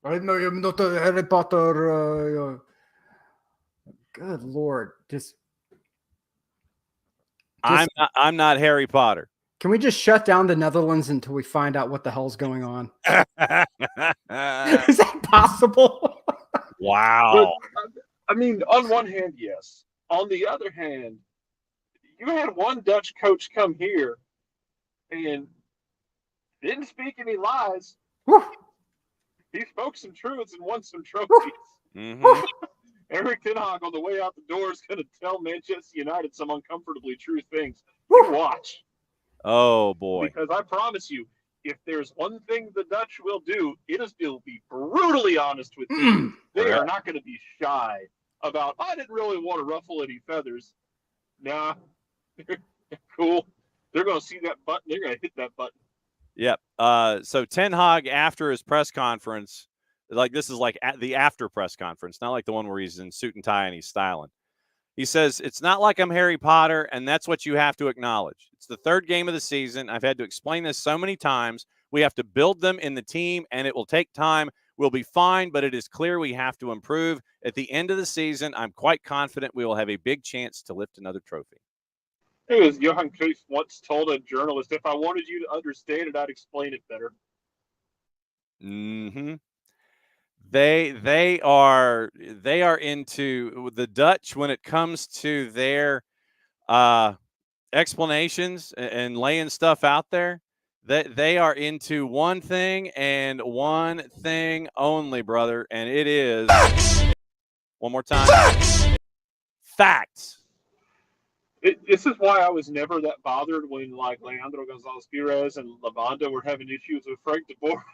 Speaker 3: I didn't know you're not Harry Potter. Good Lord.
Speaker 1: I'm not Harry Potter.
Speaker 3: Can we just shut down the Netherlands until we find out what the hell's going on? Is that possible?
Speaker 1: Wow.
Speaker 4: But, I mean, on one hand, yes. On the other hand, you had one Dutch coach come here and didn't speak any lies.
Speaker 3: Woo.
Speaker 4: He spoke some truths and won some trophies.
Speaker 1: Mm-hmm.
Speaker 4: Eric Ten Hag on the way out the door is going to tell Manchester United some uncomfortably true things. You watch.
Speaker 1: Oh, boy.
Speaker 4: Because I promise you, if there's one thing the Dutch will do, it will be brutally honest with you. They are not going to be shy about, I didn't really want to ruffle any feathers. Nah, cool. They're going to see that button. They're going to hit that button.
Speaker 1: Yep. So Ten Hag, after his press conference, this is like the after press conference, not like the one where he's in suit and tie and he's styling. He says, "It's not like I'm Harry Potter, and that's what you have to acknowledge. It's the third game of the season. I've had to explain this so many times. We have to build them in the team, and it will take time. We'll be fine, but it is clear we have to improve. At the end of the season, I'm quite confident we will have a big chance to lift another trophy."
Speaker 4: It was Johan Cruyff once told a journalist, if I wanted you to understand it, I'd explain it better.
Speaker 1: Mm-hmm. They are into the Dutch when it comes to their explanations and laying stuff out there. That they are into one thing and one thing only, brother, and it is one more time. Facts.
Speaker 4: This is why I was never that bothered when like Leandro Gonzalez Pires and Lavanda were having issues with Frank de Boer.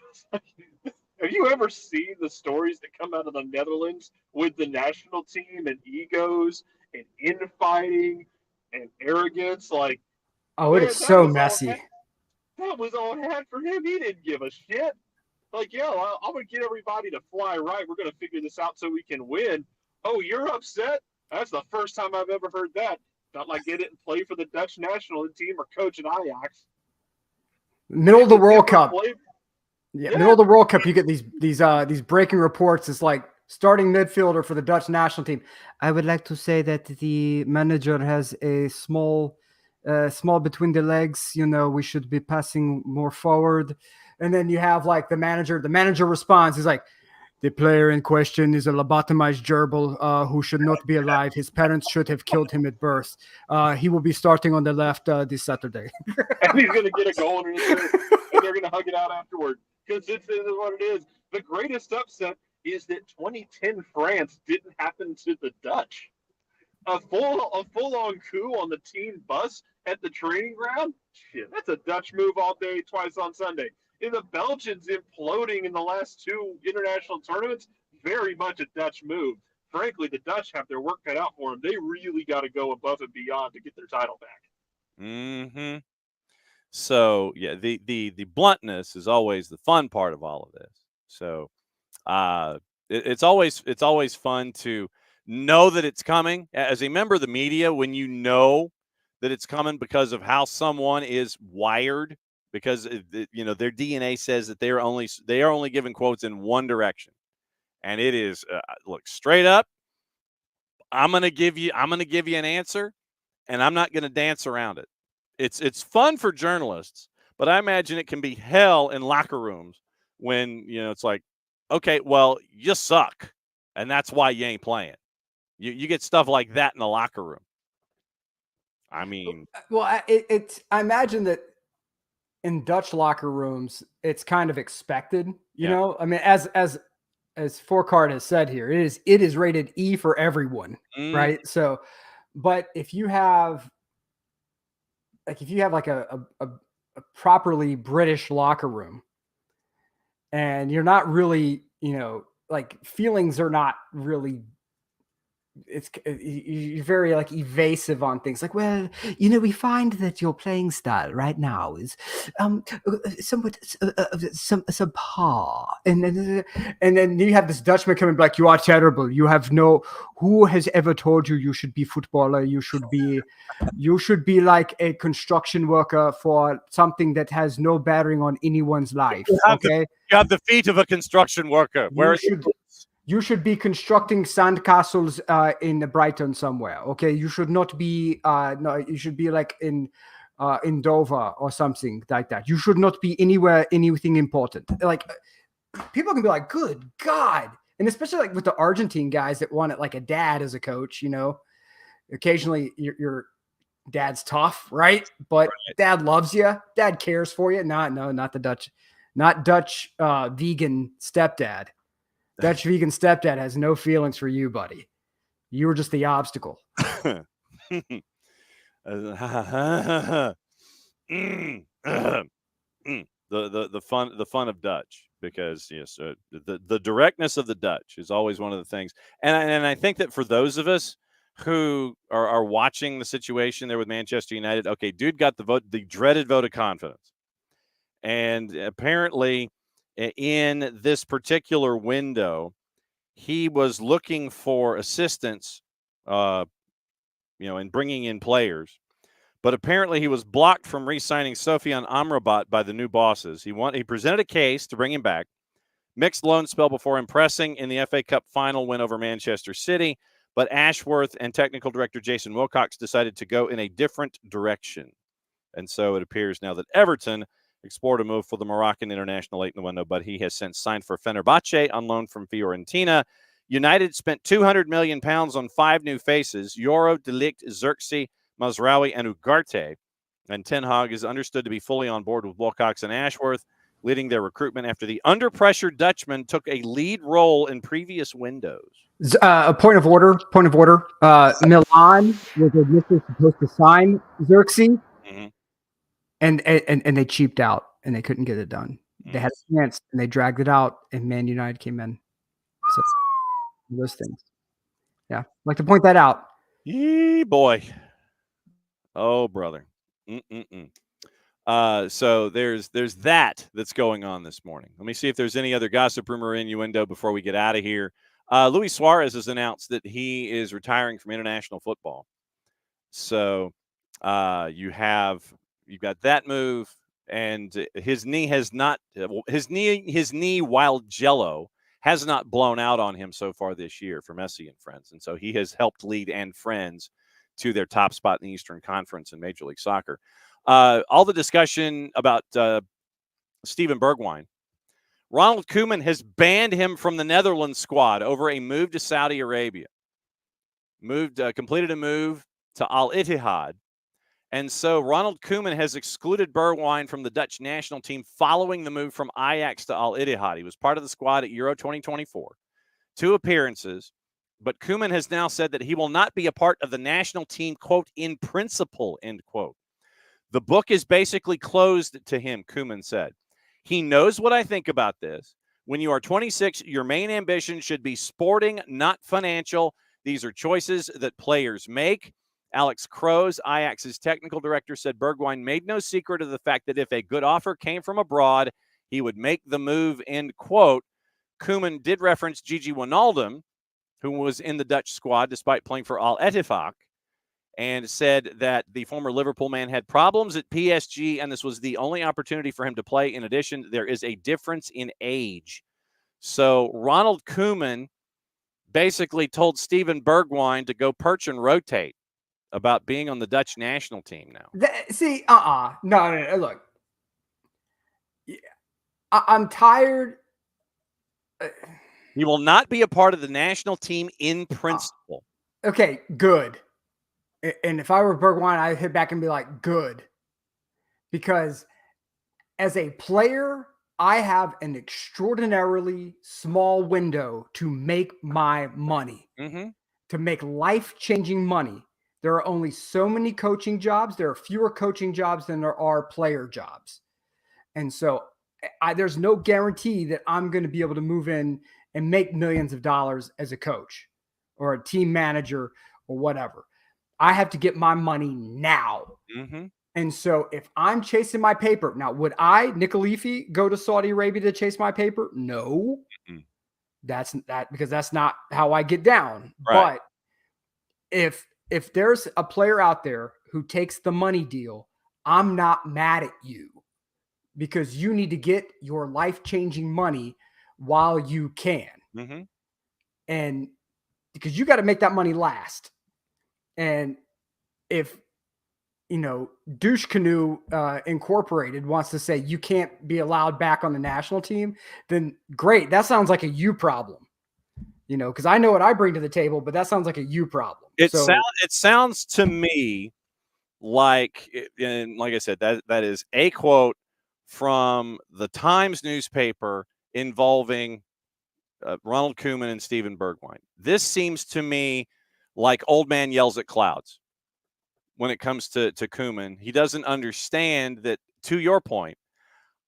Speaker 4: Have you ever seen the stories that come out of the Netherlands with the national team and egos and infighting and arrogance? Like,
Speaker 3: Oh, it is
Speaker 4: man, that
Speaker 3: so
Speaker 4: was all
Speaker 3: messy.
Speaker 4: that was all had for him. He didn't give a shit. Like, yeah, well, I'm gonna get everybody to fly right. We're gonna figure this out so we can win. Oh, you're upset? That's the first time I've ever heard that. Not like they didn't play for the Dutch national team or coach at Ajax.
Speaker 3: Middle of the
Speaker 4: It's a
Speaker 3: World
Speaker 4: different
Speaker 3: Cup.
Speaker 4: flavor.
Speaker 3: Yeah,
Speaker 4: Yeah.
Speaker 3: middle of the World Cup, you get these breaking reports. It's like starting midfielder for the Dutch national team. I would like to say that the manager has a small between the legs. You know, we should be passing more forward. And then you have like the manager. The manager responds. He's like, the player in question is a lobotomized gerbil who should not be alive. His parents should have killed him at birth. He will be starting on the left this Saturday.
Speaker 4: And he's gonna get a goal in his shirt, and they're gonna hug it out afterward. Because this is what it is. The greatest upset is that 2010 France didn't happen to the Dutch. A full-on coup on the team bus at the training ground. Shit, that's a Dutch move all day, twice on Sunday. In the Belgians imploding in the last two international tournaments, very much a Dutch move. Frankly, the Dutch have their work cut out for them. They really got to go above and beyond to get their title back.
Speaker 1: Mm-hmm. So yeah, the bluntness is always the fun part of all of this. So it's always fun to know that it's coming as a member of the media when you know that it's coming because of how someone is wired, because their DNA says that they are only giving quotes in one direction, and it is look, straight up, I'm gonna give you an answer, and I'm not gonna dance around it. It's fun for journalists, but I imagine it can be hell in locker rooms when it's like, okay, well, you suck, and that's why you ain't playing. You get stuff like that in the locker room. I mean,
Speaker 3: well, I imagine that in Dutch locker rooms, it's kind of expected. You know, I mean, as Fourcard has said here, it is rated E for everyone, right? So, but if you have like a properly British locker room, and you're not really, like feelings are not really. You're very like evasive on things like, well, we find that your playing style right now is somewhat subpar, and then you have this Dutchman coming like, you are terrible, who has ever told you should be footballer, you should be like a construction worker for something that has no bearing on anyone's life. Okay,
Speaker 1: you have the feet of a construction worker.
Speaker 3: You should be constructing sandcastles in Brighton somewhere. Okay, you should not be. No, you should be like in Dover or something like that. You should not be anywhere anything important. Like people can be like, "Good God!" And especially like with the Argentine guys that want it like a dad as a coach. Occasionally your dad's tough, right? But dad loves you. Dad cares for you. No, not the Dutch, not Dutch vegan stepdad. Dutch vegan stepdad has no feelings for you, buddy. You were just the obstacle.
Speaker 1: The fun of Dutch, because yes, the directness of the Dutch is always one of the things, and I think that for those of us who are watching the situation there with Manchester United, okay, dude got the dreaded vote of confidence, and apparently, in this particular window, he was looking for assistance, in bringing in players. But apparently he was blocked from re-signing Sofian Amrabat by the new bosses. He presented a case to bring him back. Mixed loan spell before impressing in the FA Cup final win over Manchester City. But Ashworth and technical director Jason Wilcox decided to go in a different direction. And so it appears now that Everton explored a move for the Moroccan international late in the window, but he has since signed for Fenerbahce on loan from Fiorentina. United spent £200 million on 5 new faces: Yoro, De Ligt, Xerxes, Mazraoui, and Ugarte. And Ten Hag is understood to be fully on board with Wilcox and Ashworth, leading their recruitment after the under-pressure Dutchman took a lead role in previous windows.
Speaker 3: A point of order. Milan was initially supposed to sign Xerxes. Mm-hmm. And they cheaped out and they couldn't get it done. They had a chance and they dragged it out, and Man United came in. So those things. Yeah. I'd like to point that out.
Speaker 1: Yee boy. Oh, brother. So there's that's going on this morning. Let me see if there's any other gossip, rumor, or innuendo before we get out of here. Luis Suarez has announced that he is retiring from international football. So you've got that move, and his knee, while jello, has not blown out on him so far this year for Messi and friends. And so he has helped lead and friends to their top spot in the Eastern Conference in Major League Soccer. All the discussion about Steven Bergwijn. Ronald Koeman has banned him from the Netherlands squad over a move to Saudi Arabia. Completed a move to Al-Ittihad. And so Ronald Koeman has excluded Bergwijn from the Dutch national team following the move from Ajax to Al-Ittihad. He was part of the squad at Euro 2024. 2 appearances. But Koeman has now said that he will not be a part of the national team, quote, in principle, end quote. The book is basically closed to him, Koeman said. He knows what I think about this. When you are 26, your main ambition should be sporting, not financial. These are choices that players make. Alex Kroos, Ajax's technical director, said Bergwijn made no secret of the fact that if a good offer came from abroad, he would make the move, end quote. Koeman did reference Gigi Wijnaldum, who was in the Dutch squad despite playing for Al-Ettifaq, and said that the former Liverpool man had problems at PSG, and this was the only opportunity for him to play. In addition, there is a difference in age. So Ronald Koeman basically told Steven Bergwijn to go perch and rotate about being on the Dutch national team now.
Speaker 3: No, look. I'm tired.
Speaker 1: He will not be a part of the national team in principle.
Speaker 3: Okay, good. And if I were Bergwijn, I'd hit back and be like, good. Because as a player, I have an extraordinarily small window to make my money, to make life-changing money. There are only so many coaching jobs. There are fewer coaching jobs than there are player jobs. And so there's no guarantee that I'm going to be able to move in and make millions of dollars as a coach or a team manager or whatever. I have to get my money now. And so if I'm chasing my paper, now would I, Nick Khalifi, go to Saudi Arabia to chase my paper? No. That's because that's not how I get down.
Speaker 1: Right.
Speaker 3: But if there's a player out there who takes the money deal, I'm not mad at you because you need to get your life-changing money while you can. And because you got to make that money last. And if, Douche Canoe Incorporated wants to say you can't be allowed back on the national team, then great. That sounds like a you problem. Because I know what I bring to the table, but that sounds like a you problem.
Speaker 1: It sounds to me like, and like I said, that is a quote from the Times newspaper involving Ronald Koeman and Steven Bergwijn. This seems to me like old man yells at clouds when it comes to Koeman. He doesn't understand that, to your point,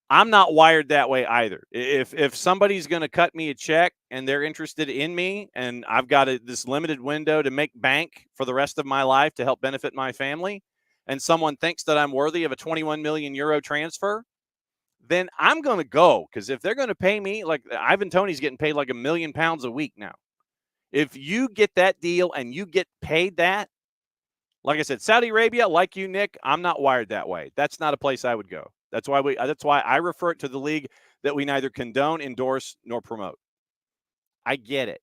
Speaker 1: I'm not wired that way either. If somebody's going to cut me a check and they're interested in me and I've got this limited window to make bank for the rest of my life to help benefit my family, and someone thinks that I'm worthy of a 21 million euro transfer, then I'm going to go. Because if they're going to pay me, like Ivan Toney's getting paid like £1 million a week now. If you get that deal and you get paid that, like I said, Saudi Arabia, like you, Nick, I'm not wired that way. That's not a place I would go. That's why I refer it to the league that we neither condone, endorse, nor promote. I get it.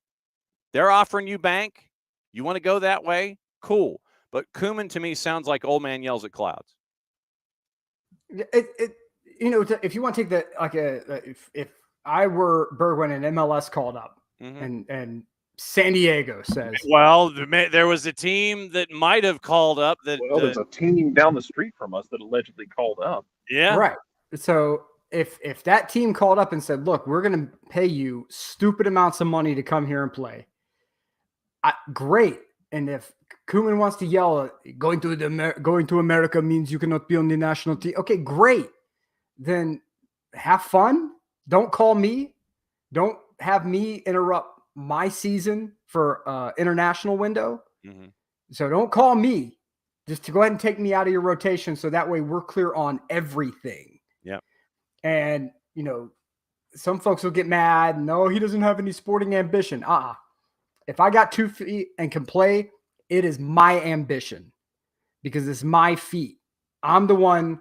Speaker 1: They're offering you bank. You want to go that way? Cool. But Koeman to me sounds like old man yells at clouds.
Speaker 3: If you want to take if I were Bergwijn and MLS called up and San Diego says,
Speaker 1: well, there was a team that might have called up that.
Speaker 4: Well, there's a team down the street from us that allegedly called up.
Speaker 1: Yeah.
Speaker 3: Right. So if that team called up and said, look, we're going to pay you stupid amounts of money to come here and play. Great. And if Koeman wants to yell, going to America means you cannot be on the national team. Okay, great. Then have fun. Don't call me. Don't have me interrupt my season for international window.
Speaker 1: Mm-hmm.
Speaker 3: So don't call me. Just to go ahead and take me out of your rotation so that way we're clear on everything.
Speaker 1: Yeah.
Speaker 3: And, some folks will get mad. No, he doesn't have any sporting ambition. If I got 2 feet and can play, it is my ambition because it's my feet. I'm the one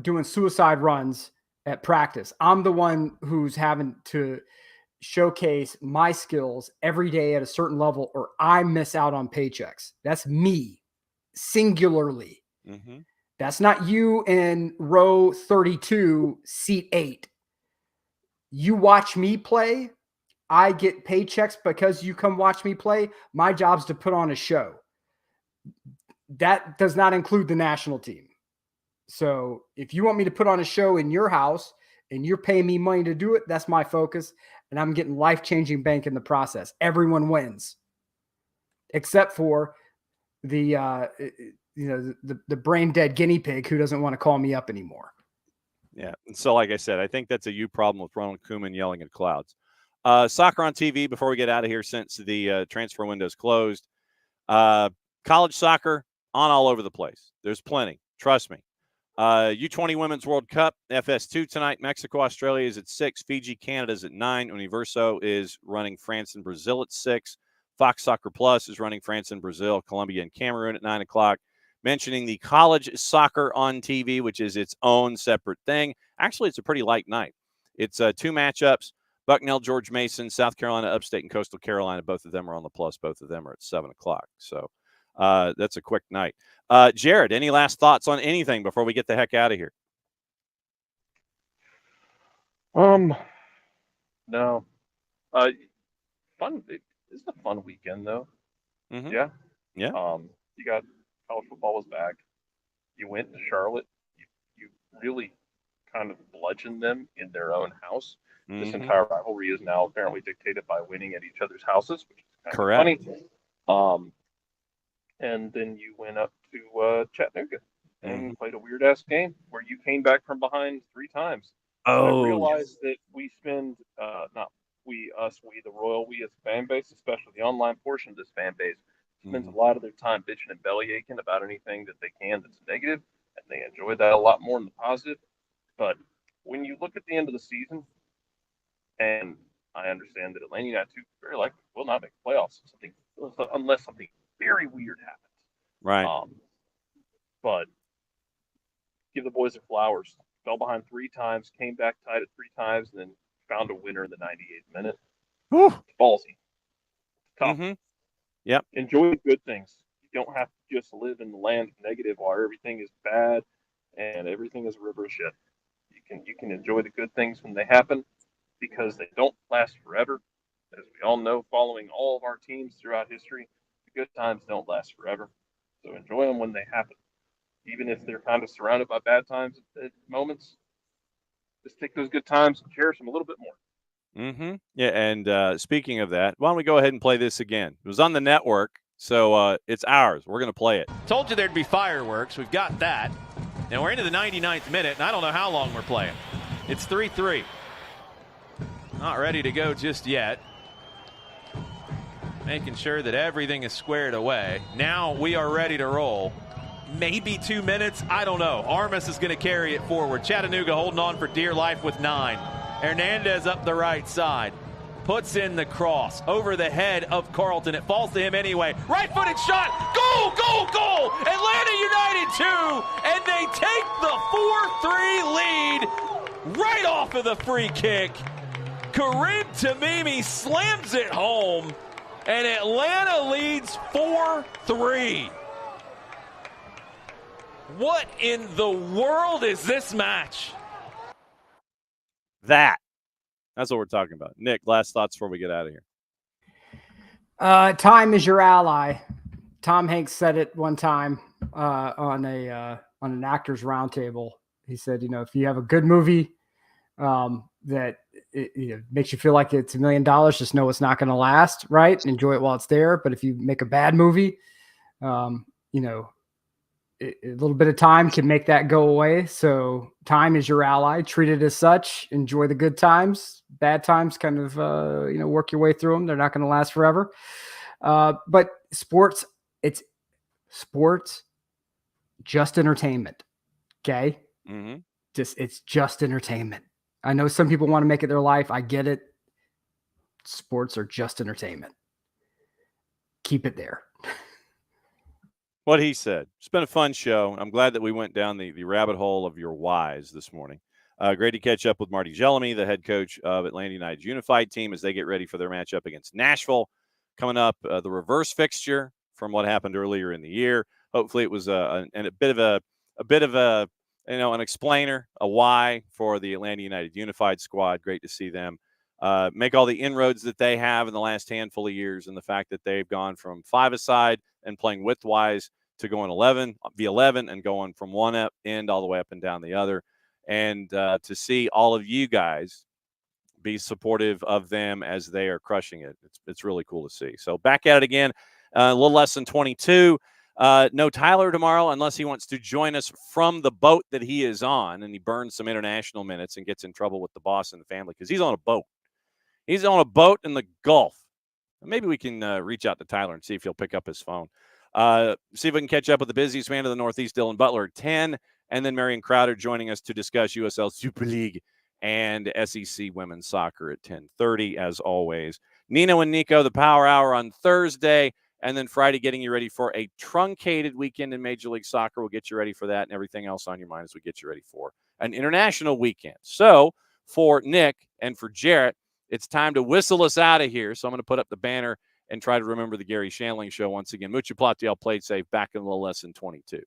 Speaker 3: doing suicide runs at practice. I'm the one who's having to showcase my skills every day at a certain level or I miss out on paychecks. That's me singularly.
Speaker 1: Mm-hmm.
Speaker 3: That's not you in row 32, seat 8. You watch me play. I get paychecks because you come watch me play. My job's to put on a show. That does not include the national team. So if you want me to put on a show in your house and you're paying me money to do it, that's my focus. And I'm getting life-changing bank in the process. Everyone wins. Except for the brain-dead guinea pig who doesn't want to call me up anymore.
Speaker 1: Yeah. And so, like I said, I think that's a you problem with Ronald Koeman yelling at clouds. Soccer on TV before we get out of here since the transfer window is closed. College soccer on all over the place. There's plenty. Trust me. U20 Women's World Cup, FS2 tonight. Mexico, Australia is at 6. Fiji, Canada is at 9. Universo is running France and Brazil at 6. Fox Soccer Plus is running France and Brazil, Colombia and Cameroon at 9 o'clock. Mentioning the college soccer on TV, which is its own separate thing. Actually, it's a pretty light night. It's 2 matchups. Bucknell, George Mason, South Carolina, Upstate, and Coastal Carolina. Both of them are on the plus. Both of them are at 7 o'clock. So that's a quick night. Jared, any last thoughts on anything before we get the heck out of here?
Speaker 4: No. Fun. It's a fun weekend though.
Speaker 1: Mm-hmm.
Speaker 4: Yeah.
Speaker 1: Yeah.
Speaker 4: You got college football was back. You went to Charlotte. You really kind of bludgeoned them in their own house.
Speaker 1: Mm-hmm.
Speaker 4: This entire rivalry is now apparently dictated by winning at each other's houses, which is kind
Speaker 1: Correct.
Speaker 4: of funny. And then you went up to Chattanooga and played a weird ass game where you came back from behind 3 times.
Speaker 1: Oh,
Speaker 4: I realized that we spend we the Royal, we as a fan base, especially the online portion of this fan base, spends a lot of their time bitching and belly aching about anything that they can that's negative, and they enjoy that a lot more than the positive. But when you look at the end of the season, and I understand that Atlanta United very likely will not make the playoffs, unless something very weird happens.
Speaker 1: right.
Speaker 4: But give the boys their flowers. Fell behind 3 times, came back tied it 3 times, and then found a winner in the 98th minute.
Speaker 1: Whew.
Speaker 4: It's ballsy. Tough.
Speaker 1: Mm-hmm. Yep.
Speaker 4: Enjoy the good things. You don't have to just live in the land of negative where everything is bad and everything is a river of shit. You can enjoy the good things when they happen because they don't last forever. As we all know, following all of our teams throughout history, the good times don't last forever. So enjoy them when they happen. Even if they're kind of surrounded by bad times at moments, just take those good times and cherish them a little bit more.
Speaker 1: Mm-hmm. Yeah, and speaking of that, why don't we go ahead and play this again? It was on the network, so it's ours. We're going to play it.
Speaker 7: Told you there'd be fireworks. We've got that. And we're into the 99th minute, and I don't know how long we're playing. It's 3-3. Not ready to go just yet. Making sure that everything is squared away. Now we are ready to roll. Maybe 2 minutes. I don't know. Armas is going to carry it forward. Chattanooga holding on for dear life with 9. Hernandez up the right side. Puts in the cross over the head of Carlton. It falls to him anyway. Right-footed shot. Goal, goal, goal. Atlanta United 2. And they take the 4-3 lead right off of the free kick. Karim Tamimi slams it home. And Atlanta leads 4-3. What in the world is this match?
Speaker 1: That's what we're talking about. Nick, last thoughts before we get out of here.
Speaker 3: Time is your ally. Tom Hanks said it one time on an actors roundtable. He said, if you have a good movie that makes you feel like it's $1 million, just know it's not going to last, right? Enjoy it while it's there. But if you make a bad movie, a little bit of time can make that go away. So time is your ally. Treat it as such. Enjoy the good times. Bad times, kind of work your way through them. They're not going to last forever. But sports, it's sports, just entertainment. Okay,
Speaker 1: Mm-hmm.
Speaker 3: it's just entertainment. I know some people want to make it their life. I get it. Sports are just entertainment. Keep it there.
Speaker 1: What he said. It's been a fun show. I'm glad that we went down the rabbit hole of your whys this morning. Great to catch up with Marty Jellamy, the head coach of Atlanta United's Unified team, as they get ready for their matchup against Nashville. Coming up, the reverse fixture from what happened earlier in the year. Hopefully, it was a bit of an explainer, a why for the Atlanta United Unified squad. Great to see them make all the inroads that they have in the last handful of years, and the fact that they've gone from 5-a-side and playing widthwise to going 11 and going from one end all the way up and down the other. And to see all of you guys be supportive of them as they are crushing it. It's really cool to see. So back at it again, a little less than 22. No Tyler tomorrow unless he wants to join us from the boat that he is on, and he burns some international minutes and gets in trouble with the boss and the family because he's on a boat. He's on a boat in the Gulf. Maybe we can reach out to Tyler and see if he'll pick up his phone. See if we can catch up with the busiest man of the Northeast, Dylan Butler, at 10, and then Marion Crowder joining us to discuss USL Super League and SEC women's soccer at 10:30, as always. Nino and Nico, the Power Hour on Thursday, and then Friday getting you ready for a truncated weekend in Major League Soccer. We'll get you ready for that and everything else on your mind as we get you ready for an international weekend. So for Nick and for Jarrett, it's time to whistle us out of here. So I'm going to put up the banner and try to remember the Gary Shandling show once again. Mucha Platiel played safe, back in a little less than 22.